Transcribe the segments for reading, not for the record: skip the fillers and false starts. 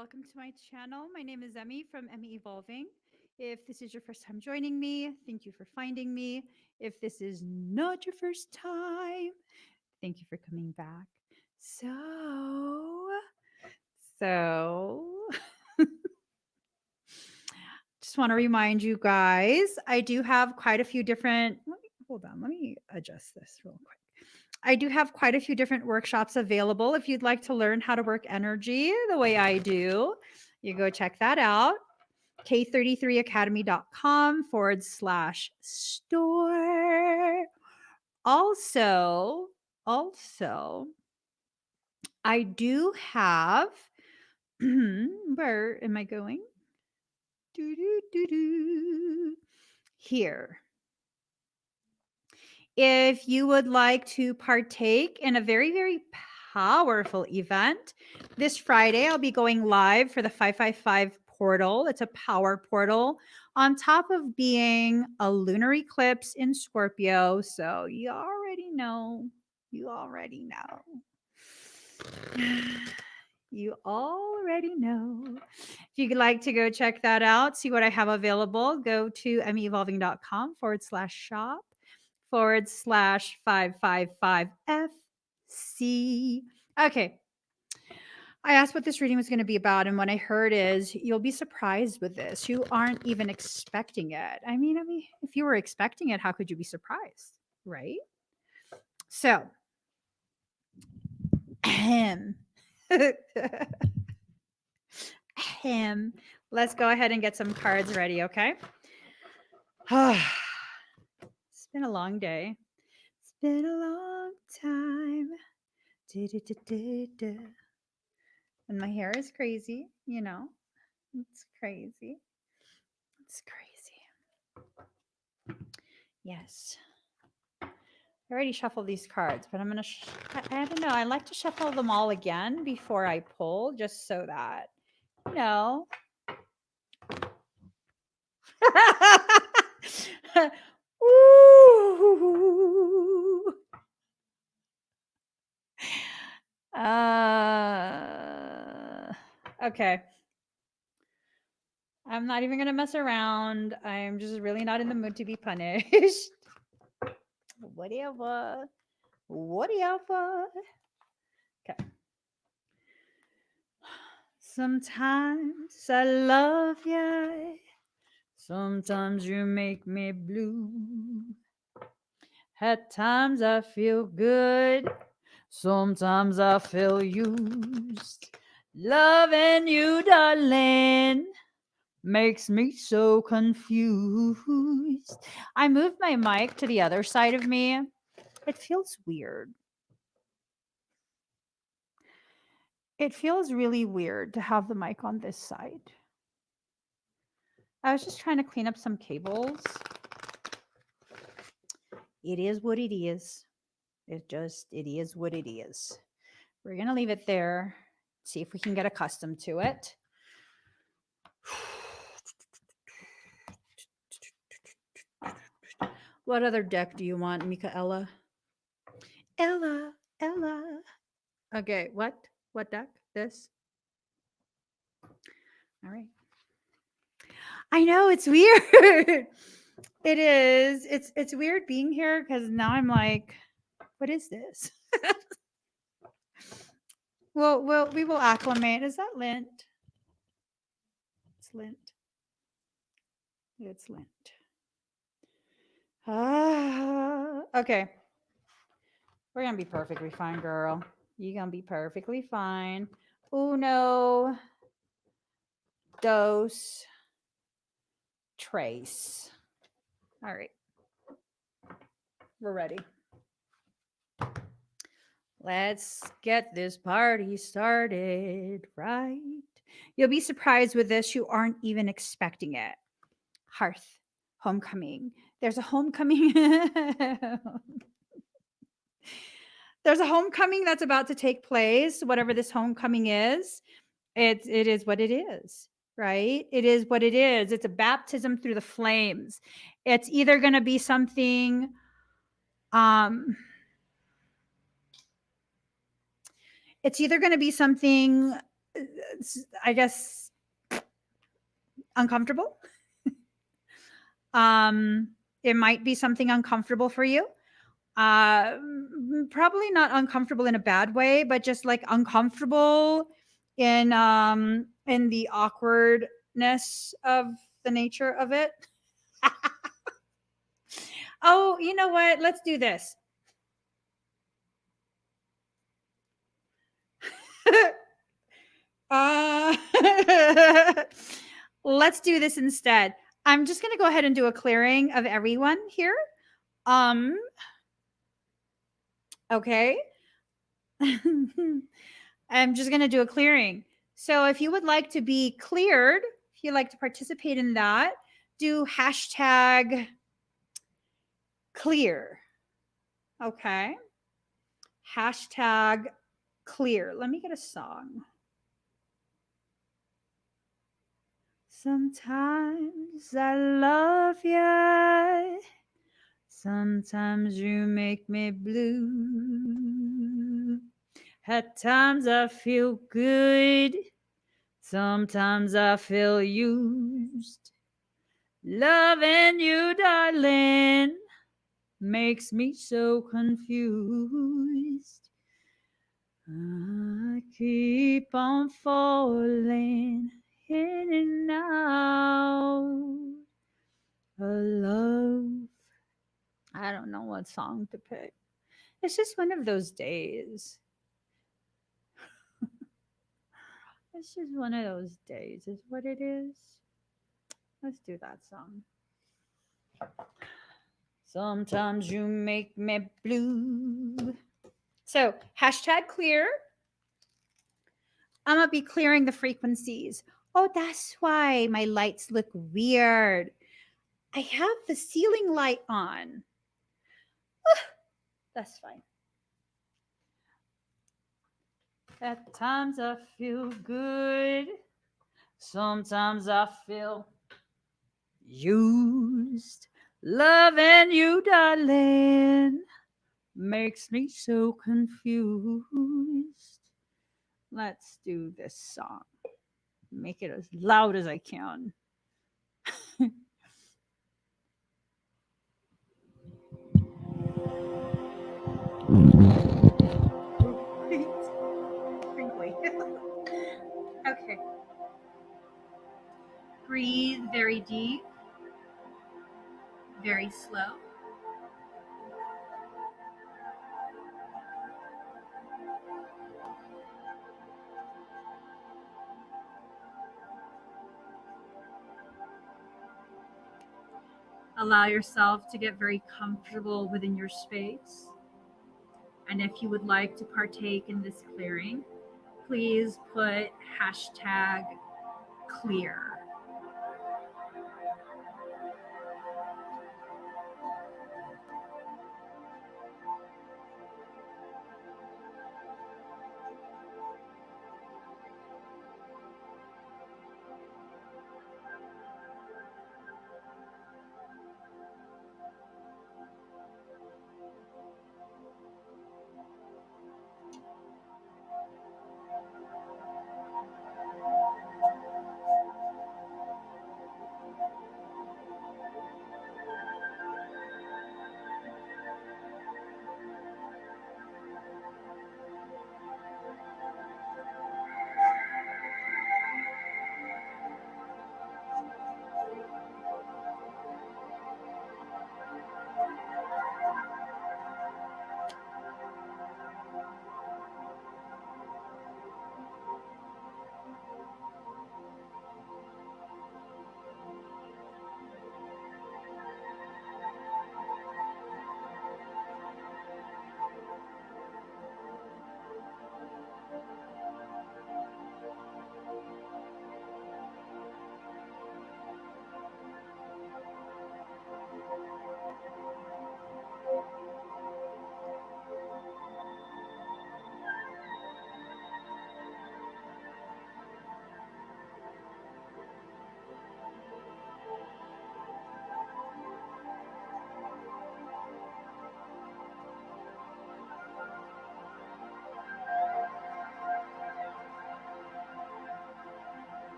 Welcome to my channel. My name is Emmy from Emmy Evolving. If this is your first time joining me, thank you for finding me. If this is not your first time, thank you for coming back. So, just want to remind you guys, I do have quite a few different, hold on, let me adjust this real quick. I do have quite a few different workshops available. If you'd like to learn how to work energy the way I do, you go check that out. k33academy.com/store. Also, I do have, where am I going? Here. If you would like to partake in a very, very powerful event, this Friday I'll be going live for the 555 portal. It's a power portal on top of being a lunar eclipse in Scorpio. So you already know. You already know. You already know. If you'd like to go check that out, see what I have available, go to emmyevolving.com/shop/555FC. Okay. I asked what this reading was going to be about, and what I heard is you'll be surprised with this. You aren't even expecting it. I mean, if you were expecting it, how could you be surprised, right? So, let's go ahead and get some cards ready, okay? It's been a long day. It's been a long time. And my hair is crazy, you know. It's crazy. It's crazy. Yes. I already shuffled these cards, but I'm going to, I don't know. I like to shuffle them all again before I pull, just so that, you know. Ooh. Okay. I'm not even going to mess around. I'm just really not in the mood to be punished. Whatever. Okay. Sometimes I love you. Sometimes you make me blue. At times I feel good. Sometimes I feel used. Loving you, darling, makes me so confused. I moved my mic to the other side of me. It feels weird. It feels really weird to have the mic on this side. I was just trying to clean up some cables. It is what it is. It is what it is. We're going to leave it there. See if we can get accustomed to it. What other deck do you want, Michaela? Ella. Okay, what? What deck? This? All right. I know, it's weird. It is. It's weird being here because now I'm like, what is this? Well, we will acclimate. Is that lint? It's lint. It's lint. Okay. We're gonna be perfectly fine, girl. You're gonna be perfectly fine. Uno, dos, tres. All right. We're ready. Let's get this party started, right? You'll be surprised with this. You aren't even expecting it. Hearth, homecoming. There's a homecoming. There's a homecoming that's about to take place. Whatever this homecoming is, it is what it is, right? It is what it is. It's a baptism through the flames. It's either going to be something it's either going to be something I guess, uncomfortable. It might be something uncomfortable for you. Probably not uncomfortable in a bad way, but just like uncomfortable in the awkwardness of the nature of it. Oh, you know what? Let's do this. uh, let's do this instead. I'm just going to go ahead and do a clearing of everyone here. Okay. I'm just going to do a clearing. So if you would like to be cleared, if you'd like to participate in that, do hashtag clear. Okay. Hashtag clear. Let me get a song. Sometimes I love you. Sometimes you make me blue. At times I feel good. Sometimes I feel used. Loving you, darling, makes me so confused. I keep on falling in and out of love. I don't know what song to pick. It's just one of those days. It's just one of those days, is what it is. Let's do that song. Sometimes you make me blue. So, hashtag clear. I'm going to be clearing the frequencies. Oh, that's why my lights look weird. I have the ceiling light on. That's fine. At times I feel good. Sometimes I feel used. Loving you, darling, makes me so confused. Let's do this song. Make it as loud as I can. Crinkly. Okay. Breathe very deep, very slow. Allow yourself to get very comfortable within your space. And if you would like to partake in this clearing, please put hashtag clear.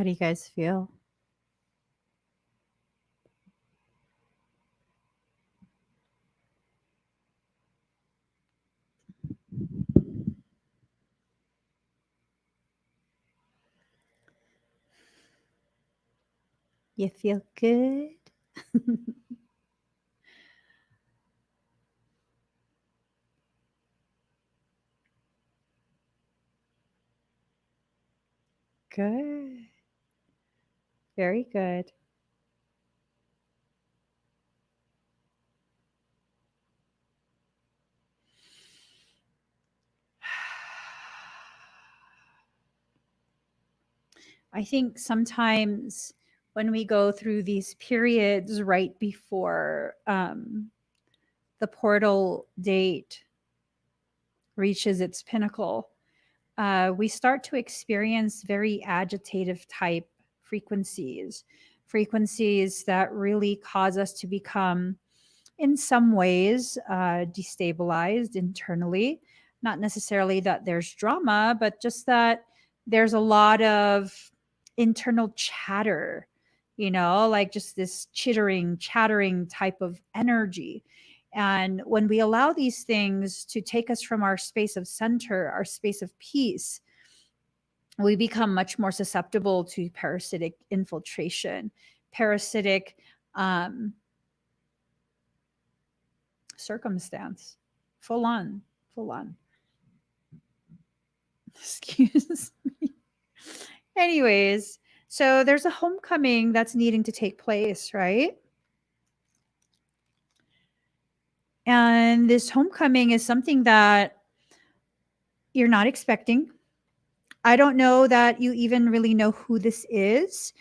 How do you guys feel? You feel good? Good. Very good. I think sometimes when we go through these periods right before the portal date reaches its pinnacle, we start to experience very agitative type frequencies, frequencies that really cause us to become, in some ways, destabilized internally. Not necessarily that there's drama, but just that there's a lot of internal chatter, like just this chittering, chattering type of energy. And when we allow these things to take us from our space of center, our space of peace, we become much more susceptible to parasitic infiltration, parasitic circumstance. Full on, full on. Excuse me. Anyways, so there's a homecoming that's needing to take place, right? And this homecoming is something that you're not expecting. I don't know that you even really know who this is.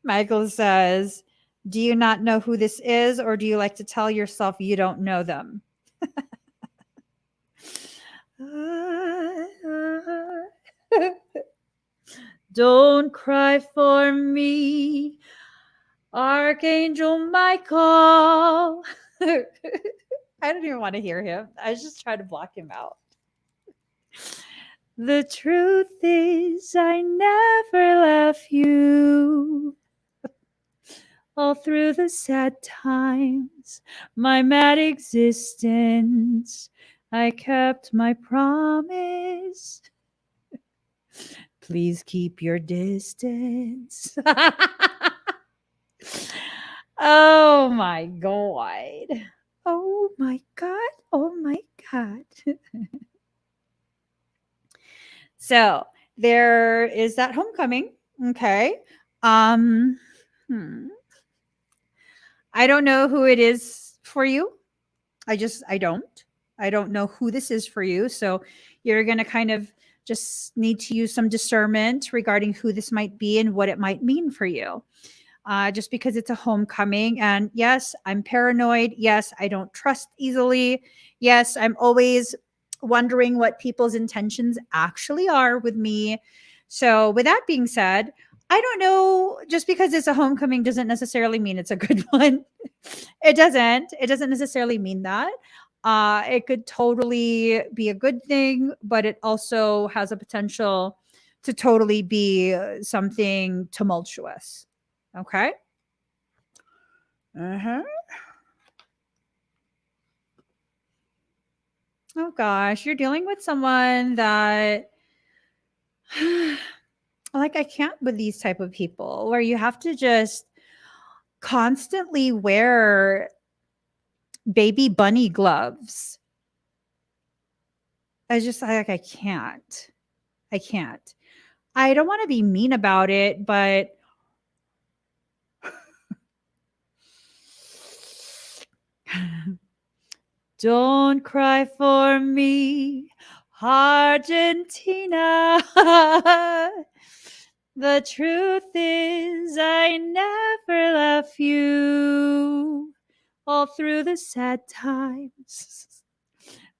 Michael says, do you not know who this is, or do you like to tell yourself you don't know them? Don't cry for me, Archangel Michael. I don't even want to hear him. I just try to block him out. The truth is, I never left you. All through the sad times, my mad existence, I kept my promise. Please keep your distance. Oh my God. Oh my God. Oh my God. So there is that homecoming. Okay. I don't know who it is for you. I don't know who this is for you. So you're going to kind of just need to use some discernment regarding who this might be and what it might mean for you. Just because it's a homecoming. And yes, I'm paranoid. Yes, I don't trust easily. Yes, I'm always wondering what people's intentions actually are with me. So, with that being said, I don't know, just because it's a homecoming doesn't necessarily mean it's a good one. It doesn't. It doesn't necessarily mean that. It could totally be a good thing, but it also has a potential to totally be something tumultuous. Okay. Uh-huh. Oh gosh, you're dealing with someone that like I can't with these type of people where you have to just constantly wear baby bunny gloves. I can't. I can't. I don't want to be mean about it, but don't cry for me, Argentina. The truth is, I never left you all through the sad times,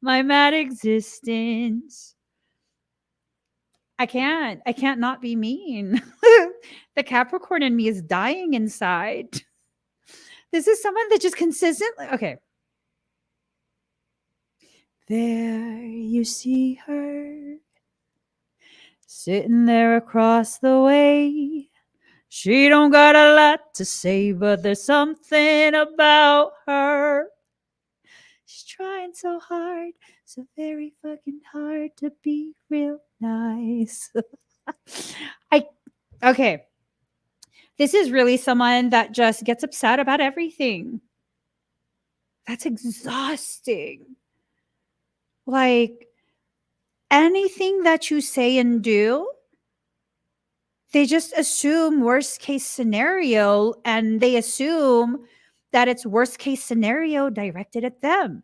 my mad existence. I can't not be mean. The Capricorn in me is dying inside. This is someone that just consistently, okay. There you see her, sitting there across the way. She don't got a lot to say, but there's something about her. She's trying so hard, so very fucking hard to be real nice. Okay. This is really someone that just gets upset about everything. That's exhausting. Like, anything that you say and do, they just assume worst case scenario, and they assume that it's worst case scenario directed at them.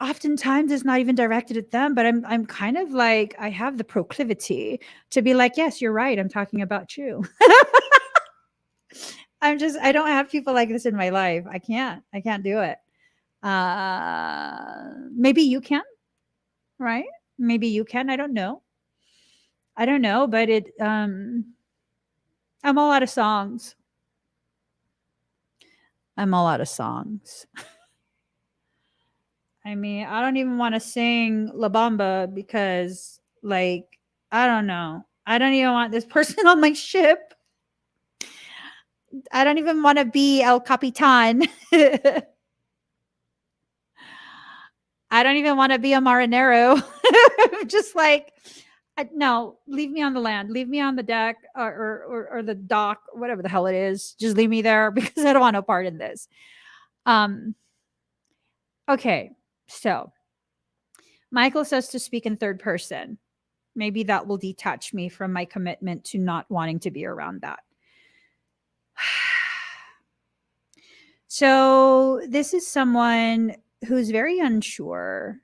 Oftentimes it's not even directed at them, but I'm kind of like, I have the proclivity to be like, yes, you're right, I'm talking about you. I don't have people like this in my life. I can't do it. Maybe you can, right? Maybe you can. I don't know, but I'm all out of songs. I mean, I don't even want to sing La Bamba because, like, I don't know. I don't even want this person on my ship. I don't even want to be El Capitan. I don't even want to be a marinero. Just like, no, leave me on the land, leave me on the deck or the dock, or whatever the hell it is. Just leave me there because I don't want no part in this. Okay, so Michael says to speak in third person. Maybe that will detach me from my commitment to not wanting to be around that. So this is someone who's very unsure,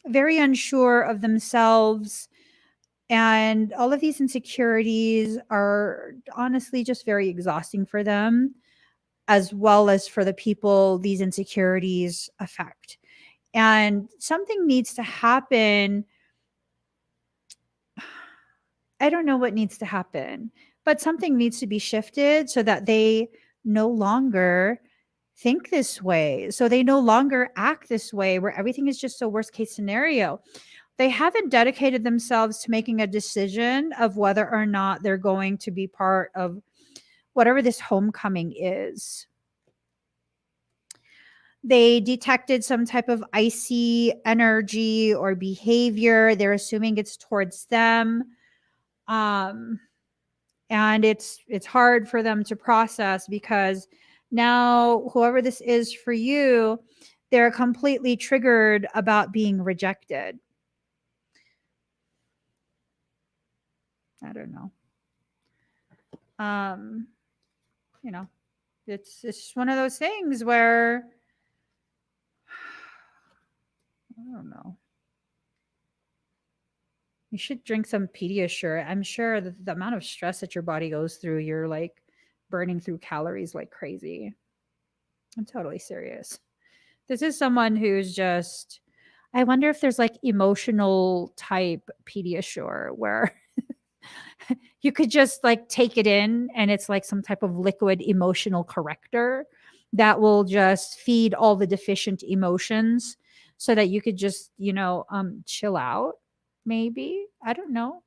very unsure of themselves. And all of these insecurities are honestly just very exhausting for them, as well as for the people these insecurities affect. And something needs to happen. I don't know what needs to happen, but something needs to be shifted so that they no longer think this way. So they no longer act this way, where everything is just a worst case scenario. They haven't dedicated themselves to making a decision of whether or not they're going to be part of whatever this homecoming is. They detected some type of icy energy or behavior. They're assuming it's towards them. And it's hard for them to process, because now whoever this is for you, they're completely triggered about being rejected. I don't know. It's just one of those things where I don't know. You should drink some Pediasure. I'm sure that the amount of stress that your body goes through, you're like burning through calories like crazy. I'm totally serious. This is someone who's just, I wonder if there's like emotional type Pediasure where you could just like take it in and it's like some type of liquid emotional corrector that will just feed all the deficient emotions so that you could just, chill out. Maybe. I don't know.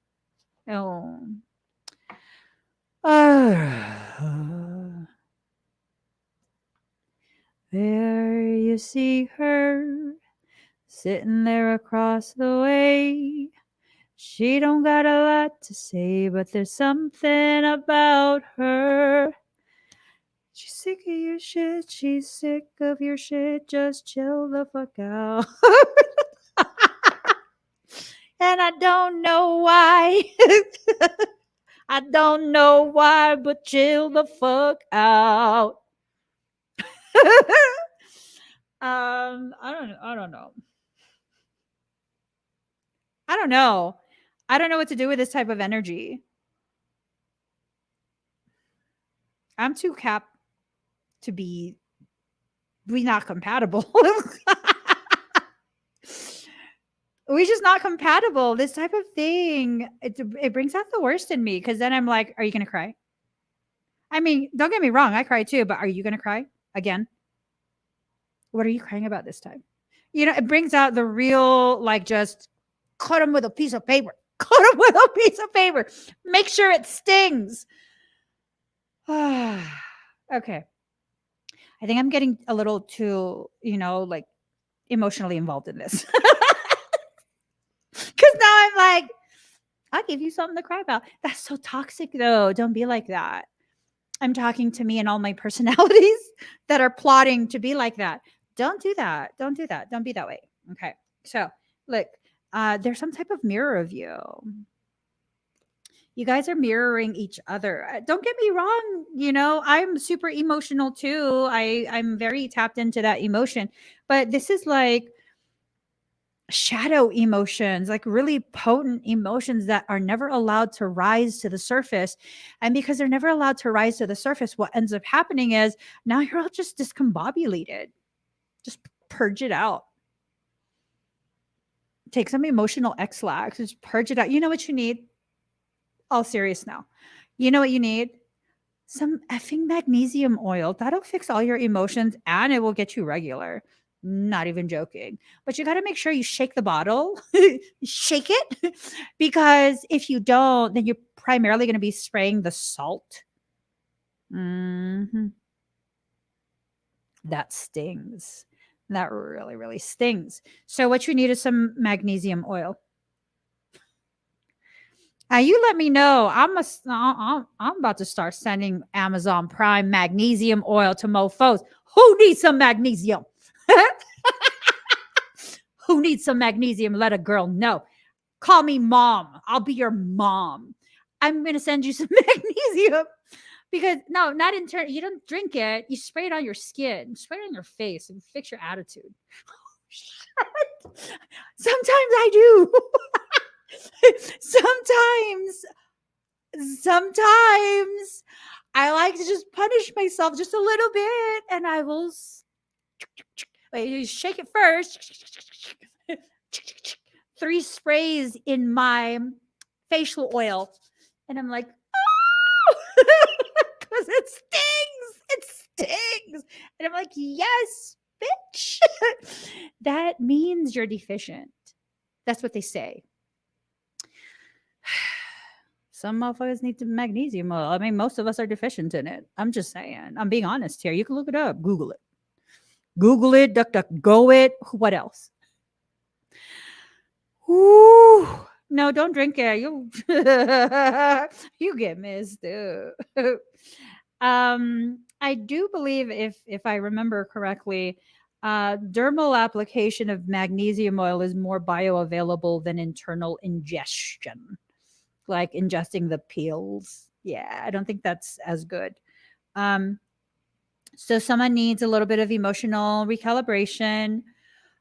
Oh. There you see her, sitting there across the way. She don't got a lot to say, but there's something about her. She's sick of your shit. She's sick of your shit. Just chill the fuck out. And I don't know why. I don't know why, but chill the fuck out. I don't know. I don't know. I don't know what to do with this type of energy. I'm too cap to be we not compatible. We're just not compatible. This type of thing, it brings out the worst in me, because then I'm like, are you gonna cry? I mean, don't get me wrong, I cry too, but are you gonna cry again? What are you crying about this time? It brings out the real, like, just cut them with a piece of paper. Cut them with a piece of paper. Make sure it stings. Okay. I think I'm getting a little too, like, emotionally involved in this. Because now I'm like, I'll give you something to cry about. That's so toxic, though. Don't be like that. I'm talking to me and all my personalities that are plotting to be like that. Don't do that. Don't do that. Don't be that way. Okay. So, look, there's some type of mirror of you. You guys are mirroring each other. Don't get me wrong. I'm super emotional too. I'm very tapped into that emotion. But this is like shadow emotions, like really potent emotions that are never allowed to rise to the surface. And because they're never allowed to rise to the surface, what ends up happening is now you're all just discombobulated. Just purge it out. Take some emotional X-lax, just purge it out. You know what you need? All serious now. You know what you need? Some effing magnesium oil. That'll fix all your emotions and it will get you regular. Not even joking. But you got to make sure you shake the bottle, shake it, because if you don't, then you're primarily going to be spraying the salt. Mhm. That stings. That really, really stings. So, what you need is some magnesium oil. You let me know. I'm about to start sending Amazon Prime magnesium oil to mofos. Who needs some magnesium? Who needs some magnesium? Let a girl know. Call me mom. I'll be your mom. I'm going to send you some magnesium because no, not in turn. You don't drink it. You spray it on your skin, spray it on your face, and fix your attitude. Sometimes I do. sometimes I like to just punish myself just a little bit, and I will wait, you shake it first. 3 sprays in my facial oil, and I'm like, oh, because it stings. It stings, and I'm like, yes, bitch. That means you're deficient. That's what they say. Some motherfuckers need some magnesium oil. I mean, most of us are deficient in it. I'm just saying. I'm being honest here. You can look it up. Google it. Google it. Duck, duck, go it. What else? Ooh. No, don't drink it. You get missed, dude. I do believe, if I remember correctly, dermal application of magnesium oil is more bioavailable than internal ingestion, like ingesting the pills. Yeah, I don't think that's as good. So someone needs a little bit of emotional recalibration.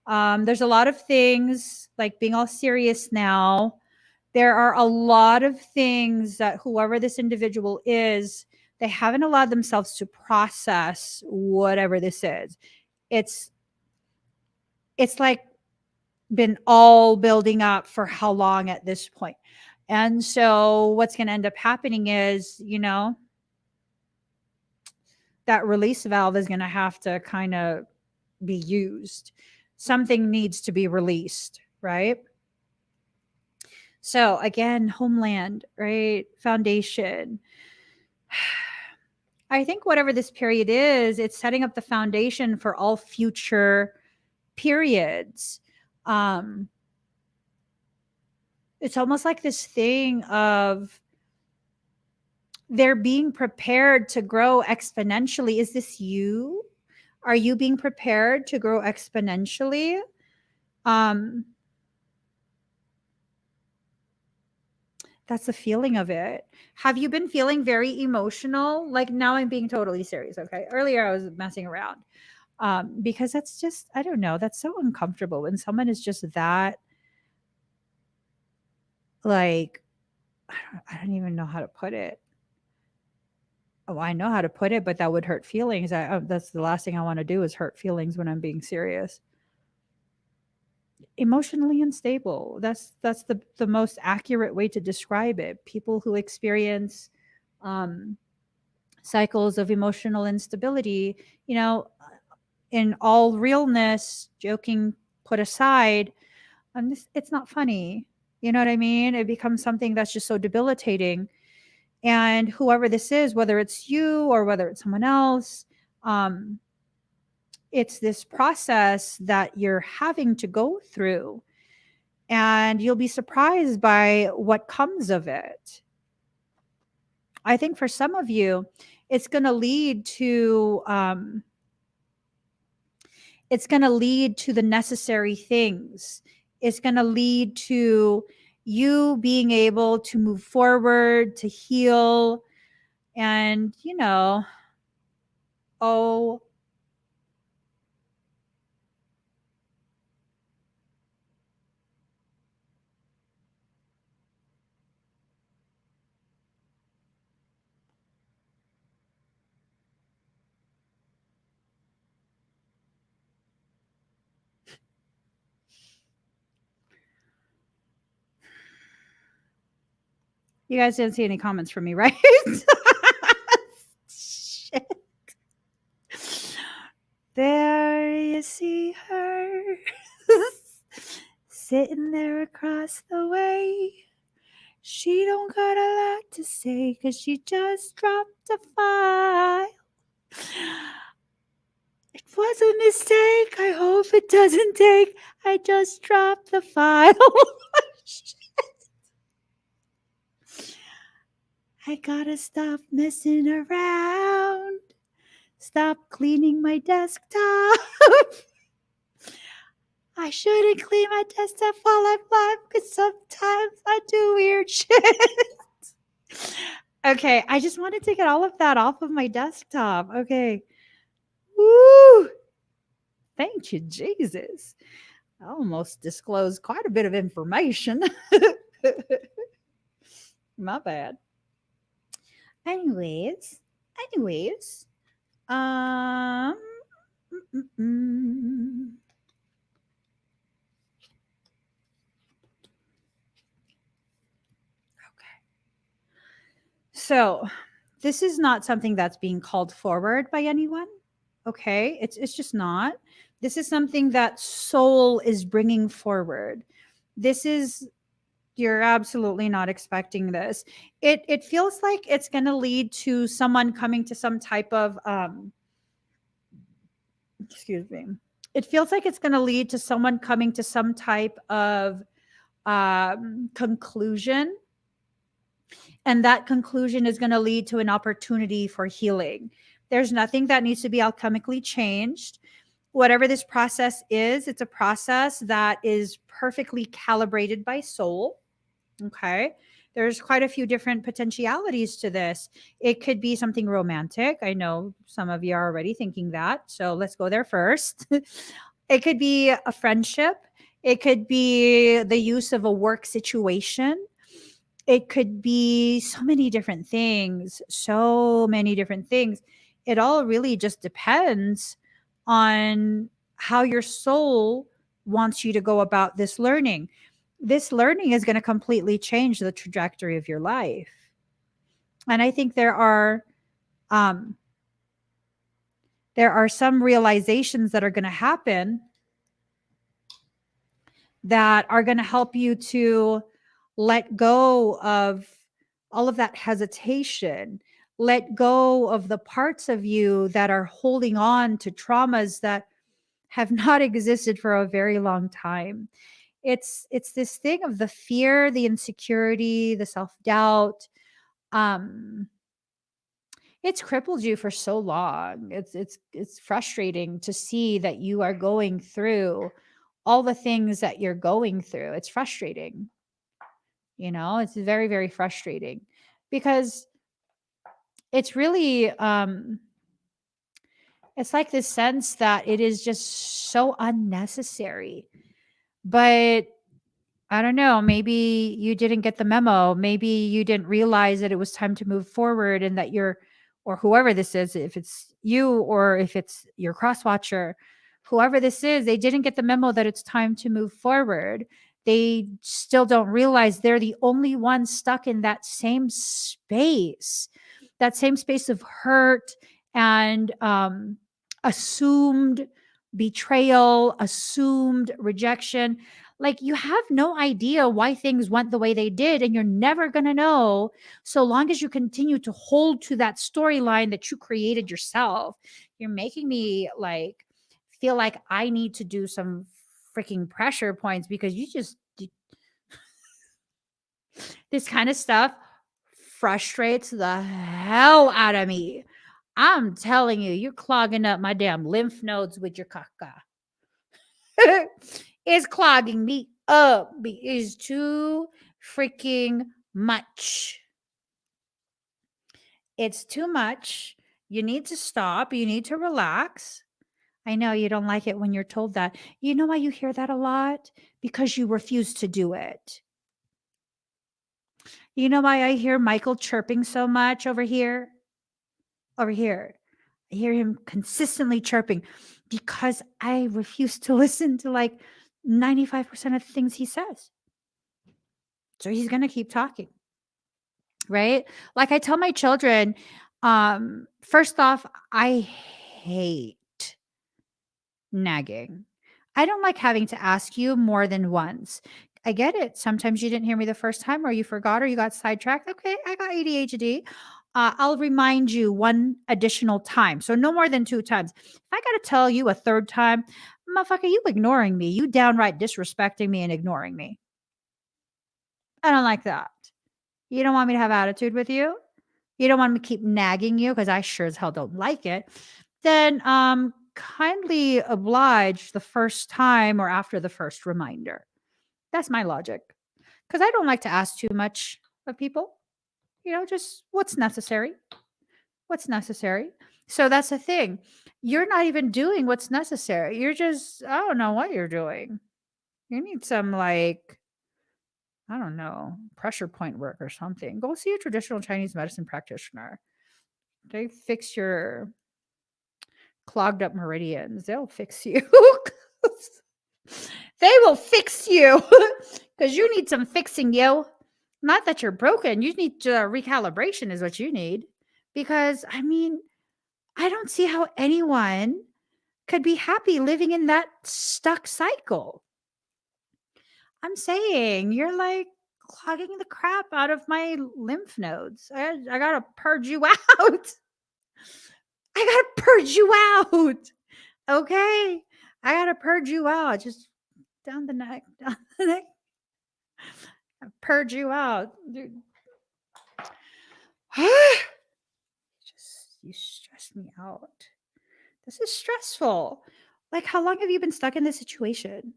There's a lot of things, like being all serious now. There are a lot of things that whoever this individual is, they haven't allowed themselves to process whatever this is. It's like been all building up for how long at this point. And so what's going to end up happening is, that release valve is going to have to kind of be used. Something needs to be released, right? So again, homeland, right? Foundation. I think whatever this period is, it's setting up the foundation for all future periods. It's almost like this thing of they're being prepared to grow exponentially. Is this you? Are you being prepared to grow exponentially? That's the feeling of it. Have you been feeling very emotional? Like, now I'm being totally serious. Okay. Earlier I was messing around. Because that's just, I don't know, that's so uncomfortable when someone is just that, like, I don't even know how to put it. Oh, I know how to put it, but that would hurt feelings. That's the last thing I want to do is hurt feelings when I'm being serious. Emotionally unstable. That's the most accurate way to describe it. People who experience cycles of emotional instability, in all realness, joking put aside, it's not funny. You know what I mean? It becomes something that's just so debilitating. And whoever this is, whether it's you or whether it's someone else, um, it's this process that you're having to go through. And you'll be surprised by what comes of it. I think for some of you, it's going to lead to the necessary things. It's going to lead to you being able to move forward, to heal, and oh, you guys didn't see any comments from me, right? Shit. There you see her sitting there across the way. She don't got a lot to say 'cause she just dropped a file. It was a mistake. I hope it doesn't take. I just dropped the file. I gotta stop messing around. Stop cleaning my desktop. I shouldn't clean my desktop while I'm live because sometimes I do weird shit. Okay, I just wanted to get all of that off of my desktop. Okay. Woo! Thank you, Jesus. I almost disclosed quite a bit of information. My bad. Anyways. Um. Okay. So, this is not something that's being called forward by anyone. Okay, it's just not. This is something that soul is bringing forward. This is You're absolutely not expecting this. It feels like it's going to lead to someone coming to some type of excuse me. It feels like it's going to lead to someone coming to some type of conclusion, and that conclusion is going to lead to an opportunity for healing. There's nothing that needs to be alchemically changed. Whatever this process is, it's a process that is perfectly calibrated by soul. Okay. There's quite a few different potentialities to this. It could be something romantic. I know some of you are already thinking that. So let's go there first. It could be a friendship. It could be the use of a work situation. It could be so many different things. So many different things. It all really just depends on how your soul wants you to go about this learning. This learning is going to completely change the trajectory of your life. And I think there are some realizations that are going to happen that are going to help you to let go of all of that hesitation, let go of the parts of you that are holding on to traumas that have not existed for a very long time. It's this thing of the fear, the insecurity, the self-doubt. It's crippled you for so long. It's frustrating to see that you are going through all the things that you're going through. It's frustrating. It's very, very frustrating because it's really it's like this sense that it is just so unnecessary. But I don't know, maybe you didn't get the memo. Maybe you didn't realize that it was time to move forward and that or whoever this is, if it's you or if it's your cross watcher, whoever this is, they didn't get the memo that it's time to move forward. They still don't realize they're the only ones stuck in that same space of hurt and assumed betrayal, assumed rejection. Like you have no idea why things went the way they did, and you're never going to know so long as you continue to hold to that storyline that you created yourself. You're making me like feel like I need to do some freaking pressure points because this kind of stuff frustrates the hell out of me. I'm telling you, you're clogging up my damn lymph nodes with your caca. It's clogging me up. It's too freaking much. It's too much. You need to stop. You need to relax. I know you don't like it when you're told that. You know why you hear that a lot? Because you refuse to do it. You know why I hear Michael chirping so much over here? Over here. I hear him consistently chirping because I refuse to listen to like 95% of the things he says. So he's going to keep talking, right? Like I tell my children, first off, I hate nagging. I don't like having to ask you more than once. I get it. Sometimes you didn't hear me the first time, or you forgot, or you got sidetracked. Okay, I got ADHD. I'll remind you one additional time. So no more than 2 times. If I got to tell you a third time, motherfucker, you ignoring me. You downright disrespecting me and ignoring me. I don't like that. You don't want me to have attitude with you? You don't want me to keep nagging you because I sure as hell don't like it. Then kindly oblige the first time or after the first reminder. That's my logic. Because I don't like to ask too much of people. Just what's necessary. What's necessary. So that's the thing. You're not even doing what's necessary. You're just, I don't know what you're doing. You need some like, I don't know, pressure point work or something. Go see a traditional Chinese medicine practitioner. They fix your clogged up meridians. They'll fix you. They will fix you because you need some fixing, yo. Not that you're broken. You need recalibration is what you need. Because, I mean, I don't see how anyone could be happy living in that stuck cycle. I'm saying you're like clogging the crap out of my lymph nodes. I got to purge you out. I got to purge you out. Okay. I got to purge you out. Just down the neck. Down the neck. Purge you out. Dude. You stress me out. This is stressful. Like, how long have you been stuck in this situation?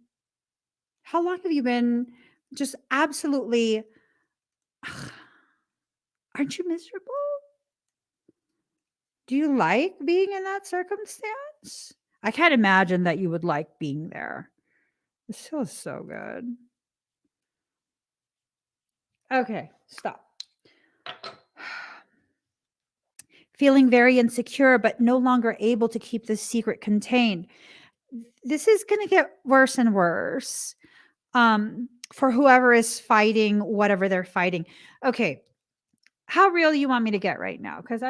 How long have you been just absolutely. Aren't you miserable? Do you like being in that circumstance? I can't imagine that you would like being there. This feels so good. Okay, stop. Feeling very insecure, but no longer able to keep this secret contained. This is going to get worse and worse for whoever is fighting whatever they're fighting. Okay, how real do you want me to get right now? Because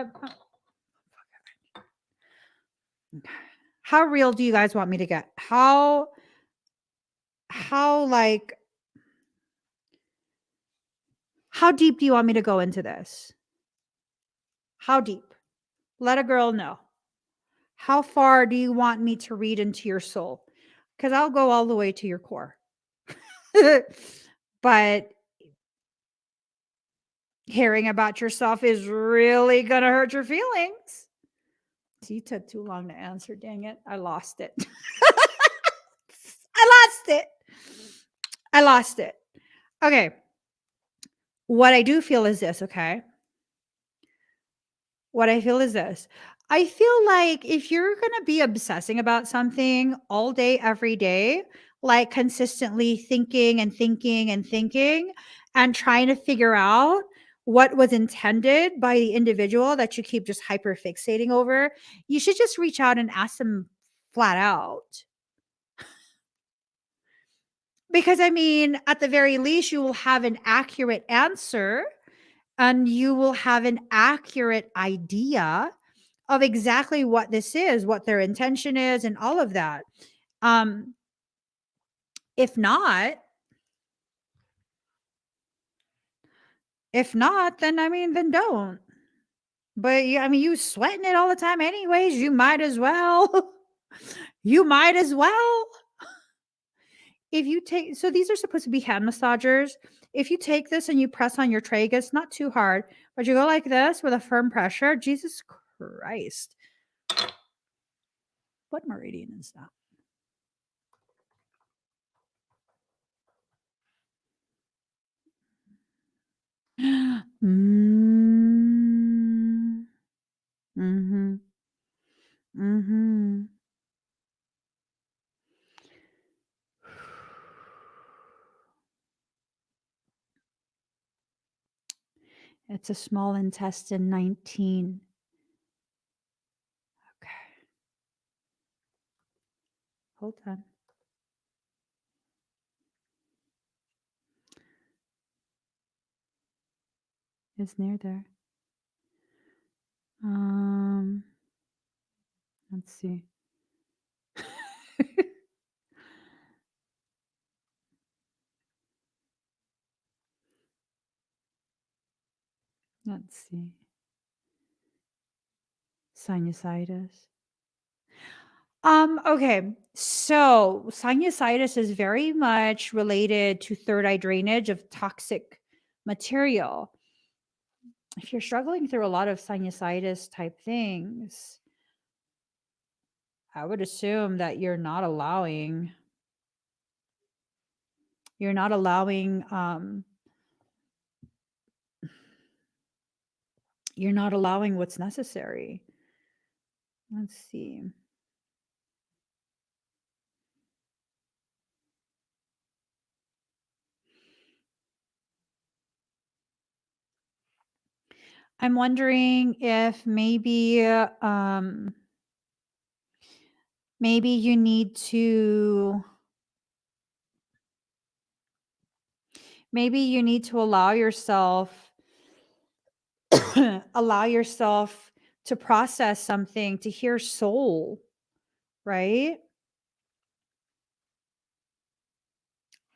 how real do you guys want me to get? How deep do you want me to go into this? How deep? Let a girl know. How far do you want me to read into your soul? Because I'll go all the way to your core. But hearing about yourself is really going to hurt your feelings. See, you took too long to answer. Dang it. I lost it. I lost it. Okay. What I do feel is this, okay? What I feel is this. I feel like if you're going to be obsessing about something all day, every day, like consistently thinking and thinking and thinking and trying to figure out what was intended by the individual that you keep just hyper fixating over, you should just reach out and ask them flat out. Because, I mean, at the very least, you will have an accurate answer and you will have an accurate idea of exactly what this is, what their intention is, and all of that. Um, if not, then I mean, then don't. But yeah, I mean, you sweating it all the time, anyways. You might as well. You might as well. If you take, so these are supposed to be hand massagers. If you take this and you press on your tragus, not too hard, but you go like this with a firm pressure. Jesus Christ. What meridian is that? Mm. Mm-hmm. Mm-hmm. It's a small intestine 19. Okay. Hold on. It's near there. Let's see. Let's see. Sinusitis. Okay. So sinusitis is very much related to third eye drainage of toxic material. If you're struggling through a lot of sinusitis type things, I would assume that you're not allowing what's necessary. Let's see. I'm wondering if maybe you need to allow yourself allow yourself to process something, to hear soul, right?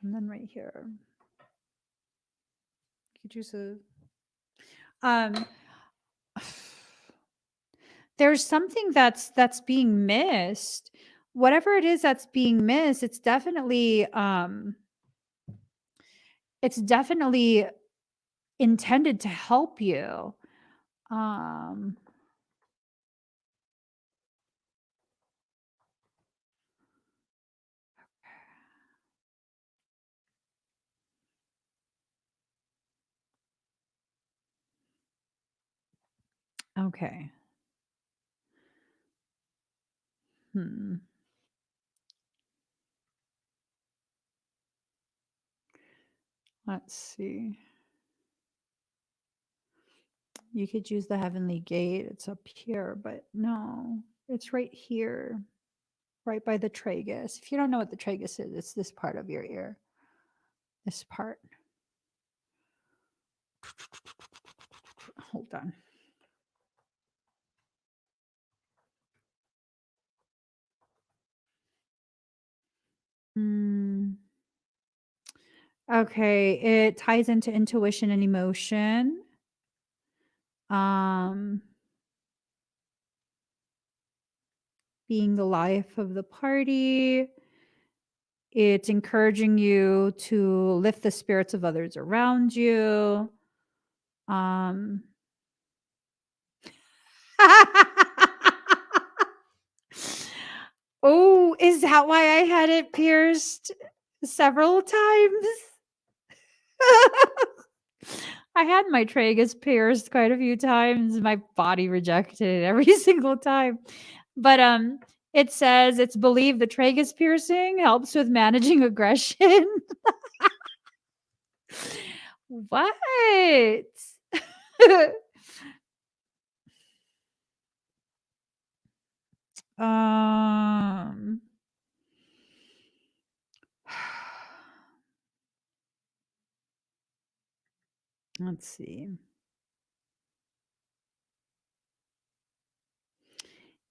And then right here, you could use a um there's something that's being missed. Whatever it is that's being missed, it's definitely intended to help you. Um okay. Hmm. Let's see. You could use the heavenly gate. It's up here, but no, it's right here, right by the tragus. If you don't know what the tragus is, it's this part of your ear. This part. Hold on. Mm. Okay, it ties into intuition and emotion. Um, being the life of the party. It's encouraging you to lift the spirits of others around you. Um, oh, is that why I had it pierced several times? I had my tragus pierced quite a few times. My body rejected it every single time. But it says it's believed the tragus piercing helps with managing aggression. What? um let's see.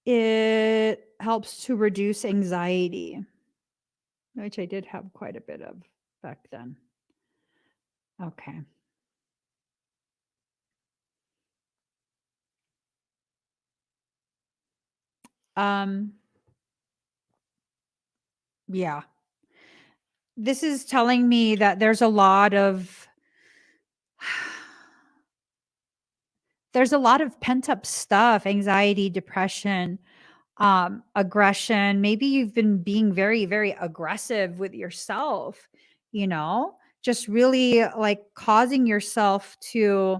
It helps to reduce anxiety, which I did have quite a bit of back then. Okay. Um, yeah. This is telling me that there's a lot of pent-up stuff, anxiety, depression, aggression. Maybe you've been being very, very aggressive with yourself, you know, just really like causing yourself to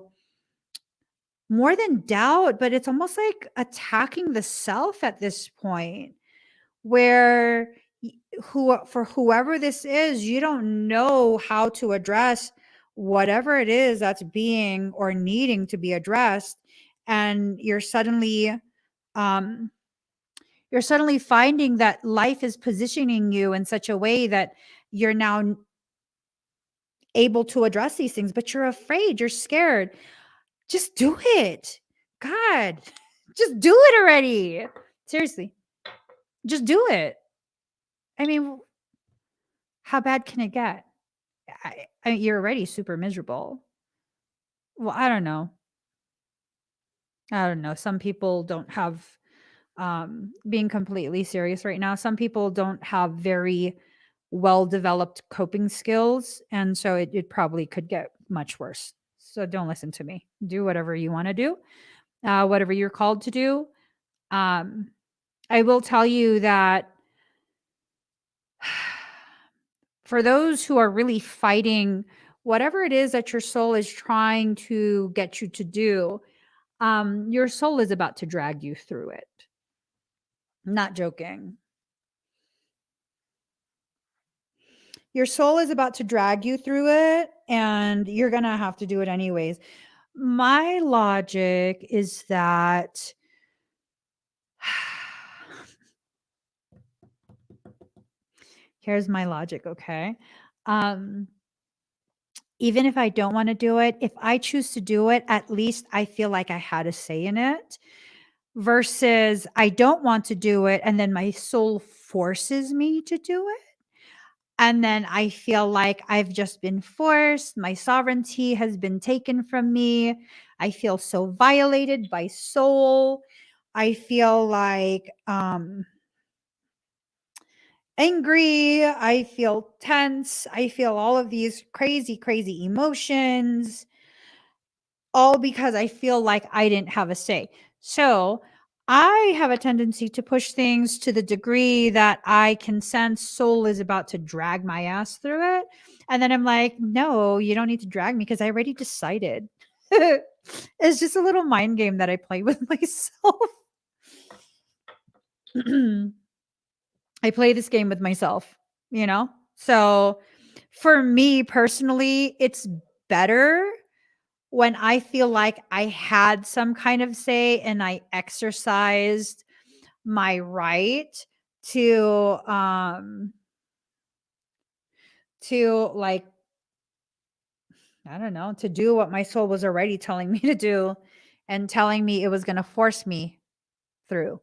more than doubt, but it's almost like attacking the self at this point where for whoever this is, you don't know how to address whatever it is that's being or needing to be addressed, and um you're suddenly finding that life is positioning you in such a way that you're now able to address these things, but you're afraid, you're scared. Just do it. God, just do it already. Seriously, just do it. I mean, how bad can it get? You're already super miserable. Well, I don't know. I don't know. Some people don't have, being completely serious right now, some people don't have very well developed coping skills. And so it probably could get much worse. So don't listen to me. Do whatever you want to do, whatever you're called to do. Um, I will tell you that for those who are really fighting whatever it is that your soul is trying to get you to do, your soul is about to drag you through it. I'm not joking. Your soul is about to drag you through it, and you're going to have to do it anyways. My logic is that here's my logic, okay? Um, even if I don't want to do it, if I choose to do it, at least I feel like I had a say in it versus I don't want to do it and then my soul forces me to do it. And then I feel like I've just been forced. My sovereignty has been taken from me. I feel so violated by soul. I feel like angry. I feel tense. I feel all of these crazy, crazy emotions, all because I feel like I didn't have a say. So I have a tendency to push things to the degree that I can sense soul is about to drag my ass through it. And then I'm like, no, you don't need to drag me because I already decided. It's just a little mind game that I play with myself. I play this game with myself, you know? So for me personally, it's better when I feel like I had some kind of say and I exercised my right to like, I don't know, to do what my soul was already telling me to do and telling me it was going to force me through,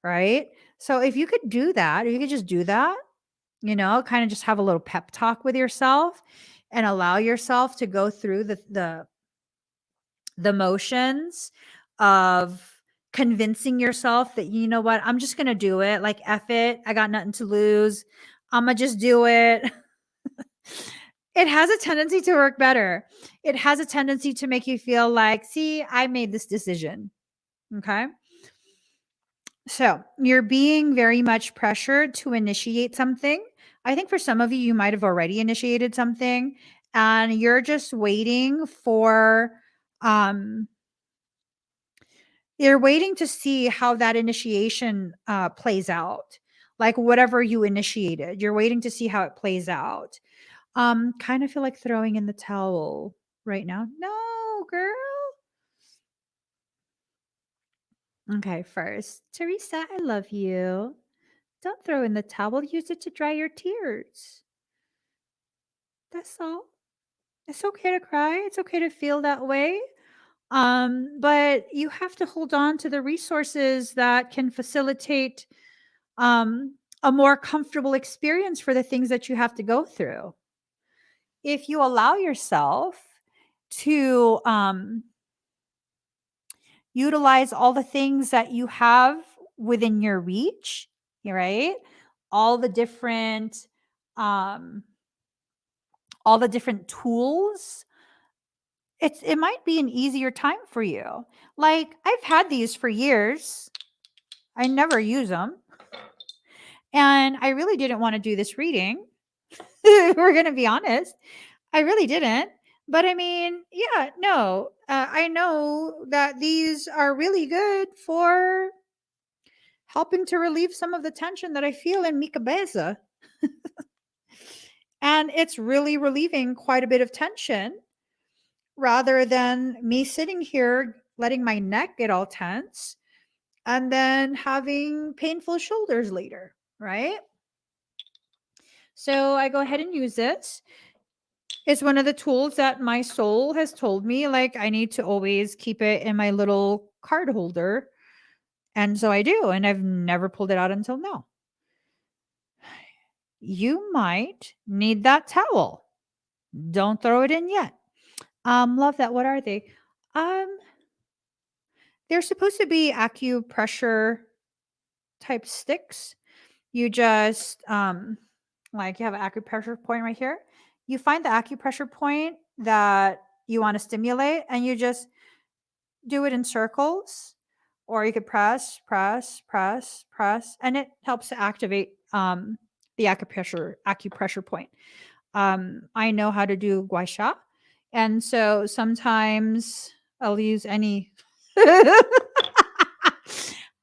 right? So if you could do that, if you could just do that, you know, kind of just have a little pep talk with yourself and allow yourself to go through the motions of convincing yourself that, you know what, I'm just going to do it. Like, F it. I got nothing to lose. I'm going to just do it. It has a tendency to work better. It has a tendency to make you feel like, see, I made this decision. Okay. So you're being very much pressured to initiate something. I think for some of you, you might have already initiated something and you're just waiting for, um, you're waiting to see how that initiation plays out. Like whatever you initiated, you're waiting to see how it plays out. Kind of feel like throwing in the towel right now. No, girl. Okay, first, Teresa, I love you. Don't throw in the towel. Use it to dry your tears. That's all. It's okay to cry. It's okay to feel that way. But you have to hold on to the resources that can facilitate a more comfortable experience for the things that you have to go through. If you allow yourself to utilize all the things that you have within your reach, right? All the different um all the different tools, it might be an easier time for you. Like I've had these for years. I never use them. And I really didn't want to do this reading. We're going to be honest. I really didn't. But I mean, yeah, no, I know that these are really good for helping to relieve some of the tension that I feel in mi cabeza. And it's really relieving quite a bit of tension rather than me sitting here letting my neck get all tense and then having painful shoulders later, right? So I go ahead and use this. It's one of the tools that my soul has told me, like, I need to always keep it in my little card holder. And so I do. And I've never pulled it out until now. You might need that towel. Don't throw it in yet. Love that. What are they? Um, they're supposed to be acupressure type sticks. You just like you have an acupressure point right here. You find the acupressure point that you want to stimulate and you just do it in circles, or you could press, press, press, press, and it helps to activate the acupressure point. I know how to do gua sha, and so sometimes I'll use any.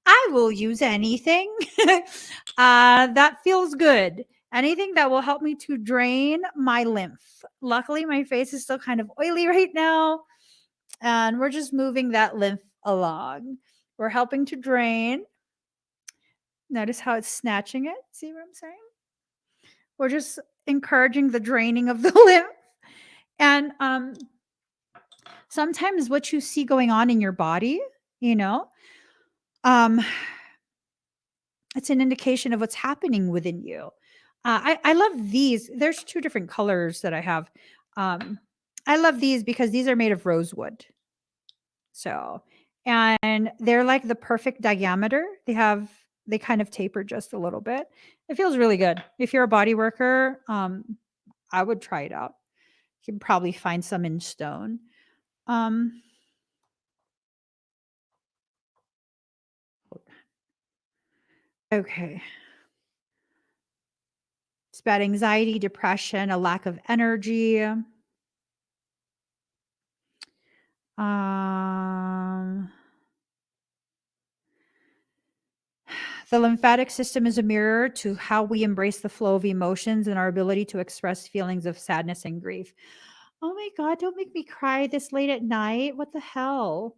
I will use anything that feels good. Anything that will help me to drain my lymph. Luckily, my face is still kind of oily right now, and we're just moving that lymph along. We're helping to drain. Notice how it's snatching it. See what I'm saying? We're just encouraging the draining of the lymph. And sometimes what you see going on in your body, you know, um, it's an indication of what's happening within you. I love these. There's two different colors that I have. I love these because these are made of rosewood. So, and they're like the perfect diameter. They kind of taper just a little bit. It feels really good. If you're a body worker, I would try it out. You can probably find some in stone. Um, okay. It's about anxiety, depression, a lack of energy. Um, the lymphatic system is a mirror to how we embrace the flow of emotions and our ability to express feelings of sadness and grief. Oh my God, don't make me cry this late at night. What the hell?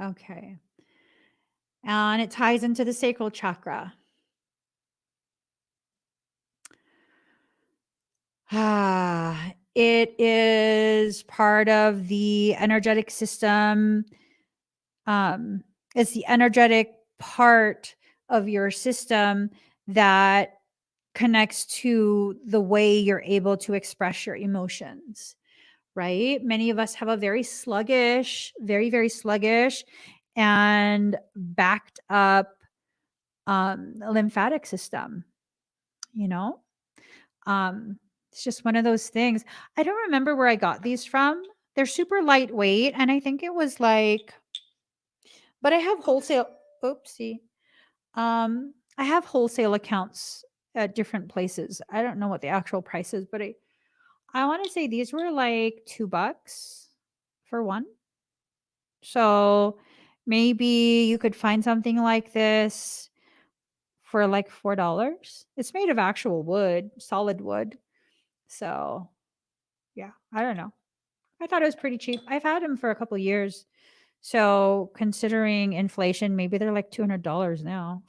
Okay. And it ties into the sacral chakra. It is part of the energetic system. It's the energetic part of your system that connects to the way you're able to express your emotions, right? Many of us have a very sluggish, very, very sluggish and backed up lymphatic system, you know? Um, it's just one of those things. I don't remember where I got these from. They're super lightweight, and I think it was like, but I have wholesale. Oopsie. I have wholesale accounts at different places. I don't know what the actual price is, but I want to say these were like $2 for one. So maybe you could find something like this for like $4. It's made of actual wood, solid wood. So yeah, I don't know. I thought it was pretty cheap. I've had them for a couple years. So considering inflation, maybe they're like $200 now.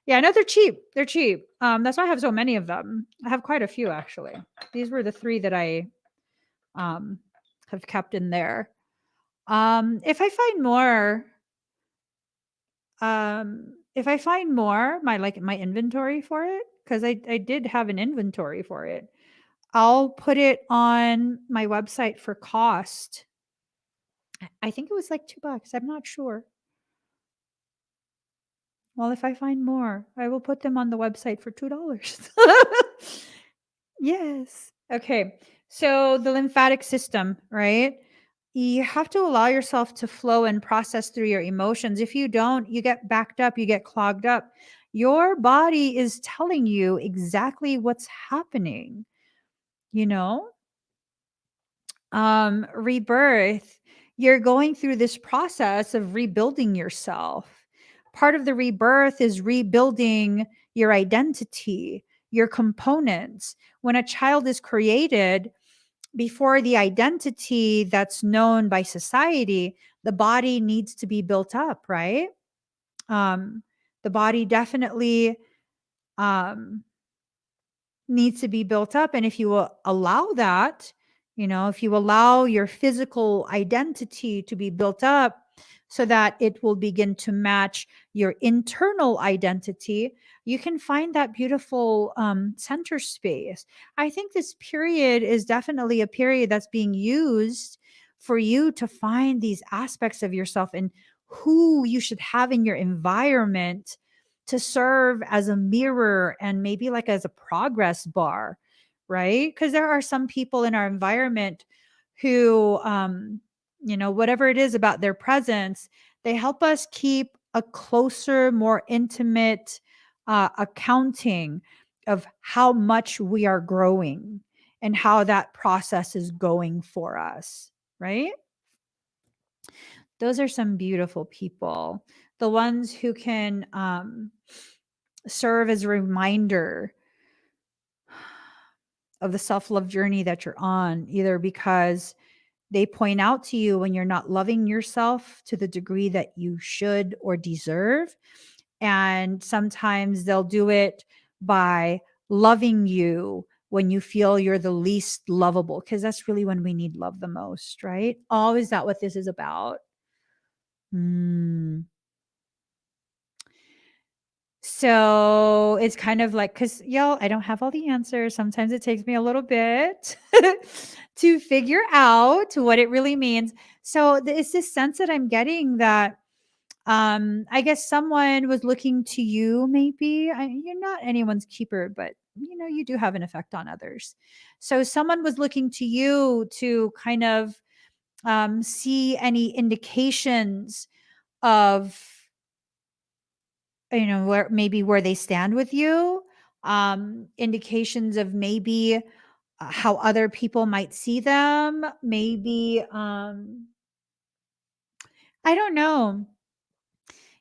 Yeah, no, they're cheap. They're cheap. That's why I have so many of them. I have quite a few actually. These were the 3 that I um have kept in there. If I find more, my inventory for it, because I did have an inventory for it, I'll put it on my website for cost. I think it was like $2. I'm not sure. Well, if I find more, I will put them on the website for $2. Yes. Okay. So the lymphatic system, right? You have to allow yourself to flow and process through your emotions. If you don't, you get backed up, you get clogged up. Your body is telling you exactly what's happening, you know? Rebirth, you're going through this process of rebuilding yourself. Part of the rebirth is rebuilding your identity, your components. When a child is created, before the identity that's known by society, the body needs to be built up, right? Um, the body definitely um, needs to be built up. And if you will allow that, if you allow your physical identity to be built up so that it will begin to match your internal identity, you can find that beautiful center space. I think this period is definitely a period that's being used for you to find these aspects of yourself and who you should have in your environment to serve as a mirror and maybe like as a progress bar, right? Because there are some people in our environment who, whatever it is about their presence, they help us keep a closer, more intimate accounting of how much we are growing and how that process is going for us, right? Those are some beautiful people. The ones who can serve as a reminder of the self love journey that you're on, either because they point out to you when you're not loving yourself to the degree that you should or deserve. And sometimes they'll do it by loving you when you feel you're the least lovable, because that's really when we need love the most, right? Oh, is that what this is about? Mm. So it's kind of like, because y'all, I don't have all the answers. Sometimes it takes me a little bit to figure out what it really means. So it's this sense that I'm getting that I guess someone was looking to you, maybe. You're not anyone's keeper, but you do have an effect on others. So someone was looking to you to kind of see any indications of where they stand with you, indications of maybe how other people might see them, maybe I don't know,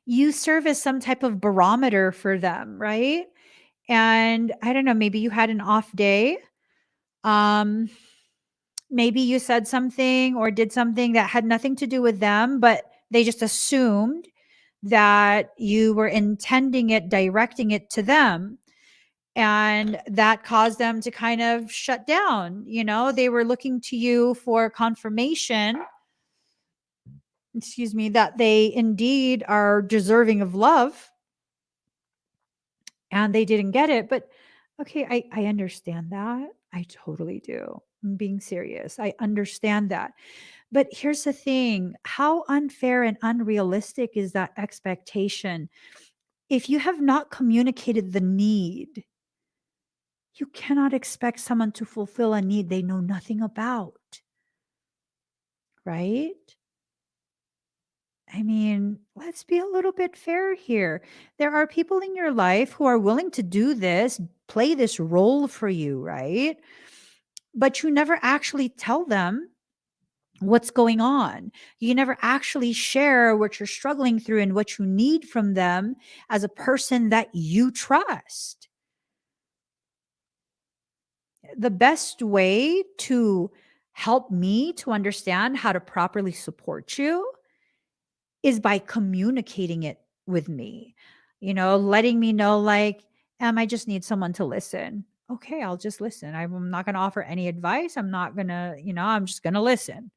you serve as some type of barometer for them, right? And I don't know, maybe you had an off day, um maybe you said something or did something that had nothing to do with them, but they just assumed that you were intending it, directing it to them, and that caused them to kind of shut down. They were looking to you for confirmation, excuse me, that they indeed are deserving of love, and they didn't get it. But okay, I understand that. I totally do. I'm being serious. I understand that. But here's the thing, how unfair and unrealistic is that expectation? If you have not communicated the need, you cannot expect someone to fulfill a need they know nothing about, right? I mean, let's be a little bit fair here. There are people in your life who are willing to do this, play this role for you, right? But you never actually tell them what's going on. You never actually share what you're struggling through and what you need from them as a person that you trust. The best way to help me to understand how to properly support you is by communicating it with me. letting me know like, I just need someone to listen. Okay, I'll just listen. I'm not going to offer any advice. I'm not going to, I'm just going to listen.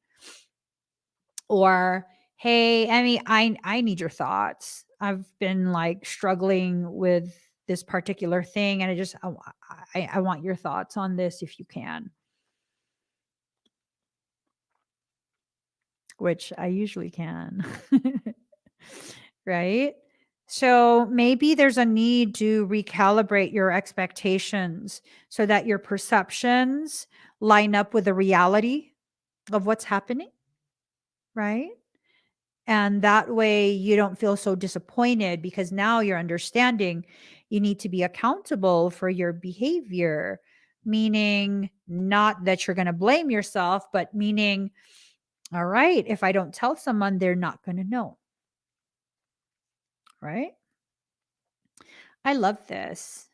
Or, hey, Emmy, I need your thoughts. I've been like struggling with this particular thing, and I want your thoughts on this if you can. Which I usually can. Right? So maybe there's a need to recalibrate your expectations so that your perceptions line up with the reality of what's happening, right? And that way you don't feel so disappointed because now you're understanding you need to be accountable for your behavior, meaning not that you're going to blame yourself, but meaning, all right, if I don't tell someone, they're not going to know, right? I love this.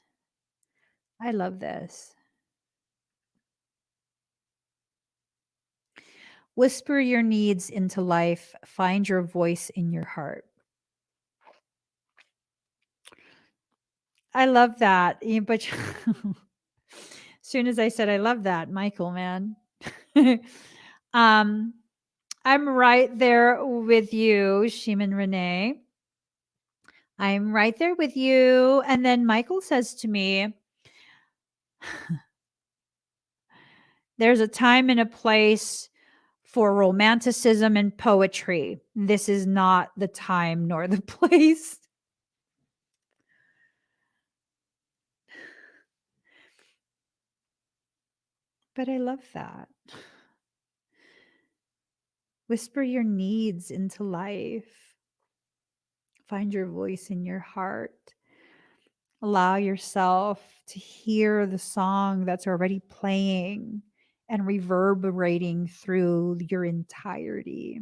I love this. Whisper your needs into life. Find your voice in your heart. I love that. But as soon as I said I love that, Michael, man. um, I'm right there with you, Sheeman Renee. I'm right there with you. And then Michael says to me, there's a time and a place for romanticism and poetry. This is not the time nor the place. But I love that. Whisper your needs into life. Find your voice in your heart. Allow yourself to hear the song that's already playing and reverberating through your entirety.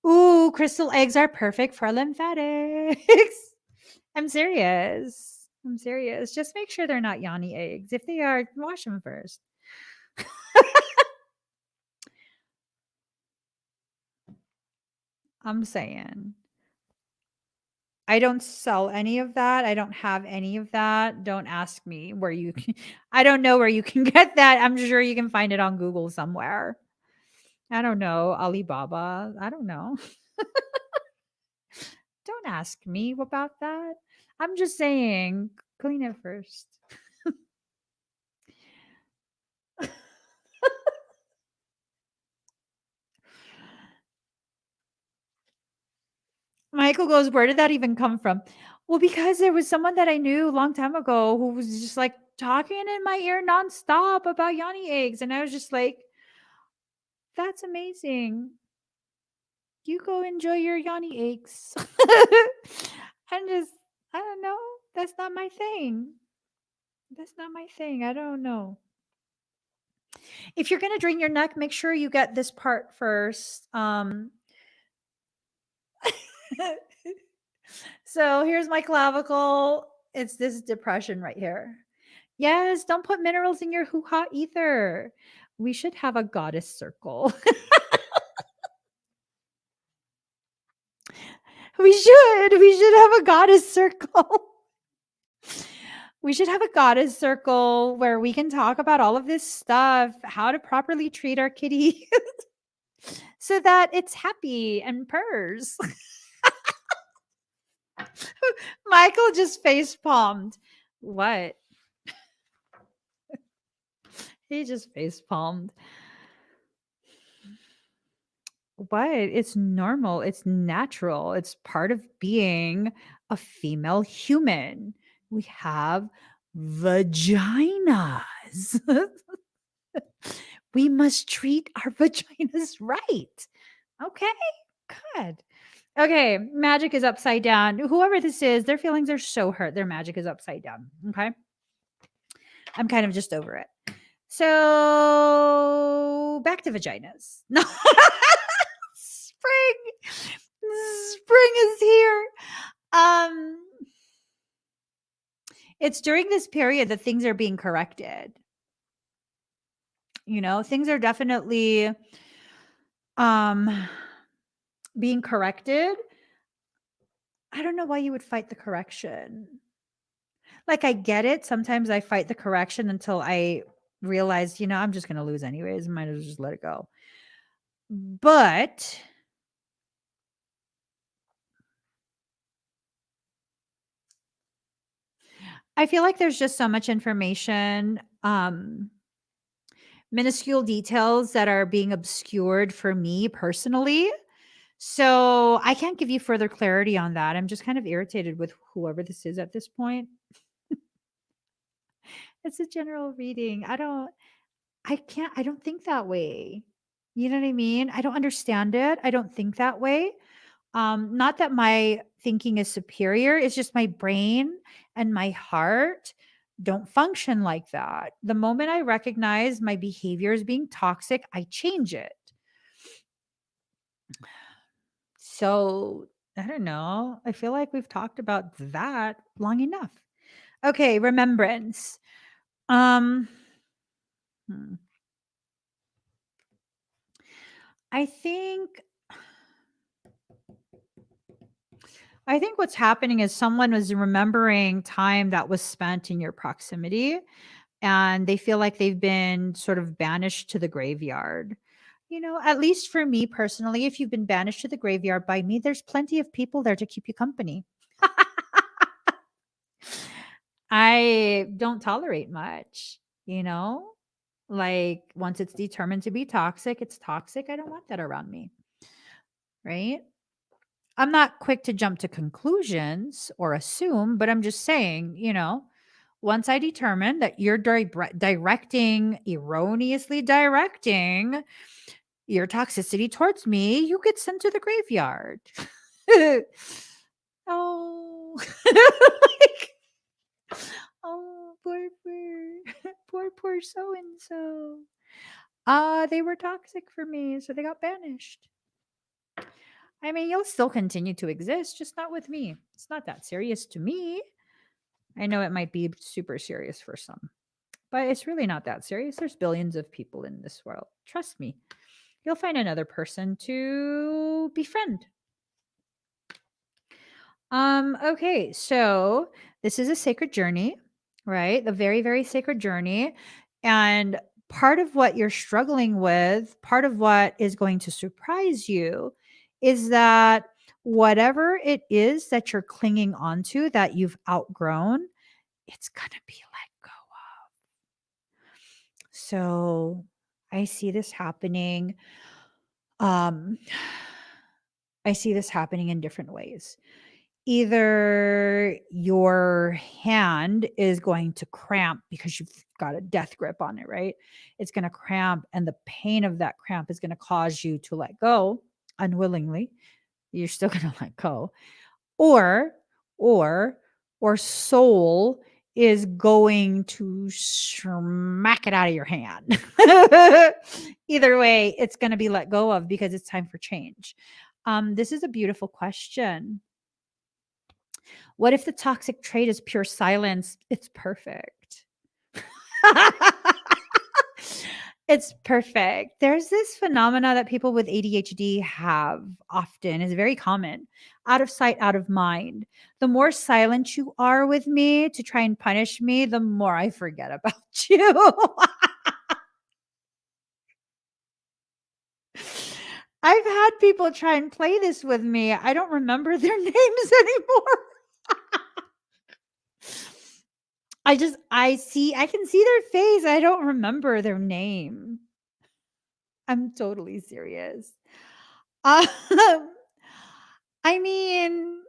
Ooh, crystal eggs are perfect for lymphatics. I'm serious. I'm serious. Just make sure they're not yoni eggs. If they are, wash them first. I'm saying. I don't sell any of that. I don't have any of that. Don't ask me where you can. I don't know where you can get that. I'm sure you can find it on Google somewhere. I don't know. Alibaba. I don't know. Don't ask me about that. I'm just saying, clean it first. Michael goes, where did that even come from? Well, because there was someone that I knew a long time ago who was just like talking in my ear nonstop about yoni eggs. And I was just like, that's amazing. You go enjoy your yoni eggs. I'm just, I don't know. That's not my thing. That's not my thing. I don't know. If you're gonna drain your neck, make sure you get this part first. So here's my clavicle. It's this depression right here. Yes, don't put minerals in your hoo-ha either. We should have a goddess circle. We should. We should have a goddess circle. We should have a goddess circle where we can talk about all of this stuff, how to properly treat our kitty so that it's happy and purrs. Michael just face palmed. What? He just face palmed. What? It's normal. It's natural. It's part of being a female human. We have vaginas. We must treat our vaginas right. Okay? Good. Okay, magic is upside down. Whoever this is, their feelings are so hurt. Their magic is upside down. Okay? I'm kind of just over it. So back to vaginas. No. Spring. Spring is here. Um it's during this period that things are being corrected. Things are definitely um being corrected. I don't know why you would fight the correction. Like, I get it. Sometimes I fight the correction until I realize, I'm just going to lose anyways. Might as well just let it go. But I feel like there's just so much information, minuscule details that are being obscured for me personally. So I can't give you further clarity on that. I'm just kind of irritated with whoever this is at this point. It's a general reading. I don't think that way. You know what I mean? I don't understand it. I don't think that way. Not that my thinking is superior, it's just my brain and my heart don't function like that. The moment I recognize my behavior as being toxic, I change it. So, I don't know. I feel like we've talked about that long enough. Okay, remembrance. Um hmm. I think I think what's happening is someone was remembering time that was spent in your proximity and they feel like they've been sort of banished to the graveyard. At least for me personally, if you've been banished to the graveyard by me, there's plenty of people there to keep you company. I don't tolerate much, you know? Like once it's determined to be toxic, it's toxic. I don't want that around me, right? I'm not quick to jump to conclusions or assume, but I'm just saying, once I determine that you're erroneously directing your toxicity towards me, you get sent to the graveyard. Oh, like, oh, poor so and so. They were toxic for me, so they got banished. I mean, you'll still continue to exist, just not with me. It's not that serious to me. I know it might be super serious for some, but it's really not that serious. There's billions of people in this world. Trust me. You'll find another person to befriend. Okay, so this is a sacred journey, right? The very, very sacred journey. And part of what you're struggling with, part of what is going to surprise you is that whatever it is that you're clinging onto that you've outgrown, it's gonna be let go of. So I see this happening. Um, I see this happening in different ways. Either your hand is going to cramp because you've got a death grip on it, right? It's going to cramp, and the pain of that cramp is going to cause you to let go unwillingly. You're still going to let go. Or, or, or soul is going to smack it out of your hand. Either way, it's going to be let go of because it's time for change. This is a beautiful question. What if the toxic trait is pure silence? It's perfect. It's perfect. There's this phenomena that people with ADHD have often, is very common. Out of sight, out of mind. The more silent you are with me to try and punish me, the more I forget about you. I've had people try and play this with me. I don't remember their names anymore. I can see their face. I don't remember their name. I'm totally serious. Um, I mean,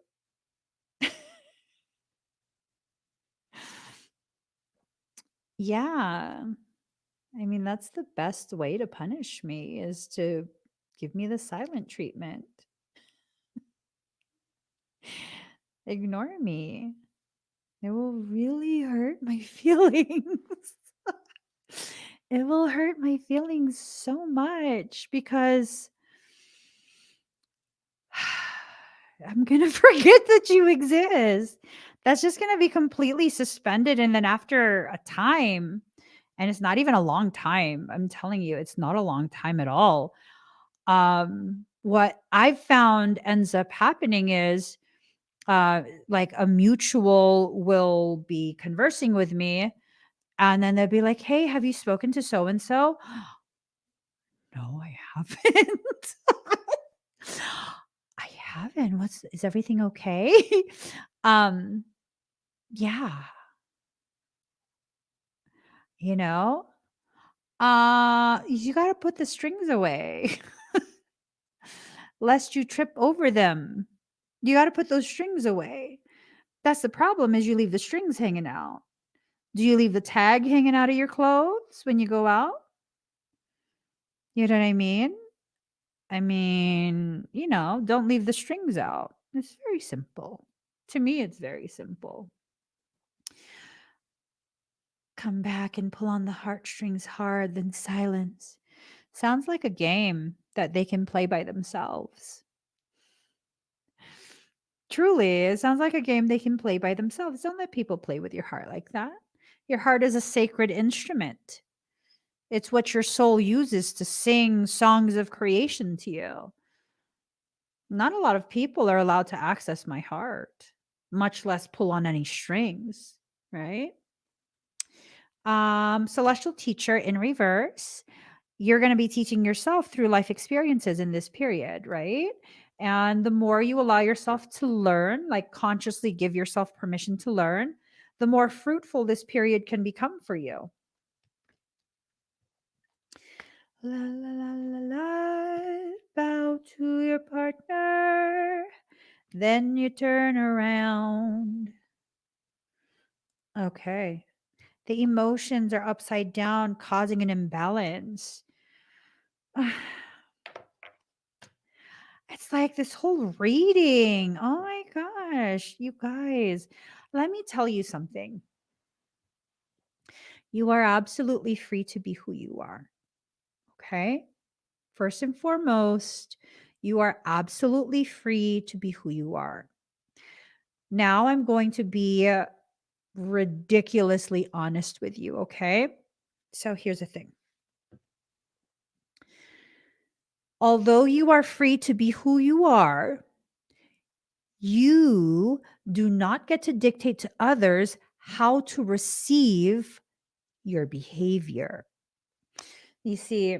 yeah. I mean, that's the best way to punish me is to give me the silent treatment. Ignore me. It will really hurt my feelings. It will hurt my feelings so much because I'm going to forget that you exist. That's just going to be completely suspended. And then after a time, and it's not even a long time, I'm telling you, it's not a long time at all. What I've found ends up happening is like a mutual will be conversing with me, and then they'll be like, "Hey, have you spoken to so and so?" No, I haven't. I haven't. What's is everything okay? um, yeah, you know, you got to put the strings away lest you trip over them. You got to put those strings away. That's the problem is you leave the strings hanging out. Do you leave the tag hanging out of your clothes when you go out? You know what I mean? Don't leave the strings out. It's very simple. To me, it's very simple. Come back and pull on the heartstrings hard, then silence. Sounds like a game that they can play by themselves. Truly, it sounds like a game they can play by themselves. Don't let people play with your heart like that. Your heart is a sacred instrument. It's what your soul uses to sing songs of creation to you. Not a lot of people are allowed to access my heart, much less pull on any strings, right? Celestial teacher in reverse, you're going to be teaching yourself through life experiences in this period, right? And the more you allow yourself to learn, like consciously give yourself permission to learn, the more fruitful this period can become for you. La la la la la, bow to your partner, then you turn around. Okay. The emotions are upside down, causing an imbalance. It's like this whole reading. Oh my gosh, you guys, let me tell you something. You are absolutely free to be who you are. Okay. First and foremost, you are absolutely free to be who you are. Now I'm going to be ridiculously honest with you. Okay. So here's the thing. Although you are free to be who you are, you do not get to dictate to others how to receive your behavior. You see,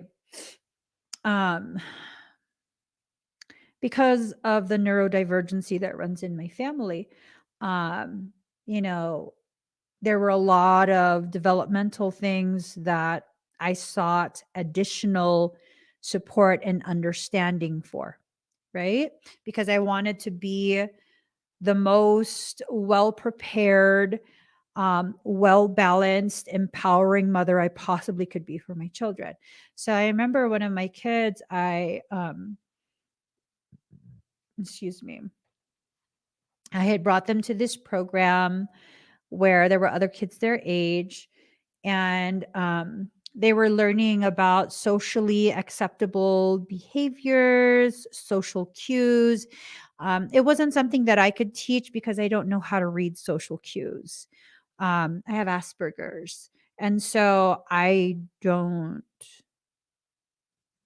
um, because of the neurodivergency that runs in my family, um, you know, there were a lot of developmental things that I sought additional support and understanding for, right? Because I wanted to be the most well prepared, well balanced, empowering mother I possibly could be for my children. So I remember one of my kids, excuse me, I had brought them to this program where there were other kids their age, and they were learning about socially acceptable behaviors, social cues. It wasn't something that I could teach because I don't know how to read social cues. I have Asperger's. And so I don't,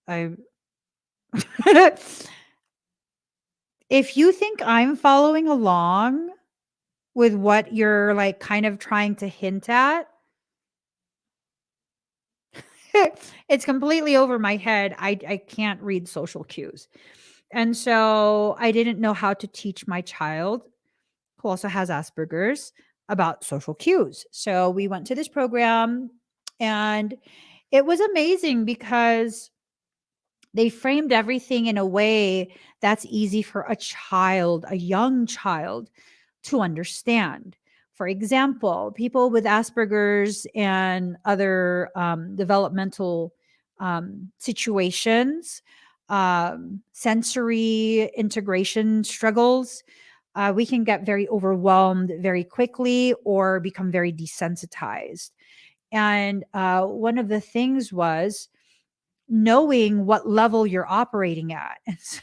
I, if you think I'm following along with what you're like kind of trying to hint at, it's completely over my head. I can't read social cues. And so I didn't know how to teach my child, who also has Asperger's, about social cues. So we went to this program, and it was amazing because they framed everything in a way that's easy for a child, a young child, to understand. For example, people with Asperger's and other developmental situations, sensory integration struggles, we can get very overwhelmed very quickly or become very desensitized. And one of the things was knowing what level you're operating at. And so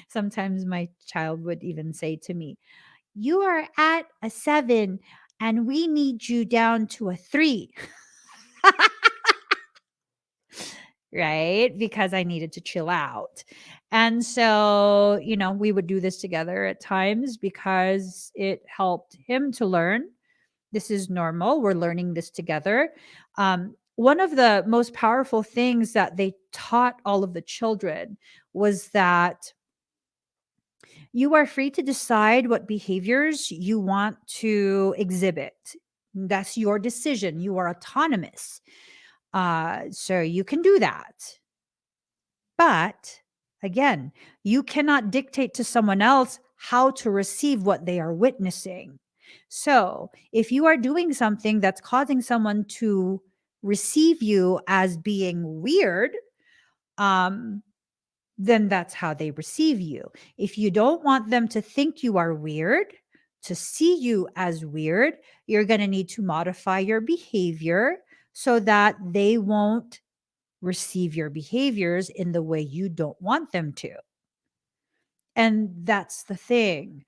sometimes my child would even say to me, "You are at a 7 and we need you down to a 3." right? Because I needed to chill out. And so, we would do this together at times because it helped him to learn this is normal. We're learning this together. One of the most powerful things that they taught all of the children was that you are free to decide what behaviors you want to exhibit. That's your decision. You are autonomous. So you can do that. But again, you cannot dictate to someone else how to receive what they are witnessing. So if you are doing something that's causing someone to receive you as being weird, um, then that's how they receive you. If you don't want them to think you are weird, to see you as weird, you're going to need to modify your behavior so that they won't receive your behaviors in the way you don't want them to. And that's the thing.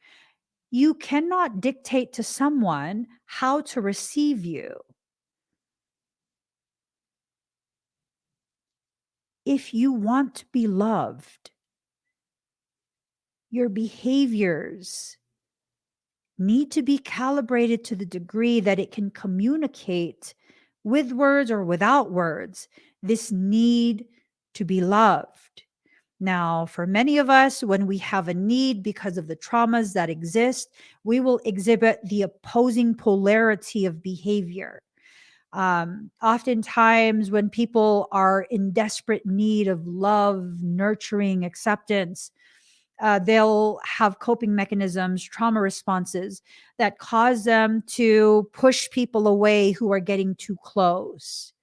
You cannot dictate to someone how to receive you. If you want to be loved, your behaviors need to be calibrated to the degree that it can communicate with words or without words this need to be loved. Now, for many of us, when we have a need because of the traumas that exist, we will exhibit the opposing polarity of behavior. Oftentimes, when people are in desperate need of love, nurturing, acceptance, they'll have coping mechanisms, trauma responses that cause them to push people away who are getting too close.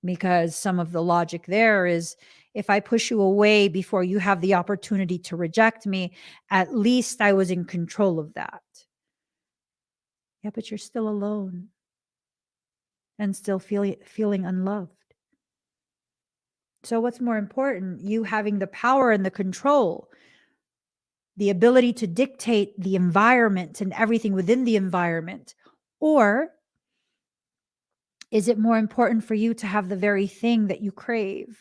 Because some of the logic there is if I push you away before you have the opportunity to reject me, at least I was in control of that. Yeah, but you're still alone and still feeling unloved. So, what's more important? You having the power and the control, the ability to dictate the environment and everything within the environment? Or is it more important for you to have the very thing that you crave?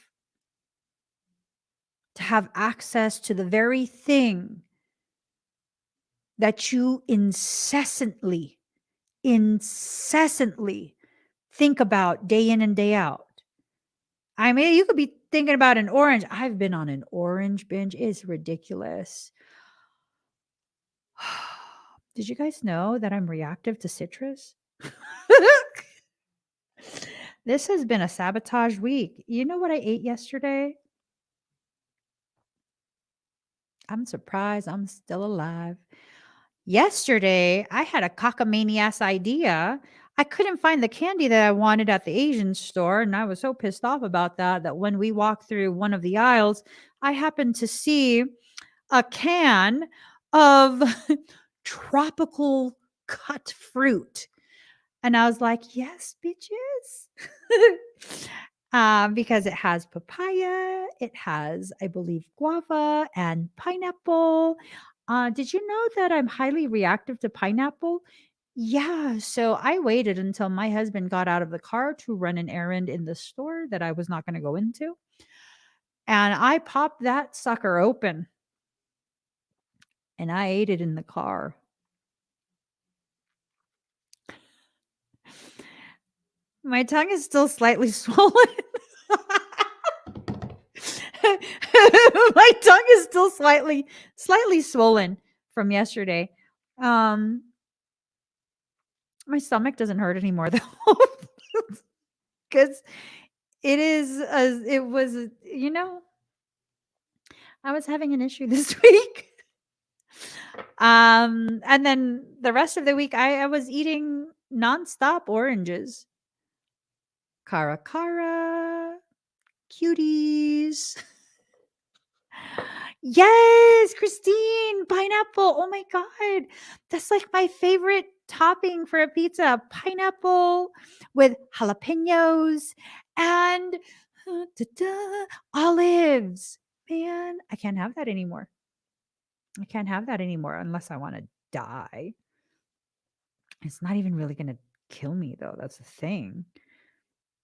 To have access to the very thing that you incessantly think about day in and day out. I mean, you could be thinking about an orange. I've been on an orange binge. It's ridiculous. Did you guys know that I'm reactive to citrus? This has been a sabotage week. You know what I ate yesterday? I'm surprised I'm still alive. Yesterday, I had a cockamamie idea. I couldn't find the candy that I wanted at the Asian store, and I was so pissed off about that that when we walked through one of the aisles, I happened to see a can of tropical cut fruit. And I was like, yes, bitches. Because it has papaya, it has, I believe, guava and pineapple. Did you know that I'm highly reactive to pineapple? Yeah, so I waited until my husband got out of the car to run an errand in the store that I was not going to go into. And I popped that sucker open and I ate it in the car. My tongue is still slightly swollen. My tongue is still slightly swollen from yesterday. Um my stomach doesn't hurt anymore though. Cuz it is as it was, I was having an issue this week. And then the rest of the week I was eating nonstop oranges. Cara cara, cuties. Yes, Christine, pineapple. Oh my god. That's like my favorite topping for a pizza. Pineapple with jalapenos and olives. Man, I can't have that anymore. I can't have that anymore unless I want to die. It's not even really going to kill me though. That's the thing.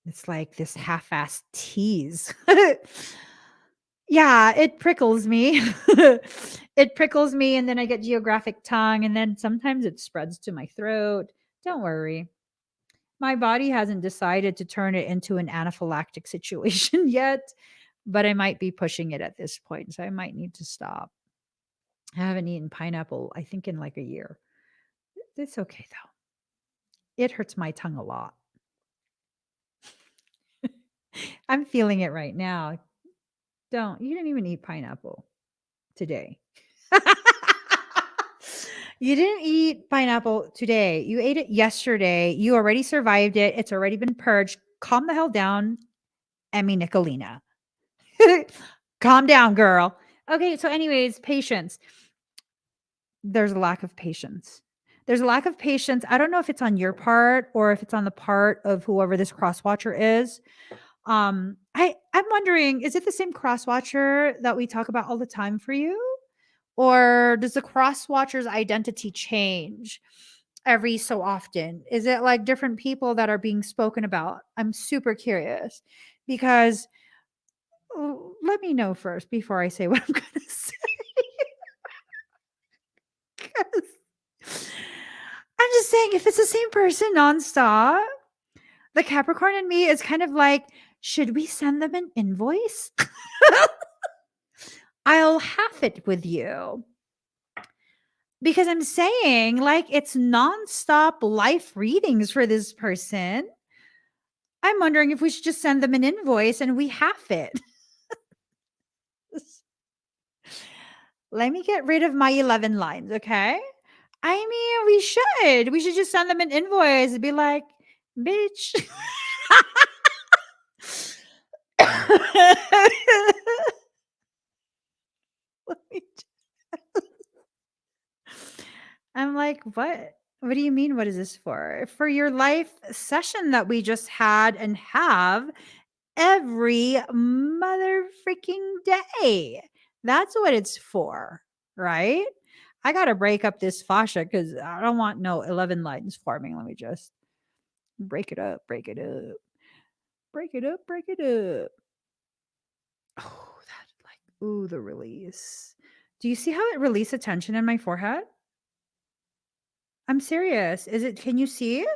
It's like this half-assed tease. Yeah, it prickles me. It prickles me, and then I get geographic tongue, and then sometimes it spreads to my throat. Don't worry. My body hasn't decided to turn it into an anaphylactic situation yet, but I might be pushing it at this point, so I might need to stop. I haven't eaten pineapple, I think, in like a year. It's okay though. It hurts my tongue a lot. I'm feeling it right now. You didn't even eat pineapple today. You didn't eat pineapple today. You ate it yesterday. You already survived it. It's already been purged. Calm the hell down, Emmy Nicolina. Calm down, girl. Okay, so anyways, patience. There's a lack of patience. There's a lack of patience. I don't know if it's on your part or if it's on the part of whoever this cross watcher is. I'm wondering, is it the same cross watcher that we talk about all the time for you? Or does the cross watcher's identity change every so often? Is it like different people that are being spoken about? I'm super curious because let me know first before I say what I'm going to say. 'Cause I'm just saying, if it's the same person nonstop, the Capricorn in me is kind of like, should we send them an invoice? I'll half it with you. Because I'm saying, like, it's nonstop life readings for this person. I'm wondering if we should just send them an invoice and we half it. Let me get rid of my 11 lines, okay? I mean, we should. We should just send them an invoice and be like, bitch. Let me I'm like, "What? What do you mean, what is this for?" For your life session that we just had and have every mother freaking day. That's what it's for, right? I gotta break up this fascia because I don't want no 11 lines forming. Let me just break it up, break it up, break it up, break it up. Oh, that like, ooh, the release. Do you see how it released tension in my forehead? I'm serious. Can you see?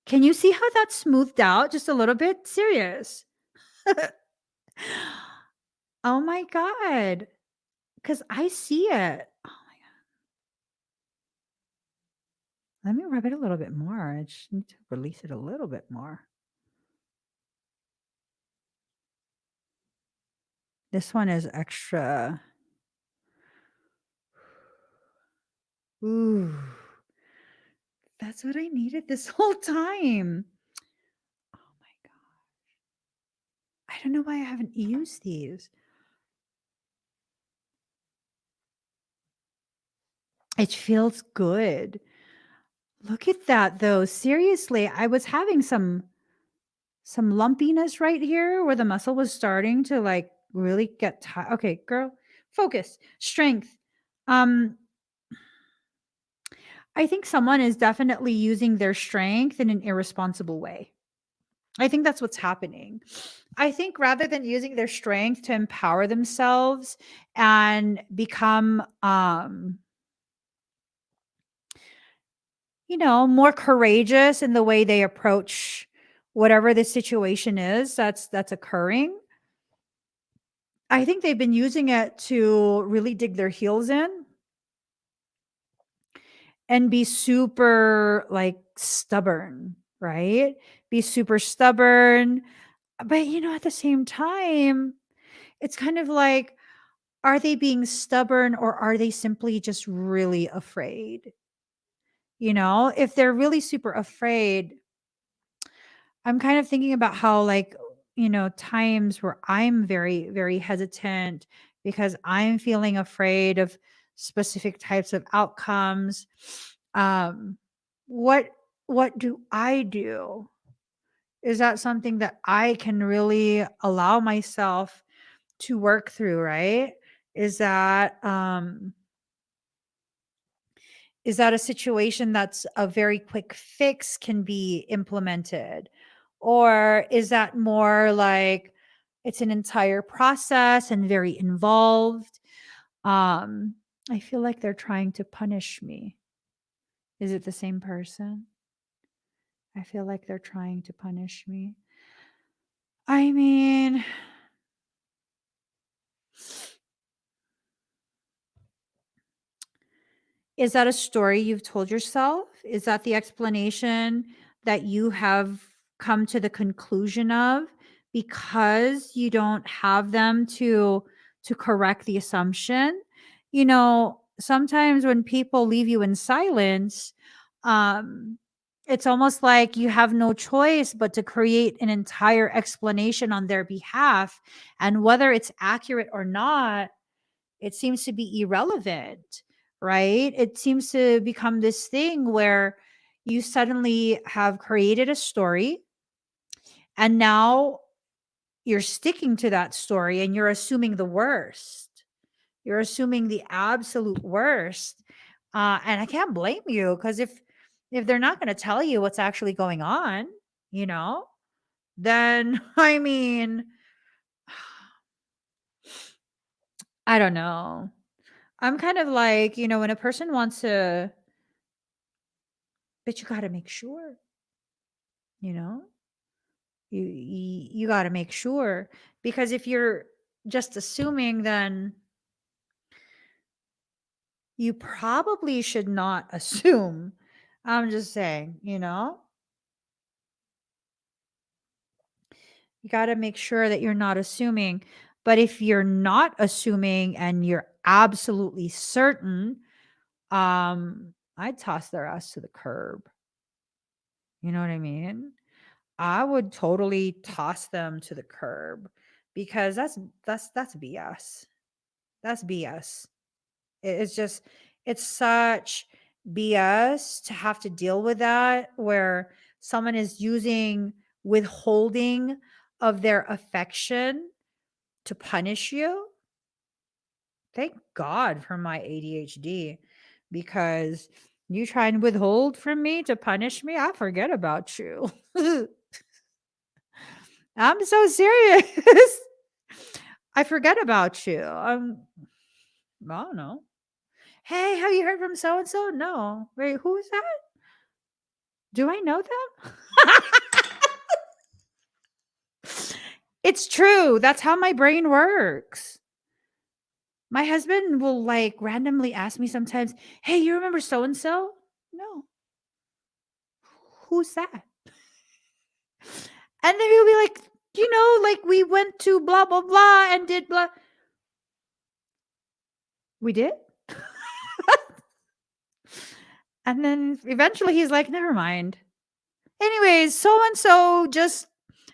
Can you see how that's smoothed out just a little bit? Serious. Oh my god. Because I see it. Oh my god. Let me rub it a little bit more. I just need to release it a little bit more. This one is extra. Ooh. That's what I needed this whole time. Oh my god. I don't know why I haven't used these. It feels good. Look at that though. Seriously, I was having some lumpiness right here where the muscle was starting to like really get tight. Okay, girl, focus, strength. Um, I think someone is definitely using their strength in an irresponsible way. I think that's what's happening. I think rather than using their strength to empower themselves and become more courageous in the way they approach whatever the situation is that's occurring. I think they've been using it to really dig their heels in and be super like stubborn, right? Be super stubborn. But at the same time, it's kind of like, are they being stubborn or are they simply just really afraid? If they're really super afraid, I'm kind of thinking about how, like, times where I'm very, very hesitant because I'm feeling afraid of specific types of outcomes. Um, what what do I do? Is that something that I can really allow myself to work through, right? Is that Is that a situation that's a very quick fix can be implemented? Or is that more like it's an entire process and very involved? Um, I feel like they're trying to punish me. Is it the same person? I feel like they're trying to punish me. I mean, is that a story you've told yourself? Is that the explanation that you have come to the conclusion of because you don't have them to correct the assumption? You know, sometimes when people leave you in silence, um it's almost like you have no choice but to create an entire explanation on their behalf, and whether it's accurate or not, it seems to be irrelevant, right? It seems to become this thing where you suddenly have created a story and now you're sticking to that story and you're assuming the worst. You're assuming the absolute worst. And I can't blame you, because if they're not going to tell you what's actually going on, you know, then I mean, I don't know. I'm kind of like, when a person wants to, but you got to make sure, you know, you got to make sure, because if you're just assuming, then you probably should not assume. I'm just saying, you got to make sure that you're not assuming. But if you're not assuming and you're absolutely certain, I'd toss their ass to the curb. You know what I mean? I would totally toss them to the curb, because that's BS. That's BS. It's just, it's such BS to have to deal with that, where someone is using withholding of their affection to punish you. Thank God for my ADHD, because you try and withhold from me to punish me, I forget about you. I'm so serious. I forget about you. I don't know. Hey, have you heard from so and so? No. Wait, who is that? Do I know them? It's true. That's how my brain works. My husband will like randomly ask me sometimes, "Hey, you remember so and so?" No. Who's that? And then he'll be like, like we went to blah blah blah and did blah. We did? And then eventually he's like, "Never mind. Anyways, so and so just,"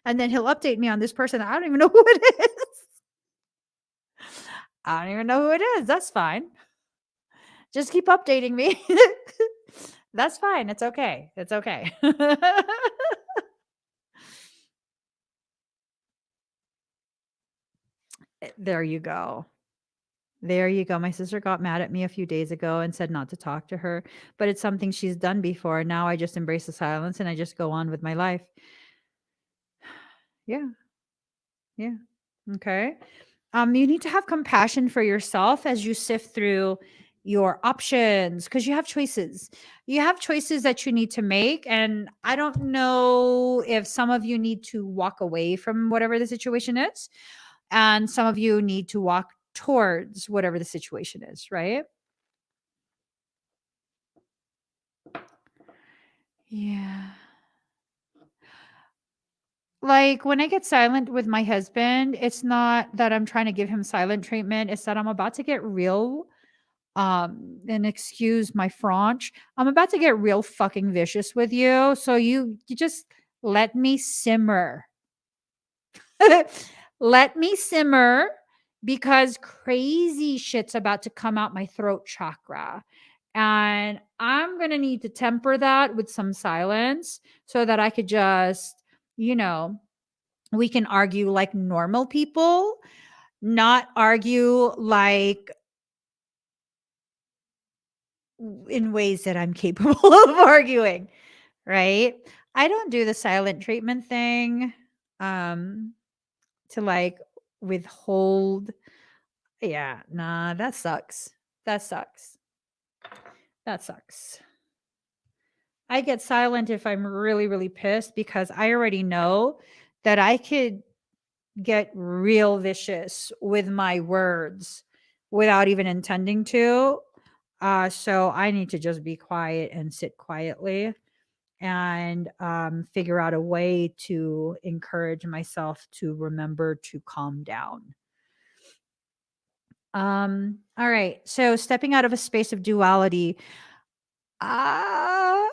and then he'll update me on this person. I don't even know who it is. I don't even know who it is. That's fine. Just keep updating me. That's fine. It's okay. It's okay. There you go. There you go. My sister got mad at me a few days ago and said not to talk to her, but it's something she's done before. Now I just embrace the silence and I just go on with my life. Yeah. Yeah. Okay. You need to have compassion for yourself as you sift through your options, because you have choices. You have choices that you need to make. And I don't know if some of you need to walk away from whatever the situation is, and some of you need to walk towards whatever the situation is, right? Yeah. Like when I get silent with my husband, it's not that I'm trying to give him silent treatment, it's that I'm about to get real, and excuse my French, I'm about to get real fucking vicious with you. So you just let me simmer. Let me simmer, because crazy shit's about to come out my throat chakra. And I'm going to need to temper that with some silence so that I could just, you know, we can argue like normal people, not argue like in ways that I'm capable of arguing, right? I don't do the silent treatment thing um to like withhold. Yeah, nah, that sucks. That sucks. That sucks. I get silent if I'm really, really pissed because I already know that I could get real vicious with my words without even intending to. So I need to just be quiet and sit quietly and figure out a way to encourage myself to remember to calm down. All right. So stepping out of a space of duality. Uh,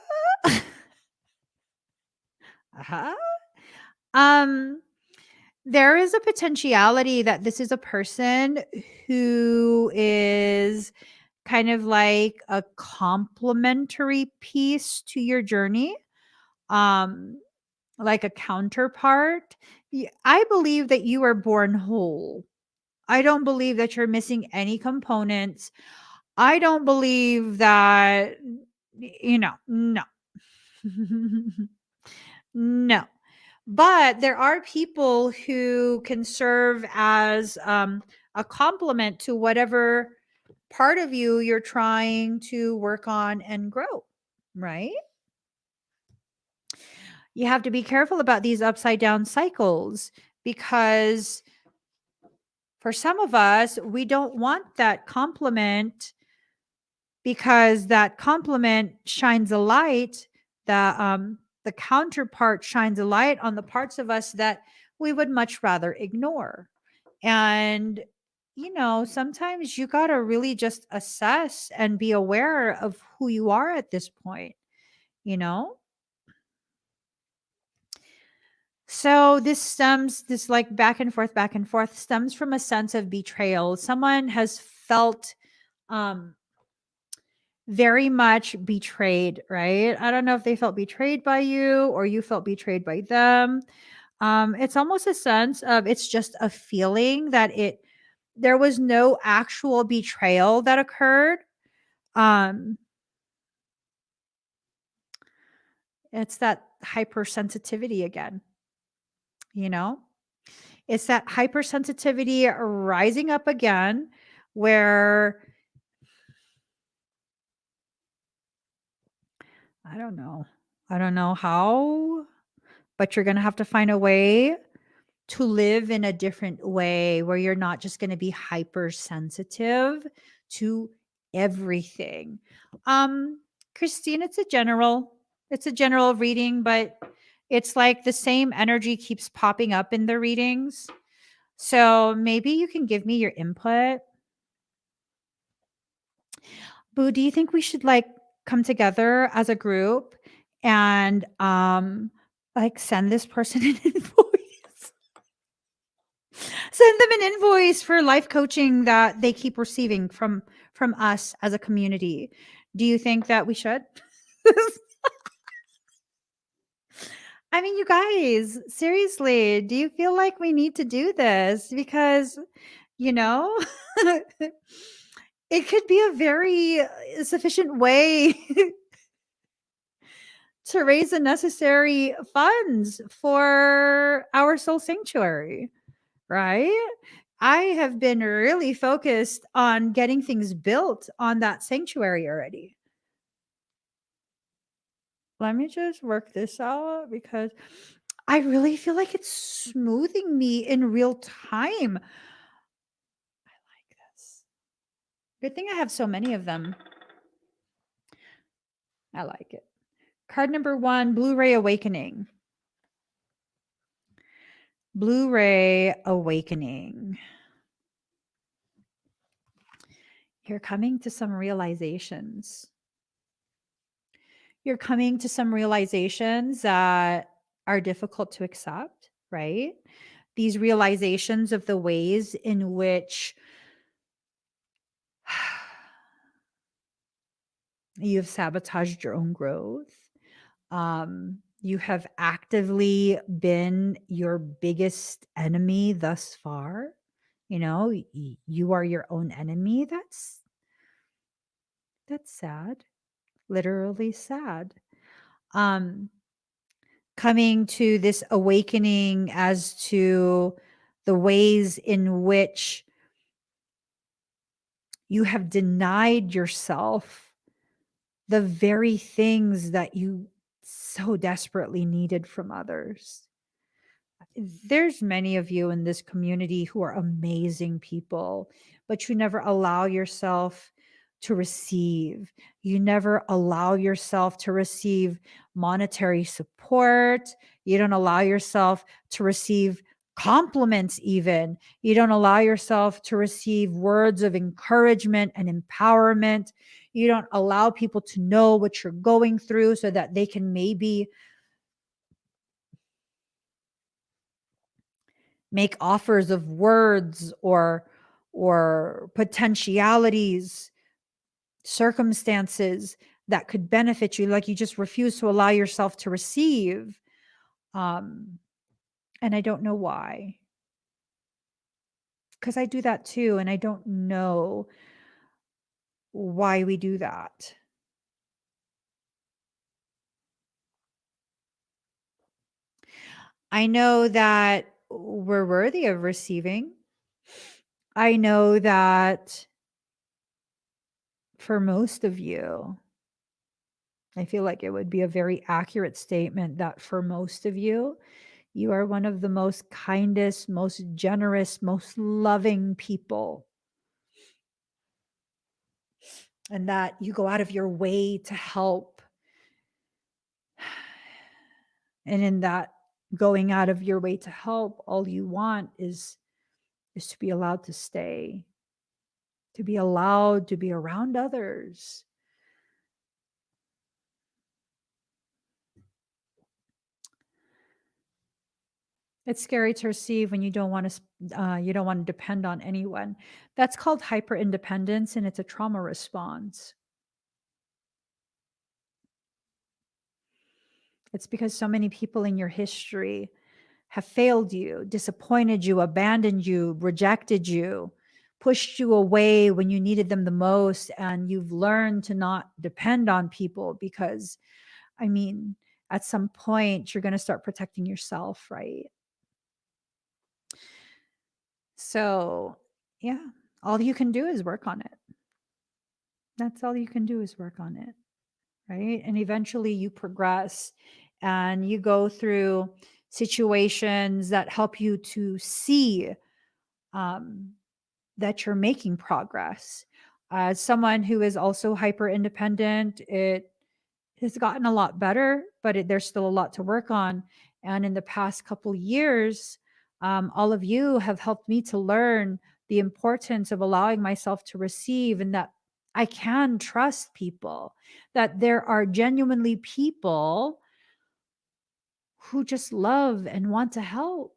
uh-huh. Um, there is a potentiality that this is a person who is kind of like a complementary piece to your journey, um, like a counterpart. I believe that you are born whole. I don't believe that you're missing any components. I don't believe that, no. No. But there are people who can serve as a complement to whatever part of you you're trying to work on and grow, right? You have to be careful about these upside down cycles because for some of us, we don't want that complement because that complement shines a light, the counterpart shines a light on the parts of us that we would much rather ignore. And sometimes you got to really just assess and be aware of who you are at this point, you know? So this like back and forth stems from a sense of betrayal. Someone has felt um very much betrayed, right? I don't know if they felt betrayed by you or you felt betrayed by them. It's almost a sense of it's just a feeling that there was no actual betrayal that occurred. Um, it's that hypersensitivity again, you know? It's that hypersensitivity rising up again where I don't know. I don't know how, but you're going to have to find a way to live in a different way where you're not just going to be hypersensitive to everything. Um Christine, it's a general reading, but it's like the same energy keeps popping up in the readings. So maybe you can give me your input. Boo, do you think we should like come together as a group and like send this person an invoice? Send them an invoice for life coaching that they keep receiving from us as a community. Do you think that we should? I mean, you guys, seriously, do you feel like we need to do this? Because, you know, it could be a very sufficient way to raise the necessary funds for our soul sanctuary, right? I have been really focused on getting things built on that sanctuary already. Let me just work this out because I really feel like it's smoothing me in real time. I like this. Good thing I have so many of them. I like it. Card number 1, Blu-ray Awakening. Blu-ray Awakening. You're coming to some realizations. You're coming to some realizations that are difficult to accept, right? These realizations of the ways in which you've sabotaged your own growth. You have actively been your biggest enemy thus far. You are your own enemy. That's sad. Literally sad. Um, Coming to this awakening as to the ways in which you have denied yourself the very things that you so desperately needed from others. There's many of you in this community who are amazing people, but you never allow yourself to receive. You never allow yourself to receive monetary support. You don't allow yourself to receive compliments, even. You don't allow yourself to receive words of encouragement and empowerment. You don't allow people to know what you're going through so that they can maybe make offers of words or potentialities, circumstances that could benefit you. Like, you just refuse to allow yourself to receive. um and I don't know why, because I do that too, and I don't know why we do that. I know that we're worthy of receiving. I know that for most of you, I feel like it would be a very accurate statement that for most of you, you are one of the most kindest, most generous, most loving people, and that you go out of your way to help. And in that going out of your way to help, all you want is to be allowed to stay, to be allowed to be around others. It's scary to receive when you don't want to depend on anyone. That's called hyper independence, and it's a trauma response. It's because so many people in your history have failed you, disappointed you, abandoned you, rejected you, pushed you away when you needed them the most. And you've learned to not depend on people because, I mean, at some point, you're going to start protecting yourself, right? So, yeah, all you can do is work on it. That's all you can do is work on it, right? And eventually you progress and you go through situations that help you to see um, that you're making progress. As someone who is also hyper independent, it has gotten a lot better, but there's still a lot to work on. And in the past couple years, all of you have helped me to learn the importance of allowing myself to receive, and that I can trust people, that there are genuinely people who just love and want to help.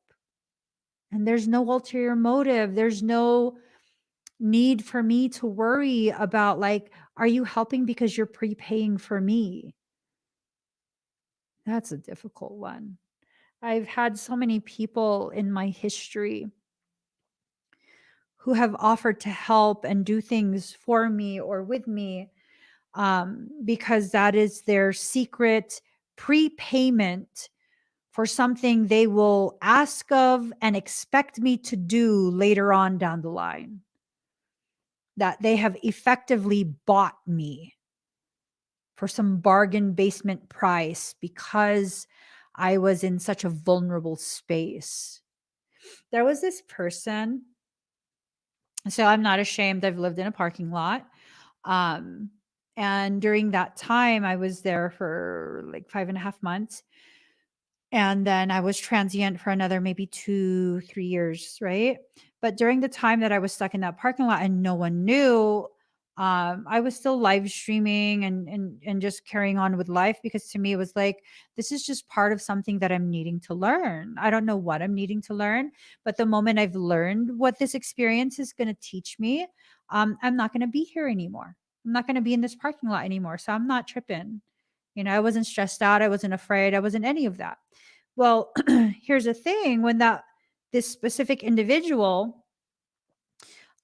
And there's no ulterior motive. There's no need for me to worry about, like, are you helping because you're prepaying for me? That's a difficult one. I've had so many people in my history who have offered to help and do things for me or with me, because that is their secret prepayment for something they will ask of and expect me to do later on down the line. That they have effectively bought me for some bargain basement price because I was in such a vulnerable space. There was this person, so I'm not ashamed, I've lived in a parking lot. Um, and during that time, I was there for like 5.5 months. And then I was transient for another maybe 2, 3 years, right? But during the time that I was stuck in that parking lot and no one knew, I was still live streaming and just carrying on with life, because to me it was like, this is just part of something that I'm needing to learn. I don't know what I'm needing to learn, but the moment I've learned what this experience is going to teach me, I'm not going to be here anymore. I'm not going to be in this parking lot anymore. So I'm not tripping. I wasn't stressed out. I wasn't afraid. I wasn't any of that. Well, here's the thing: when this specific individual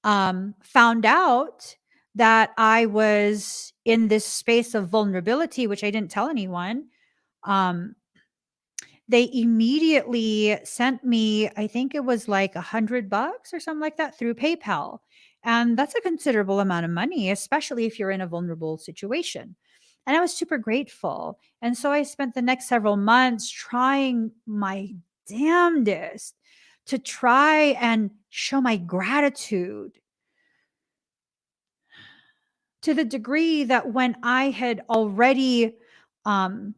found out that I was in this space of vulnerability, which I didn't tell anyone, um, they immediately sent me, I think it was like $100 or something like that through PayPal. And that's a considerable amount of money, especially if you're in a vulnerable situation. And I was super grateful. And so I spent the next several months trying my damnedest to try and show my gratitude to the degree that when I had already um,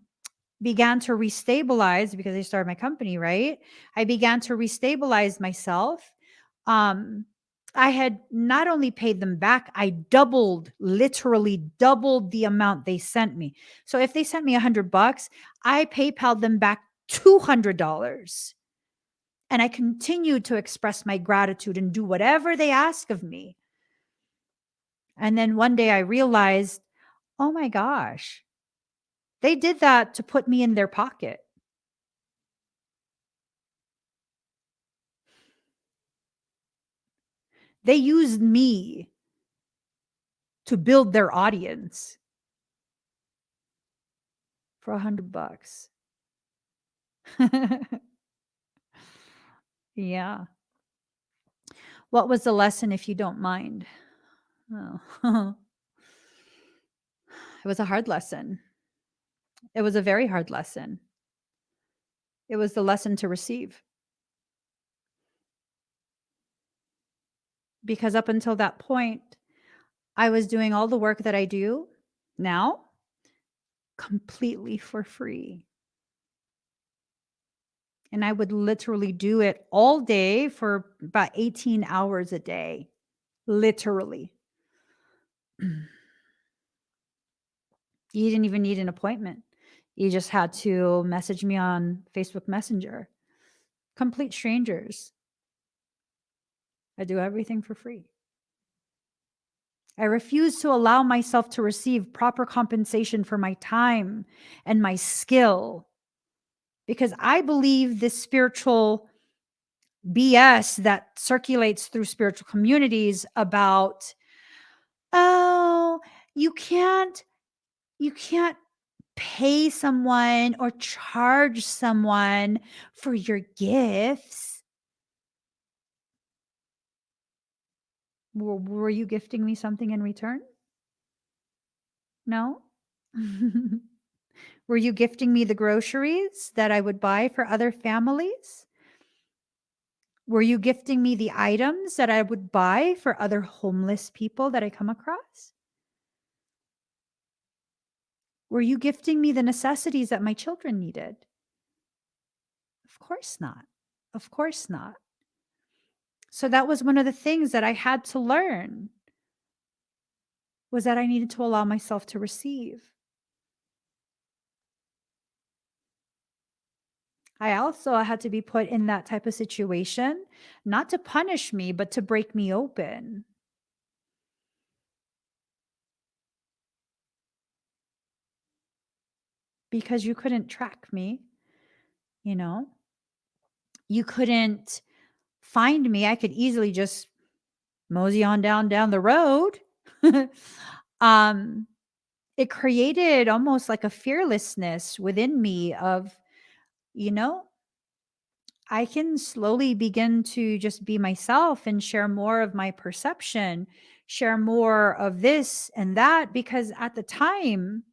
began to restabilize, because I started my company, right? I began to restabilize myself. Um, I had not only paid them back, I doubled, literally doubled the amount they sent me. So if they sent me $100, I PayPal'd them back $200. And I continued to express my gratitude and do whatever they ask of me. And then one day I realized, oh my gosh, they did that to put me in their pocket. They used me to build their audience for $100. Yeah. What was the lesson, if you don't mind? Oh. It was a hard lesson. It was a very hard lesson. It was the lesson to receive. Because up until that point, I was doing all the work that I do now completely for free. And I would literally do it all day for about 18 hours a day. Literally. You didn't even need an appointment. You just had to message me on Facebook Messenger. Complete strangers. I do everything for free. I refuse to allow myself to receive proper compensation for my time and my skill, because I believe this spiritual BS that circulates through spiritual communities about, oh, you can't pay someone or charge someone for your gifts. Were you gifting me something in return? No? Were you gifting me the groceries that I would buy for other families? Were you gifting me the items that I would buy for other homeless people that I come across? Were you gifting me the necessities that my children needed? Of course not. Of course not. So that was one of the things that I had to learn, was that I needed to allow myself to receive. I also had to be put in that type of situation, not to punish me, but to break me open. Because you couldn't track me, you know? You couldn't find me. I could easily just mosey on down the road. um, it created almost like a fearlessness within me of, you know, I can slowly begin to just be myself and share more of my perception, share more of this and that, because at the time,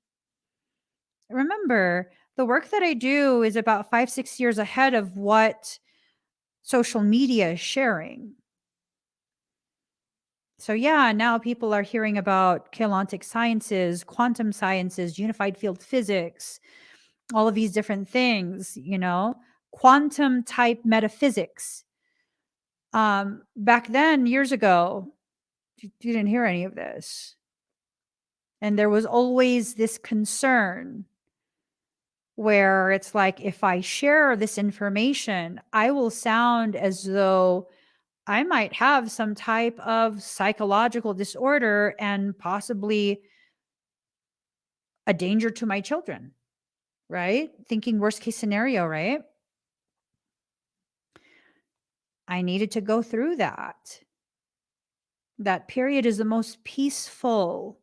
remember, the work that I do is about 5, 6 years ahead of what social media is sharing. So yeah, now people are hearing about chaotic sciences, quantum sciences, unified field physics, all of these different things, you know, quantum type metaphysics. Back then, years ago, you didn't hear any of this. And there was always this concern where it's like, if I share this information, I will sound as though I might have some type of psychological disorder and possibly a danger to my children, right? Thinking worst case scenario, right? I needed to go through that. That period is the most peaceful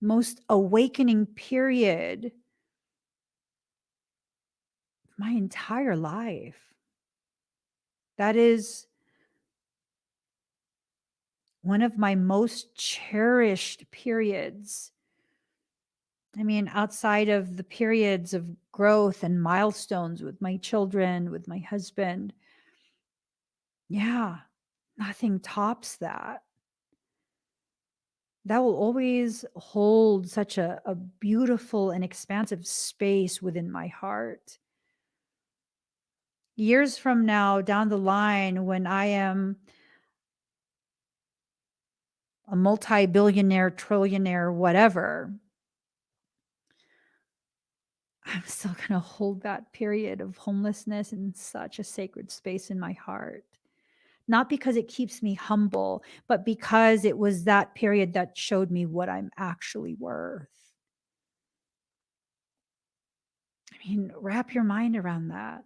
most awakening period of my entire life. That is one of my most cherished periods. I mean, outside of the periods of growth and milestones with my children, with my husband, yeah, nothing tops that. That will always hold such a beautiful and expansive space within my heart. Years from now, down the line, when I am a multi-billionaire, trillionaire, whatever, I'm still going to hold that period of homelessness in such a sacred space in my heart. Not because it keeps me humble, but because it was that period that showed me what I'm actually worth. I mean, wrap your mind around that.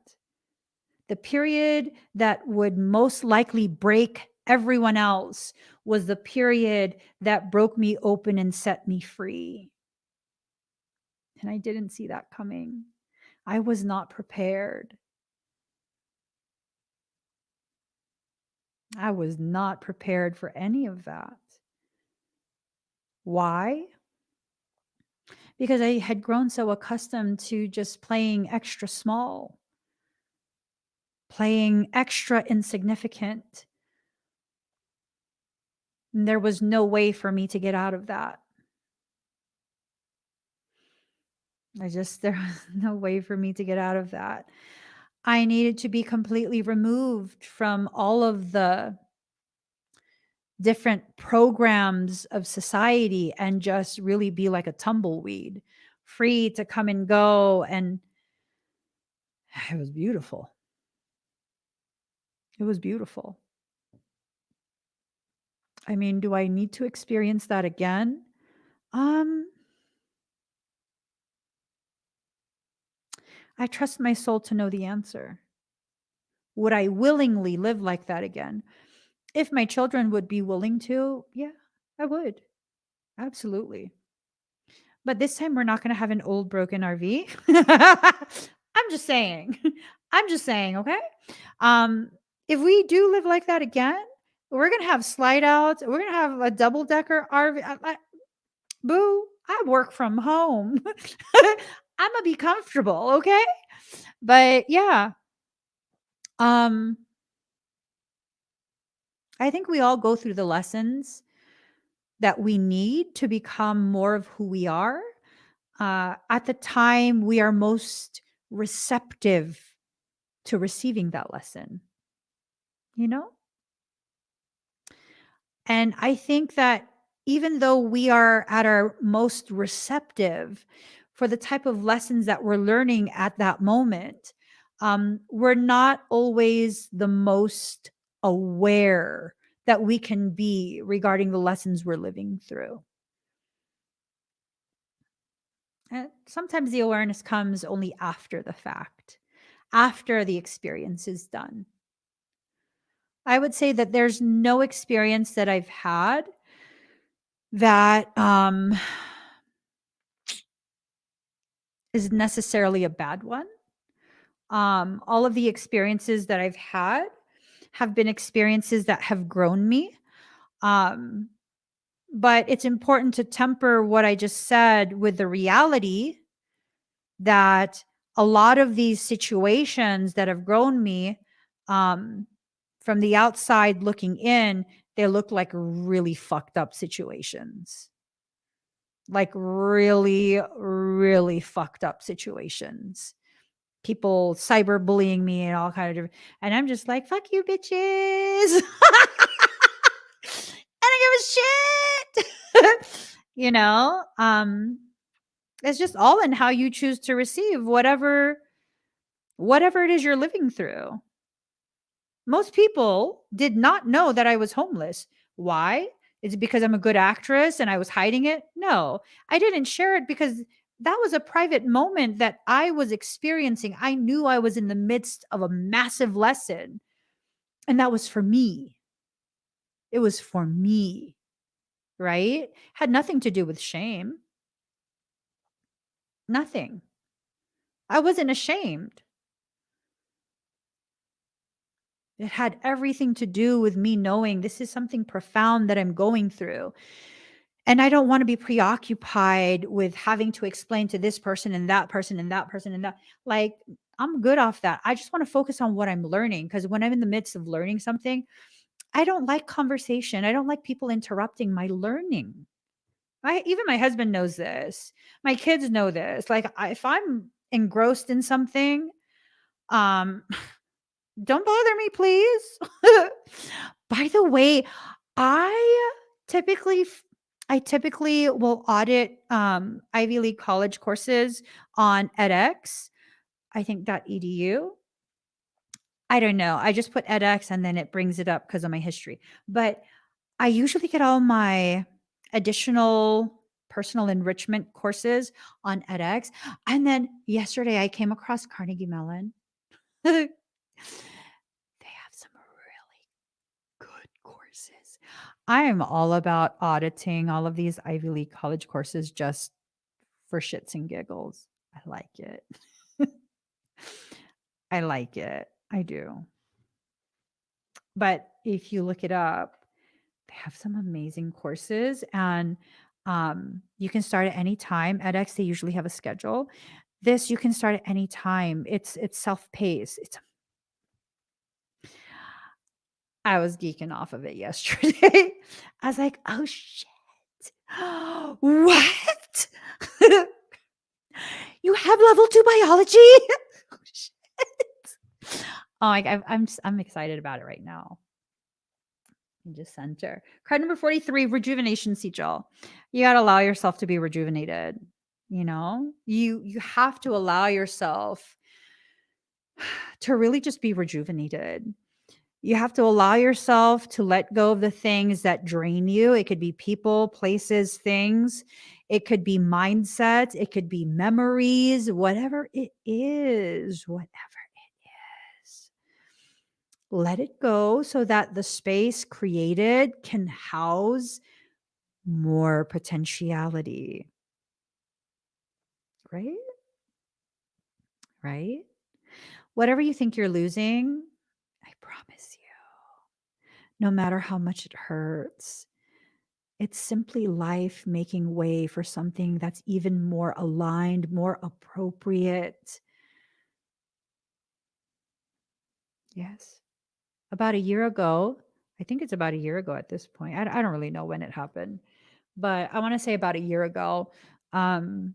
The period that would most likely break everyone else was the period that broke me open and set me free. And I didn't see that coming. I was not prepared. I was not prepared for any of that. Why? Because I had grown so accustomed to just playing extra small, playing extra insignificant. And there was no way for me to get out of that. There was no way for me to get out of that. I needed to be completely removed from all of the different programs of society and just really be like a tumbleweed, free to come and go. And it was beautiful. It was beautiful. I mean, do I need to experience that again? I trust my soul to know the answer. Would I willingly live like that again? If my children would be willing to, yeah, I would. Absolutely. But this time we're not going to have an old broken RV. I'm just saying. I'm just saying, okay? If we do live like that again, we're going to have slide outs. We're going to have a double decker RV. Boo, I work from home. I'm going to be comfortable, okay? But yeah. I think we all go through the lessons that we need to become more of who we are. At the time we are most receptive to receiving that lesson, you know? And I think that even though we are at our most receptive for the type of lessons that we're learning at that moment, we're not always the most aware that we can be regarding the lessons we're living through. And sometimes the awareness comes only after the fact, after the experience is done. I would say that there's no experience that I've had that is necessarily a bad one. All of the experiences that I've had have been experiences that have grown me. But it's important to temper what I just said with the reality that a lot of these situations that have grown me, from the outside looking in, they look like really fucked up situations. Like really, really fucked up situations. People cyberbullying me and all kind of different. And I'm just like, fuck you, bitches. I don't give a shit. You know, it's just all in how you choose to receive whatever it is you're living through. Most people did not know that I was homeless. Why? Is it because I'm a good actress and I was hiding it? No, I didn't share it because that was a private moment that I was experiencing. I knew I was in the midst of a massive lesson, and that was for me. It was for me, right? Had nothing to do with shame. Nothing. I wasn't ashamed. It had everything to do with me knowing this is something profound that I'm going through. And I don't want to be preoccupied with having to explain to this person and that person and that person and that. Like, I'm good off that. I just want to focus on what I'm learning, because when I'm in the midst of learning something, I don't like conversation. I don't like people interrupting my learning. Even my husband knows this. My kids know this. Like, if I'm engrossed in something, um don't bother me, please. By the way, I typically I typically will audit Ivy League college courses on edX. I think .edu. I don't know. I just put edX and then it brings it up because of my history. But I usually get all my additional personal enrichment courses on edX. And then yesterday I came across Carnegie Mellon. They have some really good courses. I am all about auditing all of these Ivy League college courses just for shits and giggles. I like it. I like it. I do. But if you look it up, they have some amazing courses, and you can start at any time. edX, they usually have a schedule. This you can start at any time. It's self-paced. I was geeking off of it yesterday. I was like, oh shit. What? You have level 2 biology? Oh, shit. Oh, I'm excited about it right now. Just center. Card number 43, rejuvenation sigil. You got to allow yourself to be rejuvenated. You know, you have to allow yourself to really just be rejuvenated. You have to allow yourself to let go of the things that drain you. It could be people, places, things. It could be mindsets. It could be memories, whatever it is, whatever it is. Let it go so that the space created can house more potentiality. Right? Right? Whatever you think you're losing, I promise you, no matter how much it hurts, it's simply life making way for something that's even more aligned, more appropriate. Yes. About a year ago, I think it's about a year ago at this point. I don't really know when it happened, but I want to say about a year ago, um,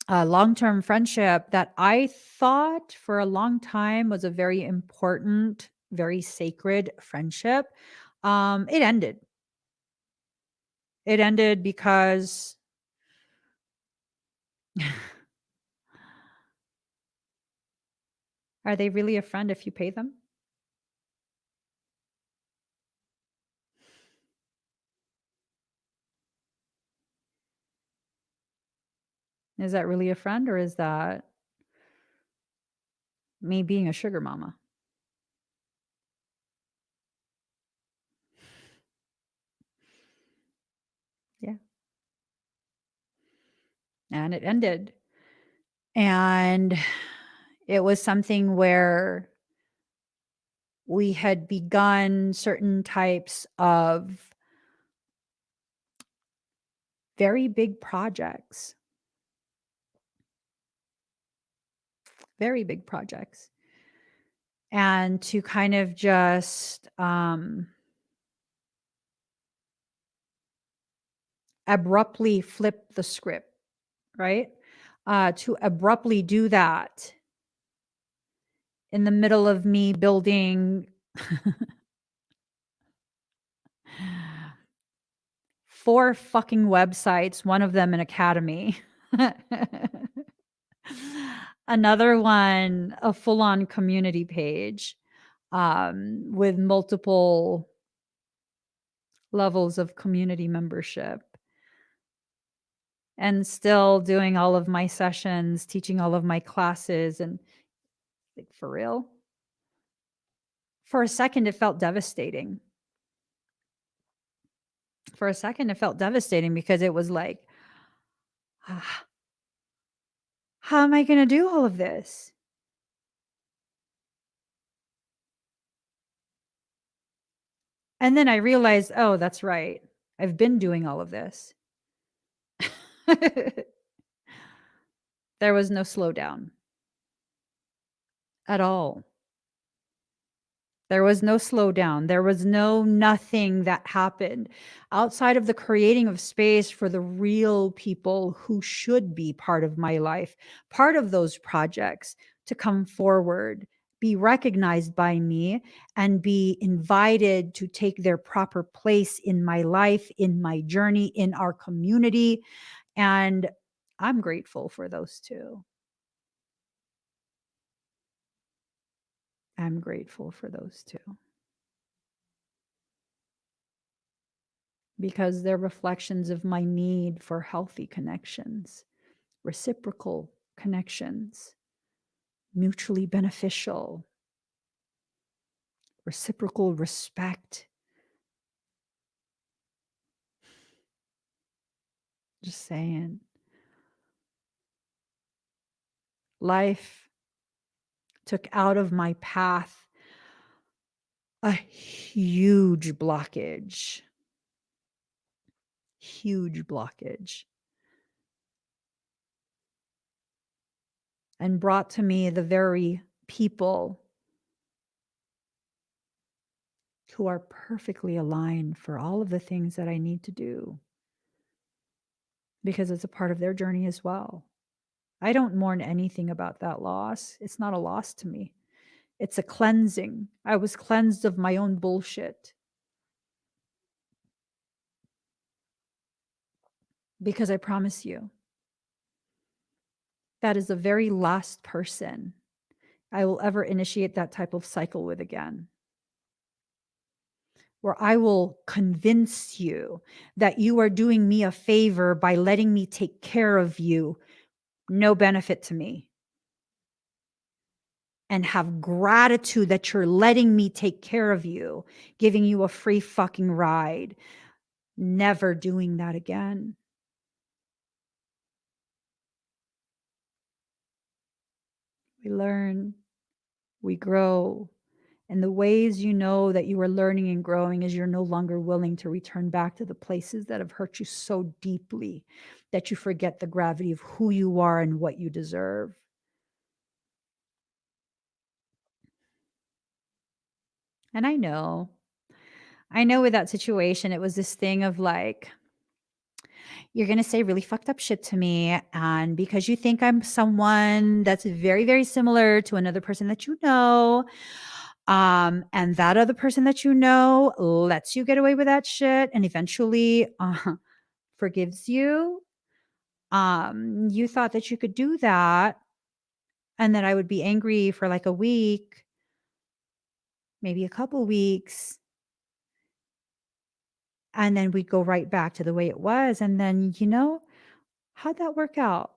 a long-term friendship that I thought for a long time was a very important, very sacred friendship. It ended. It ended because are they really a friend if you pay them? Is that really a friend, or is that me being a sugar mama? Yeah. And it ended. And it was something where we had begun certain types of very big projects, very big projects. And to kind of just abruptly flip the script, right? To abruptly do that in the middle of me building 4 fucking websites, one of them an academy. Another one, a full-on community page, with multiple levels of community membership, and still doing all of my sessions, teaching all of my classes, and like, for real? For a second, it felt devastating. For a second, it felt devastating because it was like, ah, How am I going to do all of this? And then I realized, oh, that's right. I've been doing all of this. There was no slowdown at all. There was no slowdown. There was no nothing that happened outside of the creating of space for the real people who should be part of my life, part of those projects to come forward, be recognized by me, and be invited to take their proper place in my life, in my journey, in our community. And I'm grateful for those two. I'm grateful for those two. Because they're reflections of my need for healthy connections, reciprocal connections, mutually beneficial, reciprocal respect. Just saying. Life took out of my path a huge blockage, and brought to me the very people who are perfectly aligned for all of the things that I need to do, because it's a part of their journey as well. I don't mourn anything about that loss. It's not a loss to me. It's a cleansing. I was cleansed of my own bullshit. Because I promise you, that is the very last person I will ever initiate that type of cycle with again. Where I will convince you that you are doing me a favor by letting me take care of you, no benefit to me. And have gratitude that you're letting me take care of you, giving you a free fucking ride. Never doing that again. We learn, we grow. And the ways you know that you are learning and growing is you're no longer willing to return back to the places that have hurt you so deeply that you forget the gravity of who you are and what you deserve. And I know with that situation, it was this thing of like, you're going to say really fucked up shit to me. And because you think I'm someone that's very, very similar to another person that you know, and that other person that you know lets you get away with that shit and eventually forgives you. You thought that you could do that and that I would be angry for like a week, maybe a couple weeks, and then we'd go right back to the way it was. And then, how'd that work out?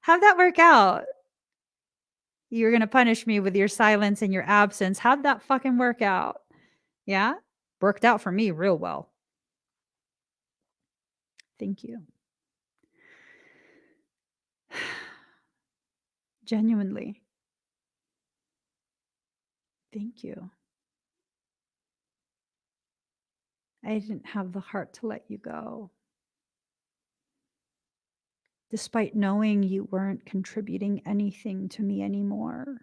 How'd that work out? You're going to punish me with your silence and your absence. How'd that fucking work out? Yeah? Worked out for me real well. Thank you. Genuinely. Thank you. I didn't have the heart to let you go. Despite knowing you weren't contributing anything to me anymore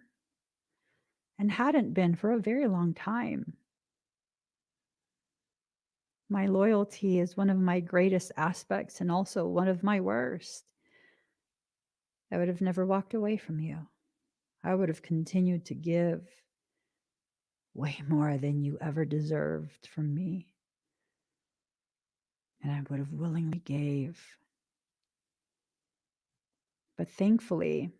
and hadn't been for a very long time. My loyalty is one of my greatest aspects and also one of my worst. I would have never walked away from you. I would have continued to give way more than you ever deserved from me. And I would have willingly gave. But thankfully,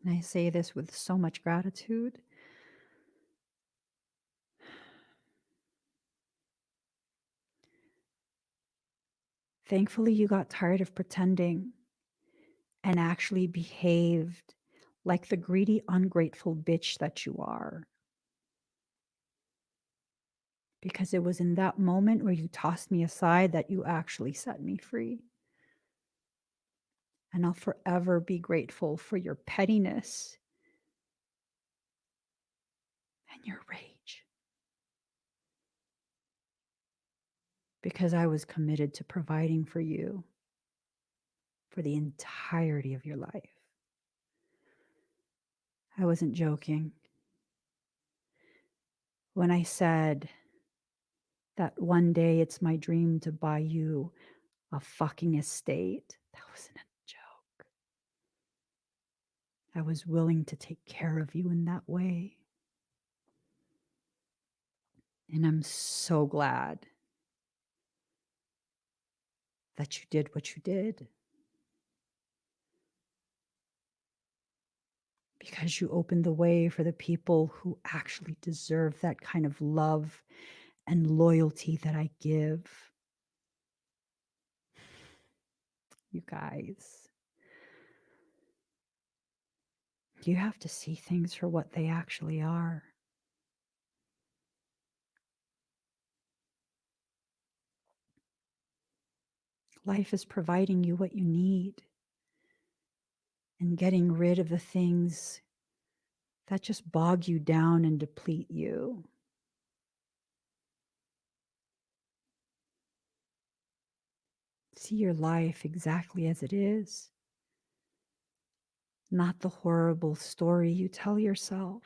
and I say this with so much gratitude, thankfully you got tired of pretending and actually behaved like the greedy, ungrateful bitch that you are. Because it was in that moment where you tossed me aside that you actually set me free. And I'll forever be grateful for your pettiness and your rage. Because I was committed to providing for you for the entirety of your life. I wasn't joking when I said that one day it's my dream to buy you a fucking estate. That wasn't a joke. I was willing to take care of you in that way. And I'm so glad that you did what you did. Because you opened the way for the people who actually deserve that kind of love and loyalty that I give. You guys, you have to see things for what they actually are. Life is providing you what you need and getting rid of the things that just bog you down and deplete you. See your life exactly as it is, not the horrible story you tell yourself.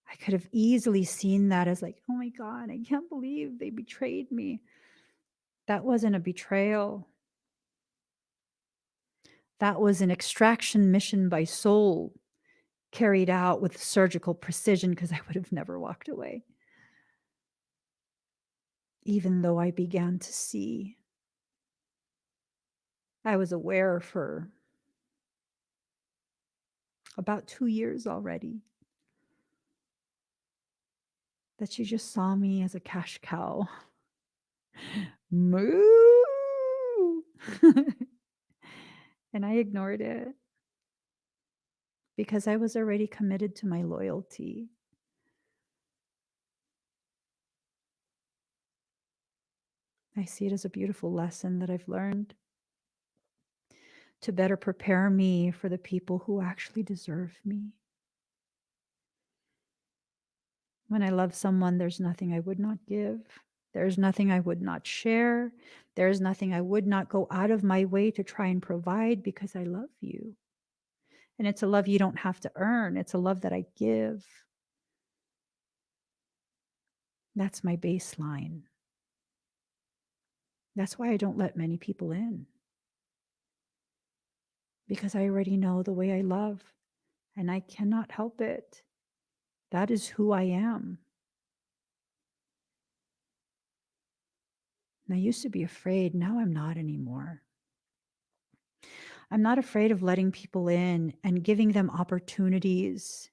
I could have easily seen that as like, oh my God, I can't believe they betrayed me. That wasn't a betrayal. That was an extraction mission by soul carried out with surgical precision because I would have never walked away. Even though I began to see, I was aware for about 2 years already that you just saw me as a cash cow. Moo! And I ignored it because I was already committed to my loyalty. I see it as a beautiful lesson that I've learned to better prepare me for the people who actually deserve me. When I love someone, there's nothing I would not give. There's nothing I would not share. There's nothing I would not go out of my way to try and provide because I love you. And it's a love you don't have to earn. It's a love that I give. That's my baseline. That's why I don't let many people in. Because I already know the way I love and I cannot help it. That is who I am. And I used to be afraid. Now I'm not anymore. I'm not afraid of letting people in and giving them opportunities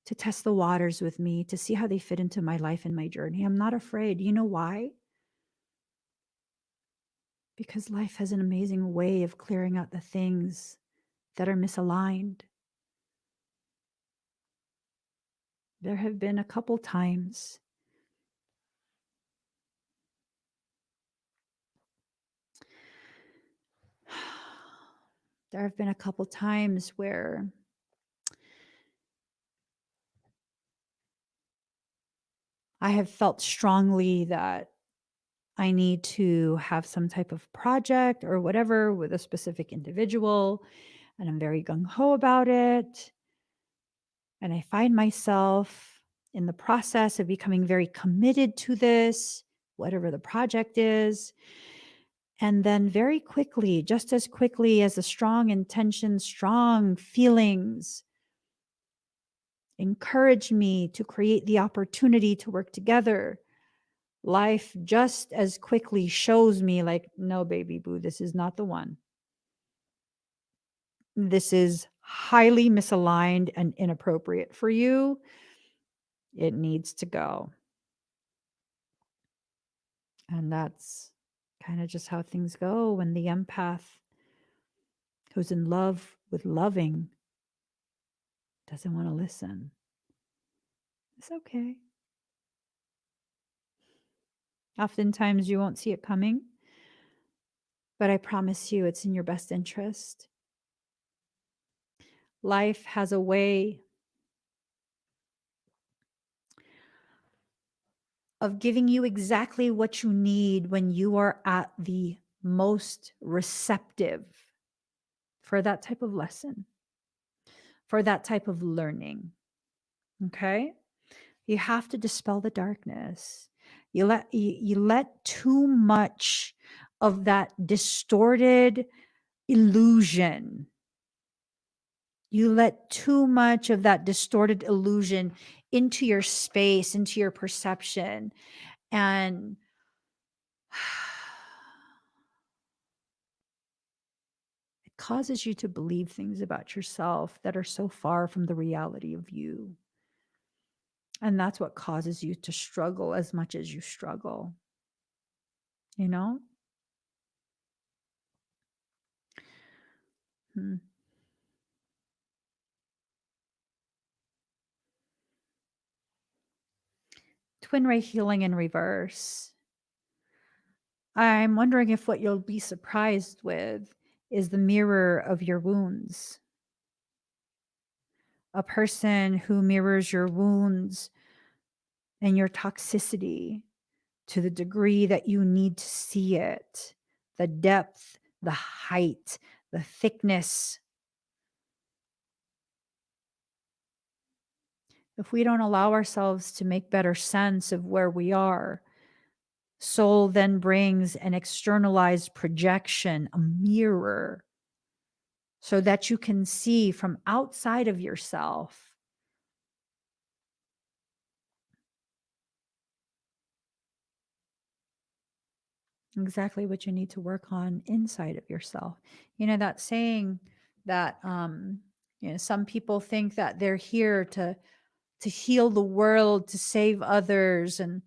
to test the waters with me, to see how they fit into my life and my journey. I'm not afraid. You know why? Because life has an amazing way of clearing out the things that are misaligned. There have been a couple times where I have felt strongly that I need to have some type of project or whatever with a specific individual, and I'm very gung ho about it. And I find myself in the process of becoming very committed to this, whatever the project is. And then very quickly, just as quickly as the strong intentions, strong feelings encourage me to create the opportunity to work together, life just as quickly shows me like, no, baby boo, this is not the one. This is highly misaligned and inappropriate for you. It needs to go. And that's kind of just how things go when the empath who's in love with loving doesn't want to listen. It's okay. Oftentimes you won't see it coming, but I promise you it's in your best interest. Life has a way of giving you exactly what you need when you are at the most receptive for that type of lesson, for that type of learning. Okay? You have to dispel the darkness. You let too much of that distorted illusion. You let too much of that distorted illusion into your space, into your perception, and it causes you to believe things about yourself that are so far from the reality of you. And that's what causes you to struggle as much as you struggle. You know? Hmm. Twin ray healing in reverse. I'm wondering if what you'll be surprised with is the mirror of your wounds. A person who mirrors your wounds and your toxicity to the degree that you need to see it, the depth, the height, the thickness. If we don't allow ourselves to make better sense of where we are, soul then brings an externalized projection, a mirror, so that you can see from outside of yourself exactly what you need to work on inside of yourself. You know, that saying that some people think that they're here to heal the world, to save others, and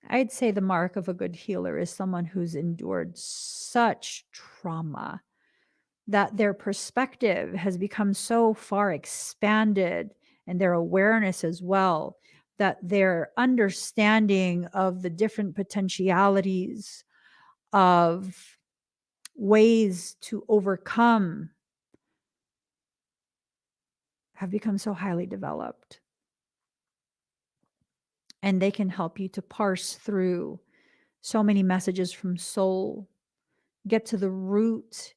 I'd say the mark of a good healer is someone who's endured such trauma that their perspective has become so far expanded, and their awareness as well, that their understanding of the different potentialities of ways to overcome have become so highly developed. And they can help you to parse through so many messages from soul, get to the root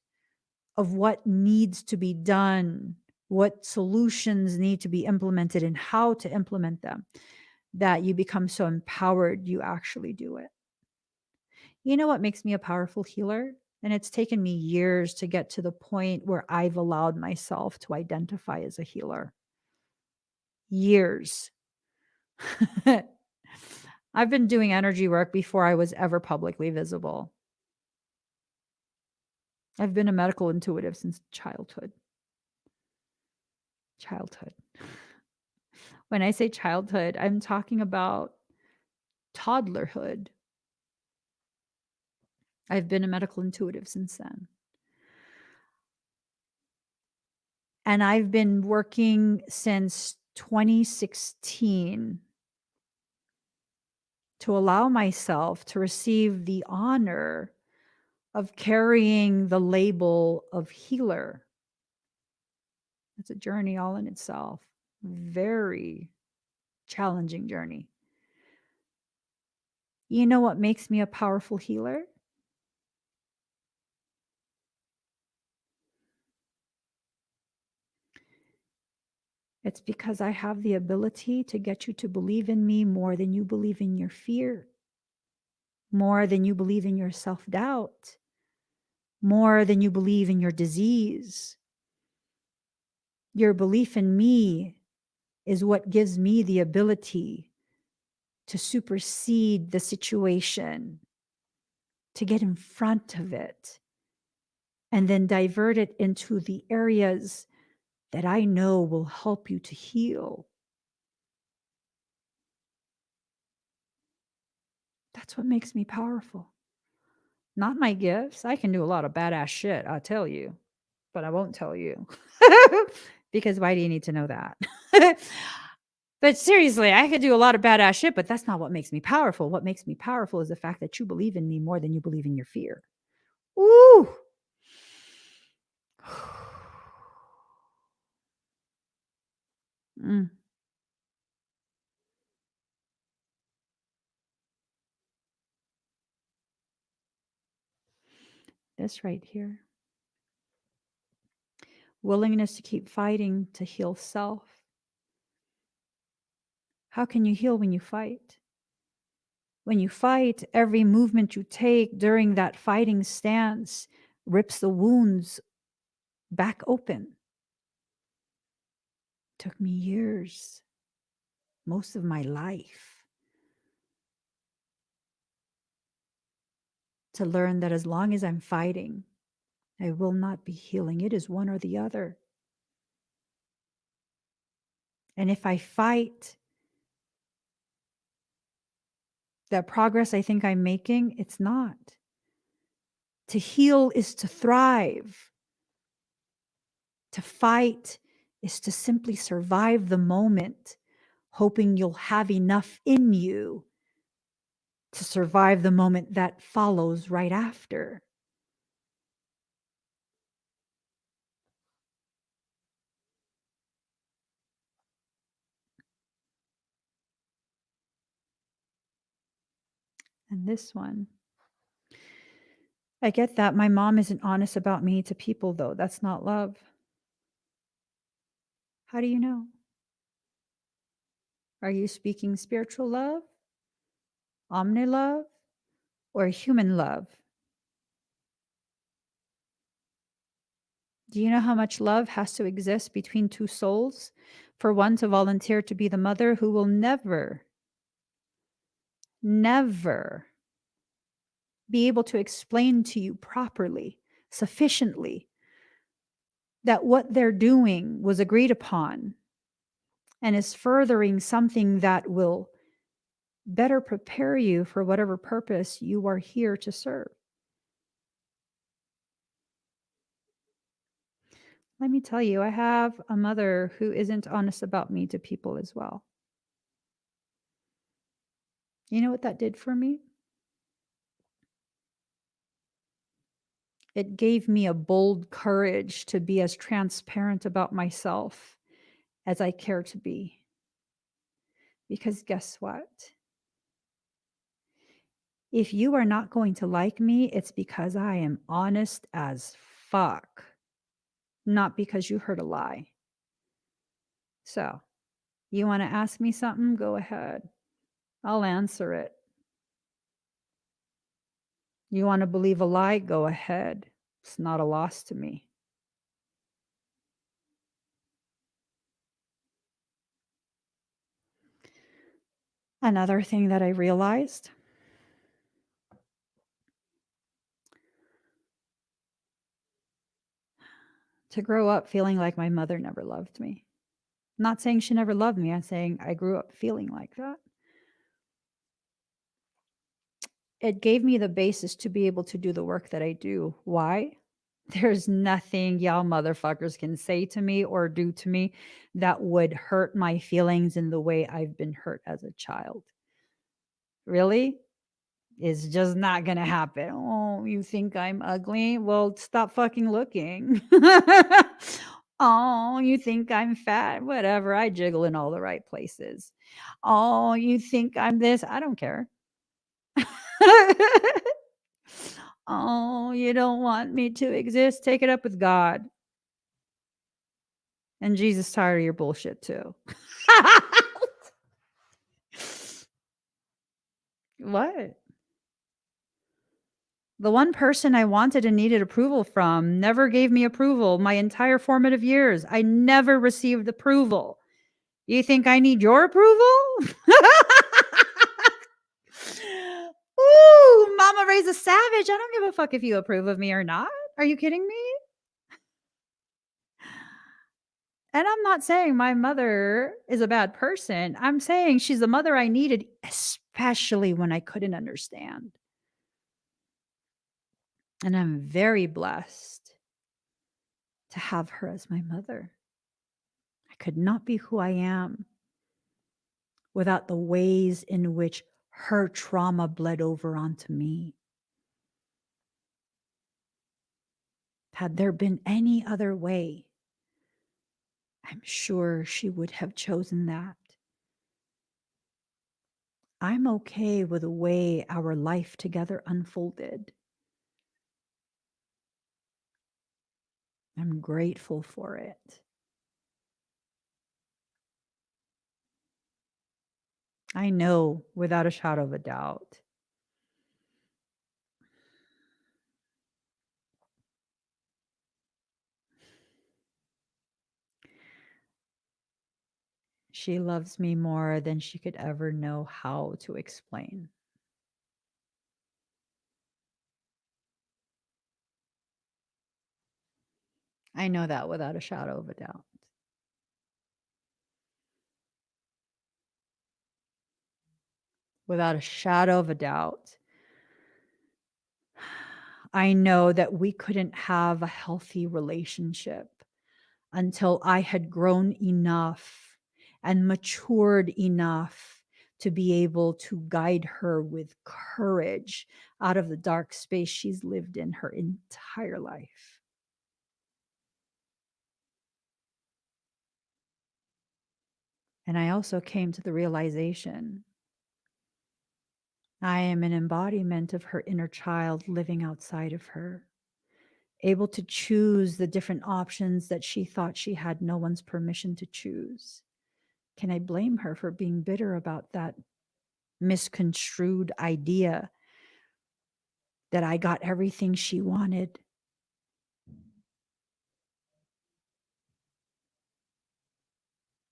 of what needs to be done, what solutions need to be implemented, and how to implement them, that you become so empowered you actually do it. You know what makes me a powerful healer? And it's taken me years to get to the point where I've allowed myself to identify as a healer. Years. I've been doing energy work before I was ever publicly visible. I've been a medical intuitive since childhood. Childhood. When I say childhood, I'm talking about toddlerhood. I've been a medical intuitive since then. And I've been working since 2016 to allow myself to receive the honor of carrying the label of healer. It's a journey all in itself. Very challenging journey. You know what makes me a powerful healer? It's because I have the ability to get you to believe in me more than you believe in your fear, more than you believe in your self-doubt, more than you believe in your disease. Your belief in me is what gives me the ability to supersede the situation, to get in front of it, and then divert it into the areas that I know will help you to heal. That's what makes me powerful. Not my gifts. I can do a lot of badass shit, I tell you. but I won't tell you. Because why do you need to know that? But seriously, I could do a lot of badass shit, but that's not what makes me powerful. What makes me powerful is the fact that you believe in me more than you believe in your fear. Ooh. Mm, this right here. Willingness to keep fighting to heal self. How can you heal when you fight? When you fight, every movement you take during that fighting stance rips the wounds back open. Took me years, most of my life, to learn that as long as I'm fighting, I will not be healing. It is one or the other. And if I fight, that progress I think I'm making, it's not. To heal is to thrive. To fight is to simply survive the moment, hoping you'll have enough in you to survive the moment that follows right after. And this one, I get that my mom isn't honest about me to people, though. That's not love. How do you know? Are you speaking spiritual love, omni love, or human love? Do you know how much love has to exist between two souls for one to volunteer to be the mother who will never, never be able to explain to you properly, sufficiently, that what they're doing was agreed upon and is furthering something that will better prepare you for whatever purpose you are here to serve? Let me tell you, I have a mother who isn't honest about me to people as well. You know what that did for me? It gave me a bold courage to be as transparent about myself as I care to be. Because guess what? If you are not going to like me, it's because I am honest as fuck, not because you heard a lie. So, you want to ask me something? Go ahead. I'll answer it. You want to believe a lie? Go ahead. It's not a loss to me. Another thing that I realized, to grow up feeling like my mother never loved me. Not saying she never loved me, I'm saying I grew up feeling like that. It gave me the basis to be able to do the work that I do. Why? There's nothing y'all motherfuckers can say to me or do to me that would hurt my feelings in the way I've been hurt as a child. Really? It's just not gonna happen. Oh, you think I'm ugly? Well, stop fucking looking. Oh, you think I'm fat? Whatever. I jiggle in all the right places. Oh, you think I'm this? I don't care. Oh, you don't want me to exist? Take it up with God. And Jesus tired of your bullshit too. What? The one person I wanted and needed approval from never gave me approval my entire formative years. I never received approval. You think I need your approval? Ooh, mama raised a savage. I don't give a fuck if you approve of me or not. Are you kidding me? And I'm not saying my mother is a bad person. I'm saying she's the mother I needed, especially when I couldn't understand. And I'm very blessed to have her as my mother. I could not be who I am without the ways in which her trauma bled over onto me. Had there been any other way, I'm sure she would have chosen that. I'm okay with the way our life together unfolded. I'm grateful for it. I know without a shadow of a doubt. She loves me more than she could ever know how to explain. I know that without a shadow of a doubt. Without a shadow of a doubt. I know that we couldn't have a healthy relationship until I had grown enough and matured enough to be able to guide her with courage out of the dark space she's lived in her entire life. And I also came to the realization I am an embodiment of her inner child living outside of her, able to choose the different options that she thought she had no one's permission to choose. Can I blame her for being bitter about that misconstrued idea that I got everything she wanted?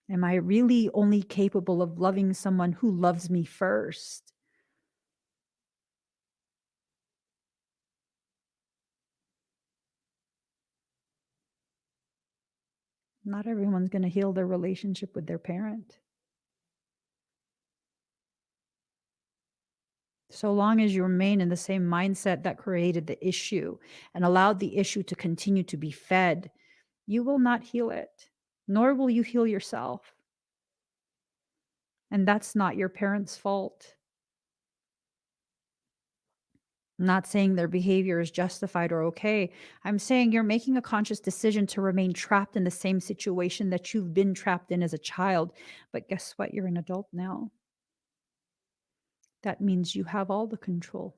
Am I really only capable of loving someone who loves me first? Not everyone's going to heal their relationship with their parent. So long as you remain in the same mindset that created the issue and allowed the issue to continue to be fed, you will not heal it, nor will you heal yourself. And that's not your parents' fault. I'm not saying their behavior is justified or okay. I'm saying you're making a conscious decision to remain trapped in the same situation that you've been trapped in as a child. But guess what? You're an adult now. That means you have all the control.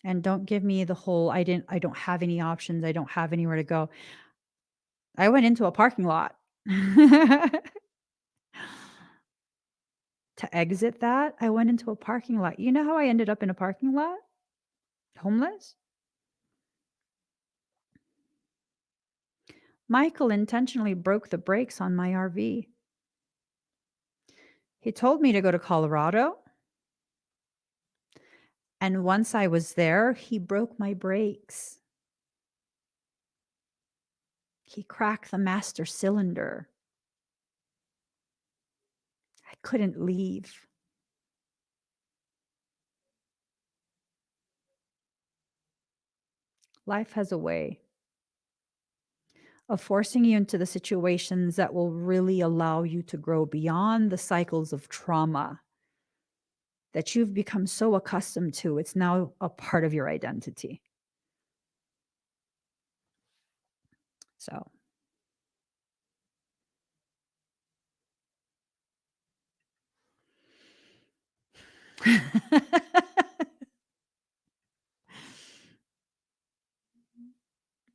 And don't give me the whole I don't have any options. I don't have anywhere to go. I went into a parking lot. To exit that, I went into a parking lot. You know how I ended up in a parking lot? Homeless? Michael intentionally broke the brakes on my RV. He told me to go to Colorado. And once I was there, he broke my brakes. He cracked the master cylinder. I couldn't leave. Life has a way of forcing you into the situations that will really allow you to grow beyond the cycles of trauma that you've become so accustomed to. It's now a part of your identity. So,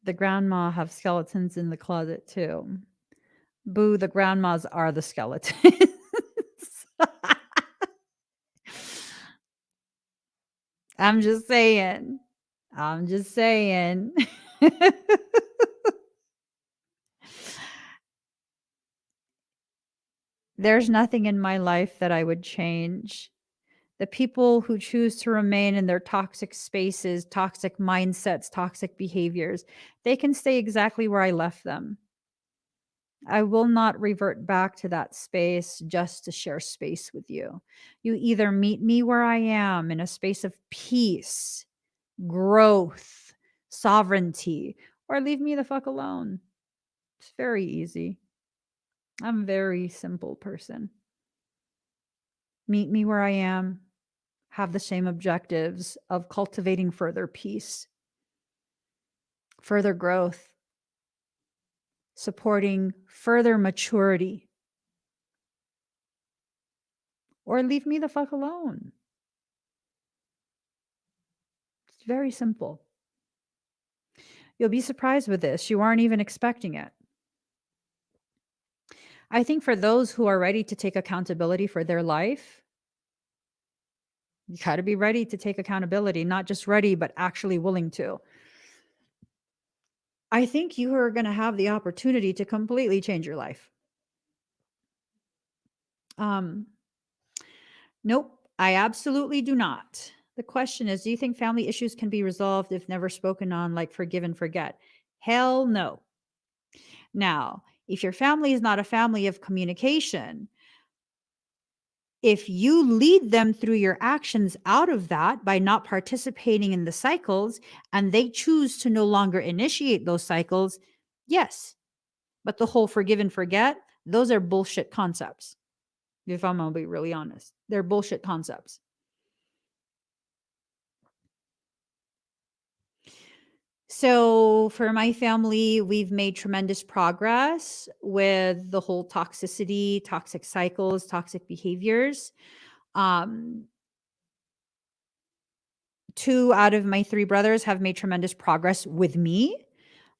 the grandma have skeletons in the closet too. Boo, the grandmas are the skeletons. I'm just saying. I'm just saying. There's nothing in my life that I would change. The people who choose to remain in their toxic spaces, toxic mindsets, toxic behaviors, they can stay exactly where I left them. I will not revert back to that space just to share space with you. You either meet me where I am in a space of peace, growth, sovereignty, or leave me the fuck alone. It's very easy. I'm a very simple person. Meet me where I am, have the same objectives of cultivating further peace, further growth, supporting further maturity, or leave me the fuck alone. It's very simple. You'll be surprised with this. You aren't even expecting it. I think for those who are ready to take accountability for their life, you got to be ready to take accountability, not just ready, but actually willing to. I think you are going to have the opportunity to completely change your life. Nope, I absolutely do not. The question is, do you think family issues can be resolved if never spoken on, like forgive and forget? Hell no. Now, if your family is not a family of communication, if you lead them through your actions out of that by not participating in the cycles and they choose to no longer initiate those cycles, yes. But the whole forgive and forget, those are bullshit concepts. If I'm going to be really honest, they're bullshit concepts. So for my family, we've made tremendous progress with the whole toxicity, toxic cycles, toxic behaviors. 2 out of my 3 brothers have made tremendous progress with me.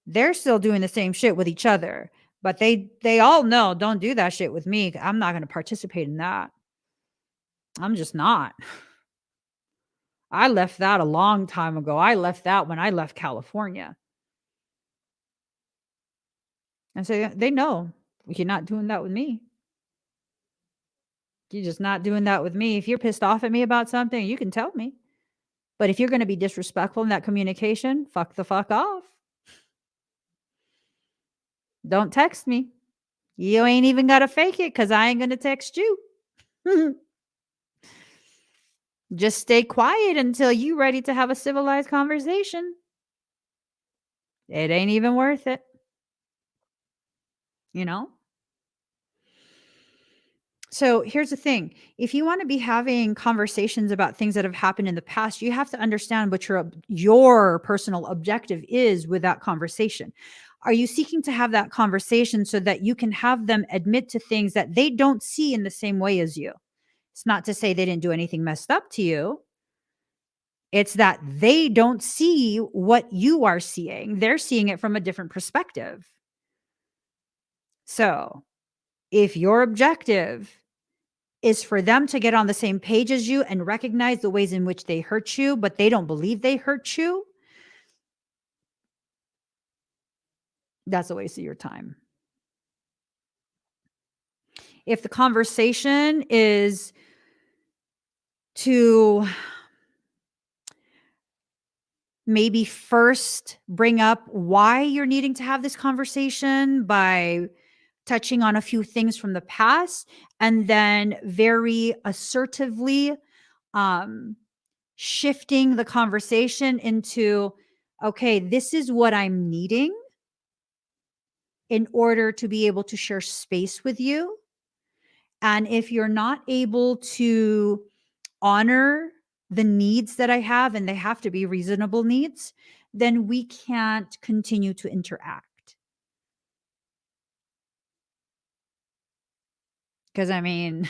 They're still doing the same shit with each other, but they all know, don't do that shit with me. I'm not going to participate in that. I'm just not. I left that a long time ago. I left that when I left California. And so they know, you're not doing that with me. You're just not doing that with me. If you're pissed off at me about something, you can tell me. But if you're going to be disrespectful in that communication, fuck the fuck off. Don't text me. You ain't even got to fake it because I ain't going to text you. Just stay quiet until you're ready to have a civilized conversation. It ain't even worth it. You know? So here's the thing. If you want to be having conversations about things that have happened in the past, you have to understand what your personal objective is with that conversation. Are you seeking to have that conversation so that you can have them admit to things that they don't see in the same way as you? It's not to say they didn't do anything messed up to you. It's that they don't see what you are seeing. They're seeing it from a different perspective. So if your objective is for them to get on the same page as you and recognize the ways in which they hurt you, but they don't believe they hurt you, that's a waste of your time. If the conversation is to maybe first bring up why you're needing to have this conversation by touching on a few things from the past, and then very assertively shifting the conversation into, okay, this is what I'm needing in order to be able to share space with you. And if you're not able to honor the needs that I have, and they have to be reasonable needs, then we can't continue to interact. Because I mean,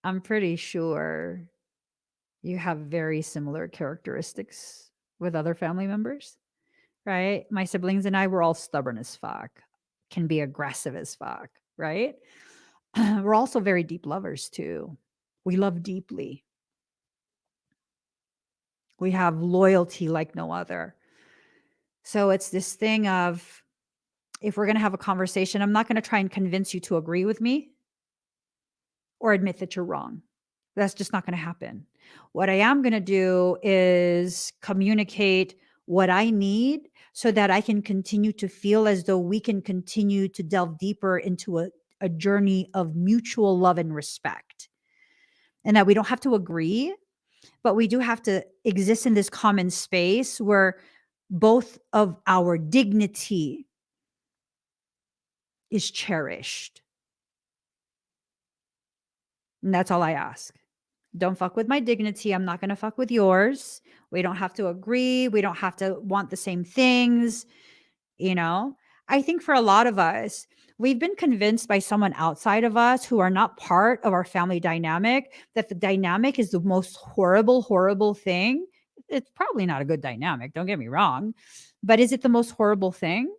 I'm pretty sure you have very similar characteristics with other family members, right? My siblings and I were all stubborn as fuck, can be aggressive as fuck, right? We're also very deep lovers too. We love deeply. We have loyalty like no other. So it's this thing of, if we're going to have a conversation, I'm not going to try and convince you to agree with me or admit that you're wrong. That's just not going to happen. What I am going to do is communicate what I need so that I can continue to feel as though we can continue to delve deeper into a journey of mutual love and respect. And that we don't have to agree, but we do have to exist in this common space where both of our dignity is cherished. And that's all I ask. Don't fuck with my dignity. I'm not going to fuck with yours. We don't have to agree. We don't have to want the same things. You know, I think for a lot of us, we've been convinced by someone outside of us who are not part of our family dynamic that the dynamic is the most horrible, horrible thing. It's probably not a good dynamic. Don't get me wrong. But is it the most horrible thing?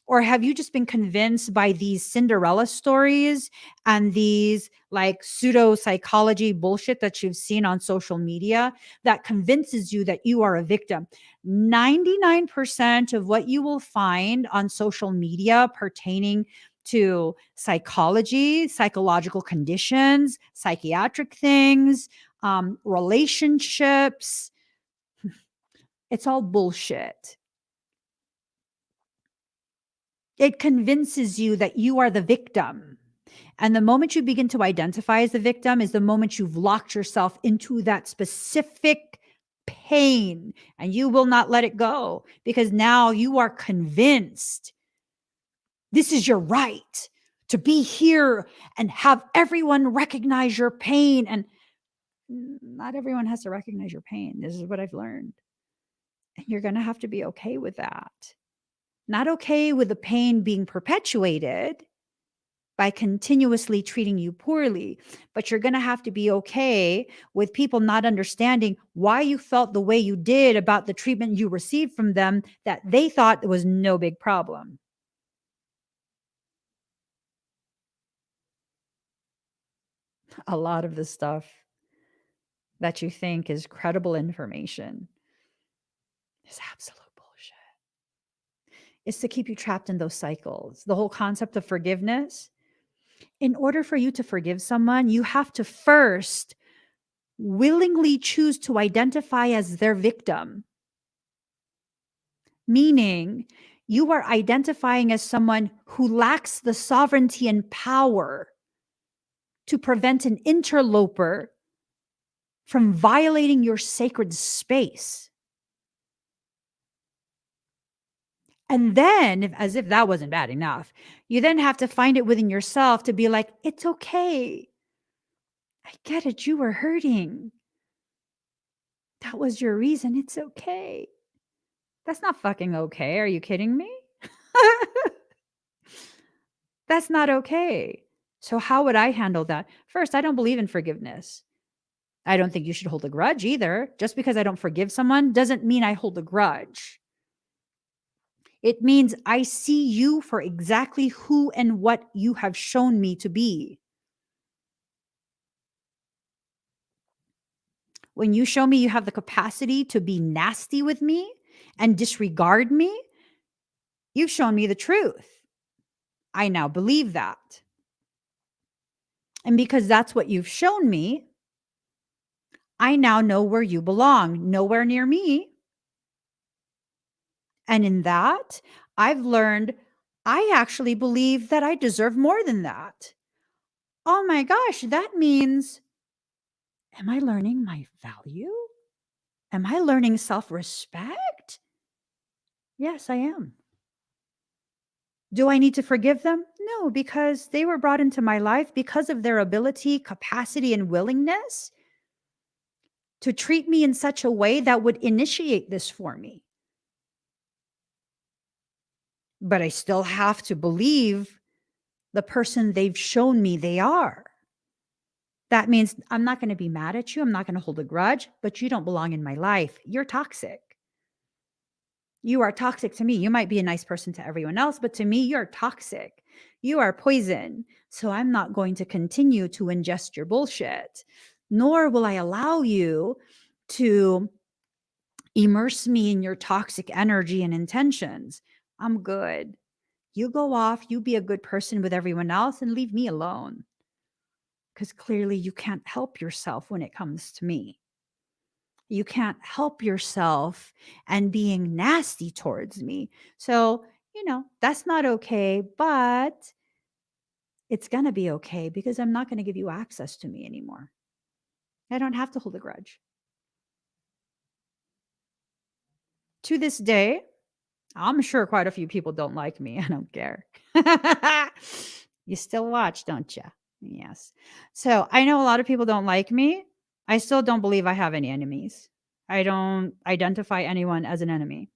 Or have you just been convinced by these Cinderella stories and these like pseudo psychology bullshit that you've seen on social media that convinces you that you are a victim? 99% of what you will find on social media pertaining to psychology, psychological conditions, psychiatric things, relationships, it's all bullshit. It convinces you that you are the victim. And the moment you begin to identify as the victim is the moment you've locked yourself into that specific pain and you will not let it go because now you are convinced this is your right to be here and have everyone recognize your pain. And not everyone has to recognize your pain. This is what I've learned. And you're going to have to be okay with that. Not okay with the pain being perpetuated by continuously treating you poorly, but you're going to have to be okay with people not understanding why you felt the way you did about the treatment you received from them that they thought was no big problem. A lot of the stuff that you think is credible information is absolute bullshit. It's to keep you trapped in those cycles. The whole concept of forgiveness. In order for you to forgive someone, you have to first willingly choose to identify as their victim. Meaning, you are identifying as someone who lacks the sovereignty and power to prevent an interloper from violating your sacred space. And then, as if that wasn't bad enough, you then have to find it within yourself to be like, it's okay. I get it. You were hurting. That was your reason. It's okay. That's not fucking okay. Are you kidding me? That's not okay. So, how would I handle that? First, I don't believe in forgiveness. I don't think you should hold a grudge either. Just because I don't forgive someone doesn't mean I hold a grudge. It means I see you for exactly who and what you have shown me to be. When you show me you have the capacity to be nasty with me and disregard me, you've shown me the truth. I now believe that. And because that's what you've shown me, I now know where you belong, nowhere near me. And in that, I've learned I actually believe that I deserve more than that. Oh my gosh, that means, am I learning my value? Am I learning self respect? Yes, I am. Do I need to forgive them? No, because they were brought into my life because of their ability, capacity, and willingness to treat me in such a way that would initiate this for me. But I still have to believe the person they've shown me they are. That means I'm not going to be mad at you. I'm not going to hold a grudge, but you don't belong in my life. You're toxic. You are toxic to me. You might be a nice person to everyone else, but to me, you're toxic. You are poison. So I'm not going to continue to ingest your bullshit, nor will I allow you to immerse me in your toxic energy and intentions. I'm good. You go off, you be a good person with everyone else and leave me alone. Because clearly you can't help yourself when it comes to me. You can't help yourself and being nasty towards me. So, that's not okay, but it's going to be okay because I'm not going to give you access to me anymore. I don't have to hold a grudge. To this day, I'm sure quite a few people don't like me. I don't care. You still watch, don't you? Yes. So I know a lot of people don't like me. I still don't believe I have any enemies. I don't identify anyone as an enemy.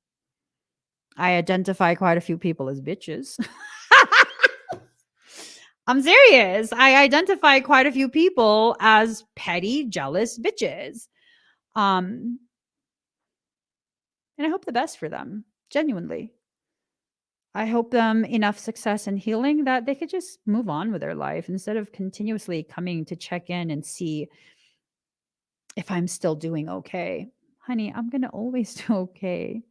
I identify quite a few people as bitches. I'm serious. I identify quite a few people as petty, jealous bitches. Um, and I hope the best for them, genuinely. I hope them enough success and healing that they could just move on with their life instead of continuously coming to check in and see if I'm still doing okay. Honey, I'm going to always do okay.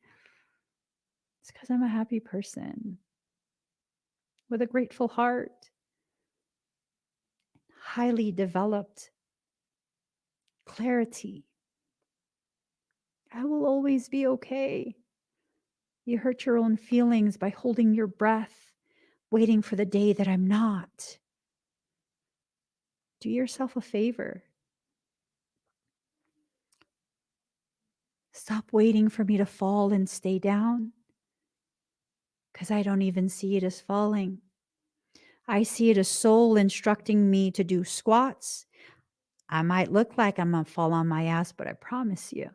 It's because I'm a happy person with a grateful heart, highly developed clarity. I will always be okay. You hurt your own feelings by holding your breath, waiting for the day that I'm not. Do yourself a favor. Stop waiting for me to fall and stay down, because I don't even see it as falling. I see it as soul instructing me to do squats. I might look like I'm going to fall on my ass, but I promise you,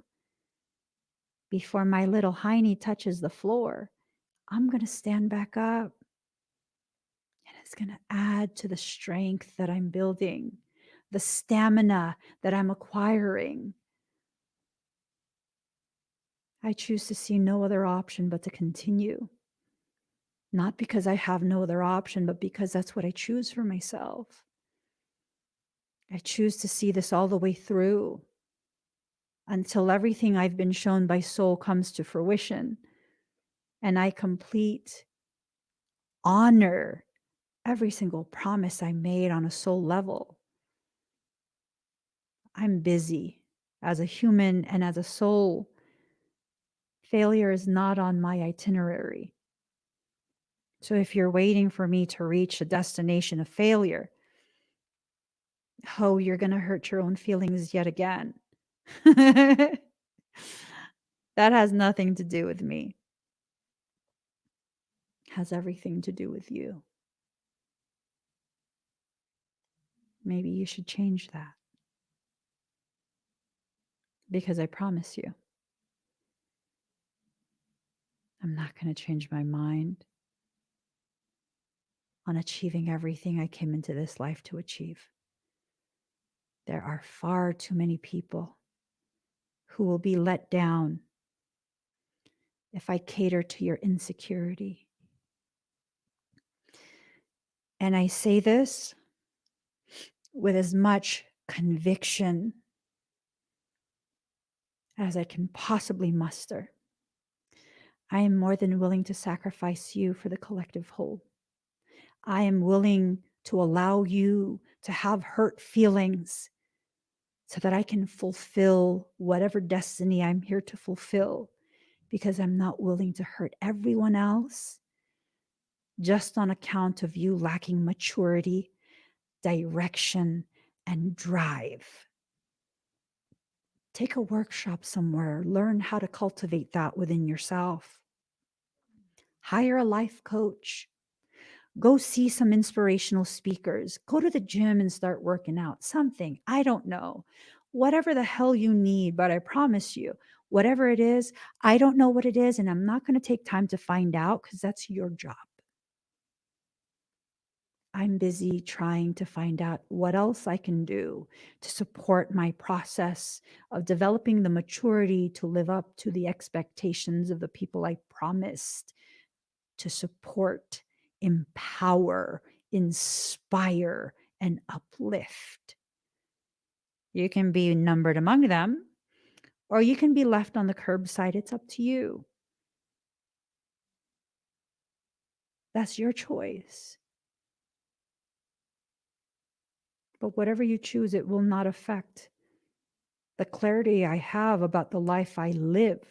before my little hiney touches the floor, I'm going to stand back up. And it's going to add to the strength that I'm building, the stamina that I'm acquiring. I choose to see no other option but to continue. Not because I have no other option, but because that's what I choose for myself. I choose to see this all the way through until everything I've been shown by soul comes to fruition and I complete, honor every single promise I made on a soul level. I'm busy as a human and as a soul. Failure is not on my itinerary. So if you're waiting for me to reach a destination of failure, oh, you're going to hurt your own feelings yet again. That has nothing to do with me. It has everything to do with you. Maybe you should change that. Because I promise you, I'm not going to change my mind on achieving everything I came into this life to achieve. There are far too many people who will be let down if I cater to your insecurity. And I say this with as much conviction as I can possibly muster. I am more than willing to sacrifice you for the collective whole. I am willing to allow you to have hurt feelings so that I can fulfill whatever destiny I'm here to fulfill, because I'm not willing to hurt everyone else just on account of you lacking maturity, direction, and drive. Take a workshop somewhere, learn how to cultivate that within yourself. Hire a life coach. Go see some inspirational speakers. Go to the gym and start working out. Something, I don't know. Whatever the hell you need, but I promise you, whatever it is, I don't know what it is, and I'm not going to take time to find out because that's your job. I'm busy trying to find out what else I can do to support my process of developing the maturity to live up to the expectations of the people I promised to support, empower, inspire, and uplift. You can be numbered among them, or you can be left on the curbside. It's up to you. That's your choice. But whatever you choose, it will not affect the clarity I have about the life I live.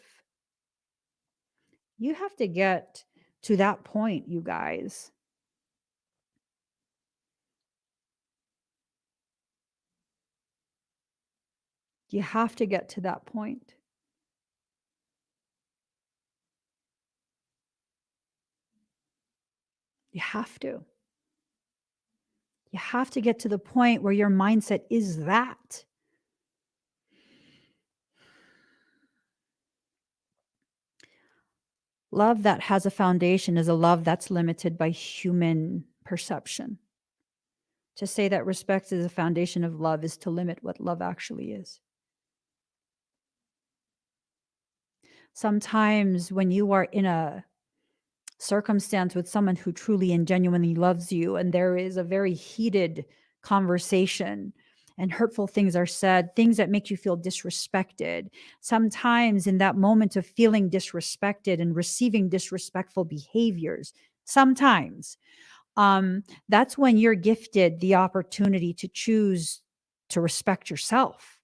You have to get to that point, you guys. You have to get to that point. You have to. You have to get to the point where your mindset is that. Love that has a foundation is a love that's limited by human perception. To say that respect is a foundation of love is to limit what love actually is. Sometimes when you are in a circumstance with someone who truly and genuinely loves you, and there is a very heated conversation and hurtful things are said, things that make you feel disrespected. Sometimes, in that moment of feeling disrespected and receiving disrespectful behaviors, sometimes that's when you're gifted the opportunity to choose to respect yourself,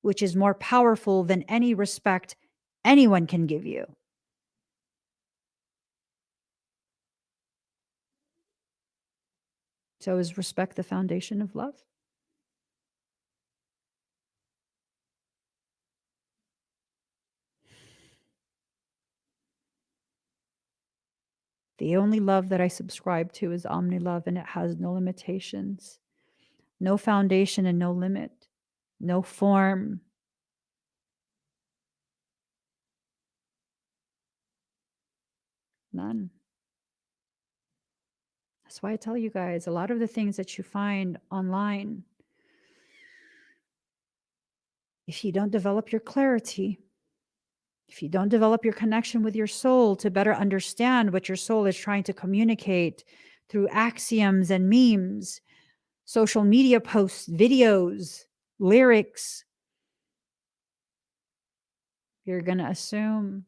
which is more powerful than any respect anyone can give you. So, is respect the foundation of love? The only love that I subscribe to is omni love, and it has no limitations, no foundation, and no limit, no form. None. That's why I tell you guys a lot of the things that you find online, if you don't develop your clarity, if you don't develop your connection with your soul to better understand what your soul is trying to communicate through axioms and memes, social media posts, videos, lyrics, you're going to assume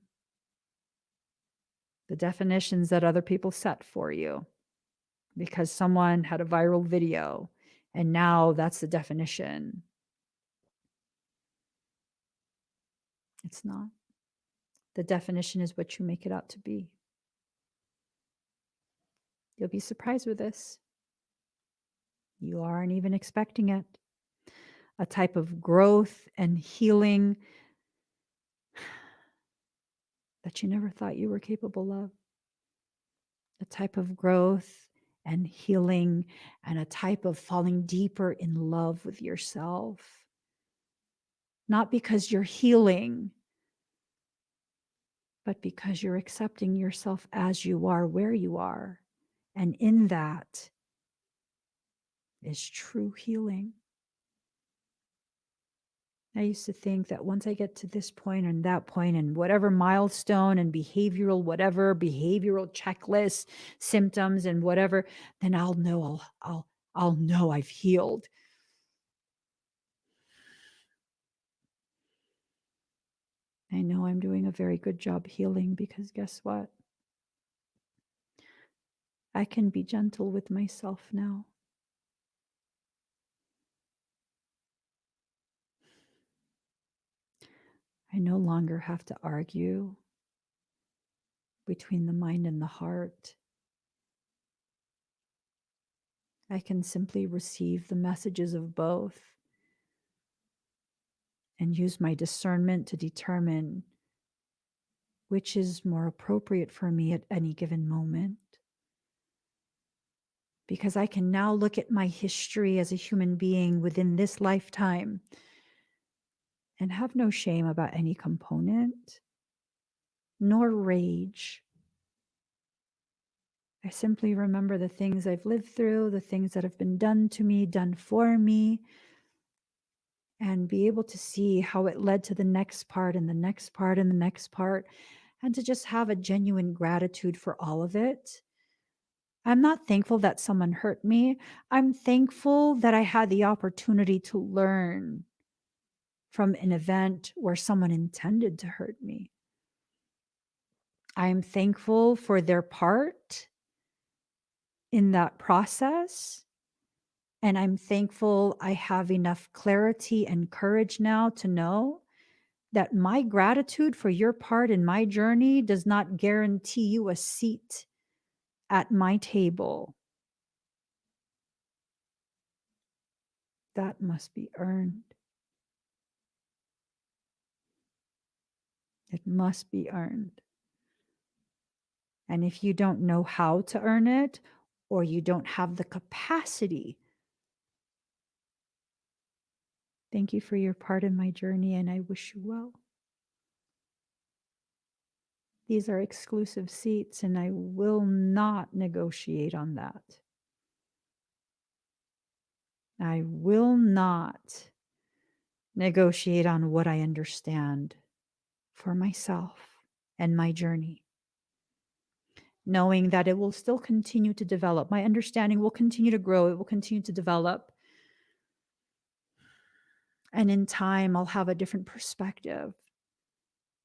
the definitions that other people set for you because someone had a viral video and now that's the definition. It's not. The definition is what you make it out to be. You'll be surprised with this. You aren't even expecting it. A type of growth and healing that you never thought you were capable of. A type of growth and healing and a type of falling deeper in love with yourself. Not because you're healing, but because you're accepting yourself as you are, where you are. And in that is true healing. I used to think that once I get to this point and that point and whatever milestone and whatever behavioral checklist, symptoms and whatever, then I'll know I'll know I've healed. I know I'm doing a very good job healing because guess what? I can be gentle with myself now. I no longer have to argue between the mind and the heart. I can simply receive the messages of both and use my discernment to determine which is more appropriate for me at any given moment. Because I can now look at my history as a human being within this lifetime and have no shame about any component, nor rage. I simply remember the things I've lived through, the things that have been done to me, done for me, and be able to see how it led to the next part and the next part and the next part, and to just have a genuine gratitude for all of it. I'm not thankful that someone hurt me. I'm thankful that I had the opportunity to learn from an event where someone intended to hurt me. I'm thankful for their part in that process. And I'm thankful I have enough clarity and courage now to know that my gratitude for your part in my journey does not guarantee you a seat at my table. That must be earned. It must be earned. And if you don't know how to earn it, or you don't have the capacity, thank you for your part in my journey, and I wish you well. These are exclusive seats, and I will not negotiate on that. I will not negotiate on what I understand for myself and my journey, knowing that it will still continue to develop. My understanding will continue to grow, it will continue to develop. And in time, I'll have a different perspective.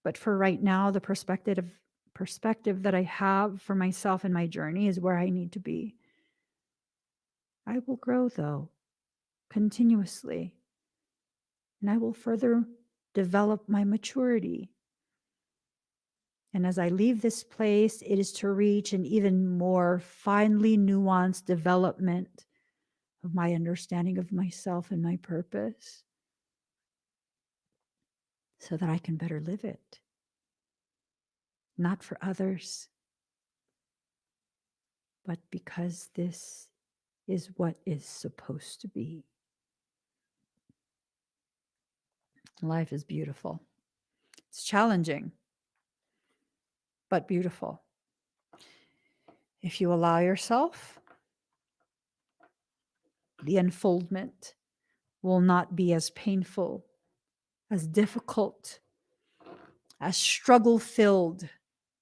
But for right now, the perspective that I have for myself and my journey is where I need to be. I will grow, though, continuously. And I will further develop my maturity. And as I leave this place, it is to reach an even more finely nuanced development of my understanding of myself and my purpose, so that I can better live it. Not for others, but because this is what is supposed to be. Life is beautiful. It's challenging, but beautiful. If you allow yourself, the unfoldment will not be as painful, as difficult, as struggle-filled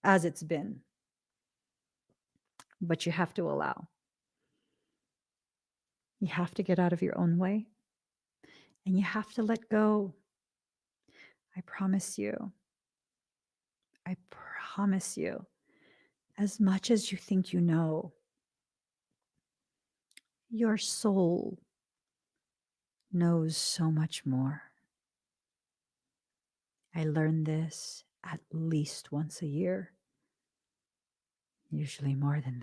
as it's been. But you have to allow. You have to get out of your own way, and you have to let go. I promise you, as much as you think you know, your soul knows so much more. I learn this at least once a year, usually more than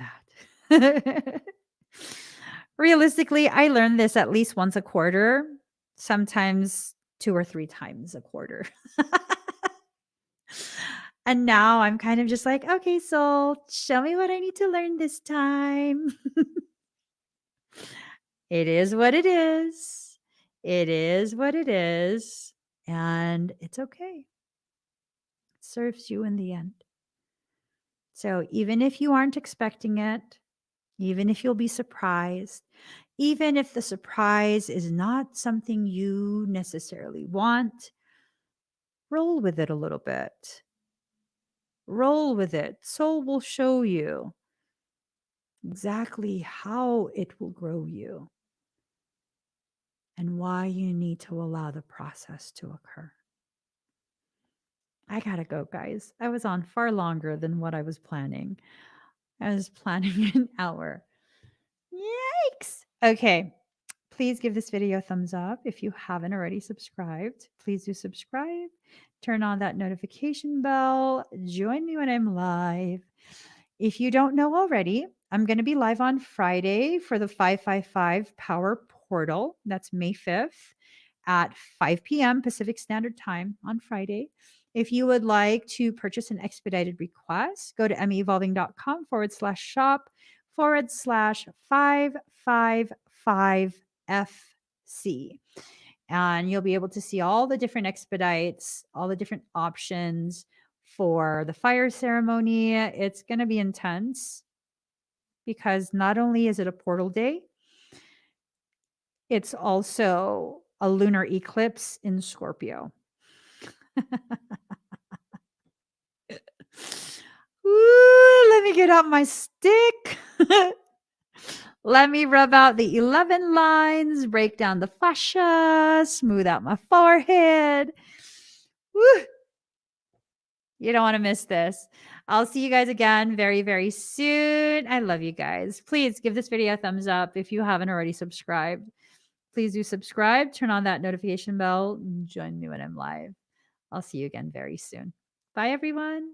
that. Realistically, I learn this at least once a quarter, sometimes 2 or 3 times a quarter. And now I'm kind of just like, okay, soul, show me what I need to learn this time. It is what it is. It is what it is. And it's okay. It serves you in the end. So even if you aren't expecting it, even if you'll be surprised, even if the surprise is not something you necessarily want, roll with it a little bit. Roll with it. Soul will show you exactly how it will grow you and why you need to allow the process to occur. I gotta go, guys. I was on far longer than what I was planning. I was planning an hour. Yikes. Okay. Please give this video a thumbs up. If you haven't already subscribed, please do subscribe. Turn on that notification bell. Join me when I'm live. If you don't know already, I'm going to be live on Friday for the 555 Power Portal. That's May 5th at 5 p.m. Pacific Standard Time on Friday. If you would like to purchase an expedited request, go to meevolving.com/shop/555FC. And you'll be able to see all the different expedites, all the different options for the fire ceremony. It's going to be intense because not only is it a portal day, it's also a lunar eclipse in Scorpio. Ooh, let me get out my stick. Let me rub out the 11 lines, break down the fascia, smooth out my forehead. Woo. You don't want to miss this. I'll see you guys again very, very soon. I love you guys. Please give this video a thumbs up if you haven't already subscribed. Please do subscribe, turn on that notification bell, join me when I'm live. I'll see you again very soon. Bye, everyone.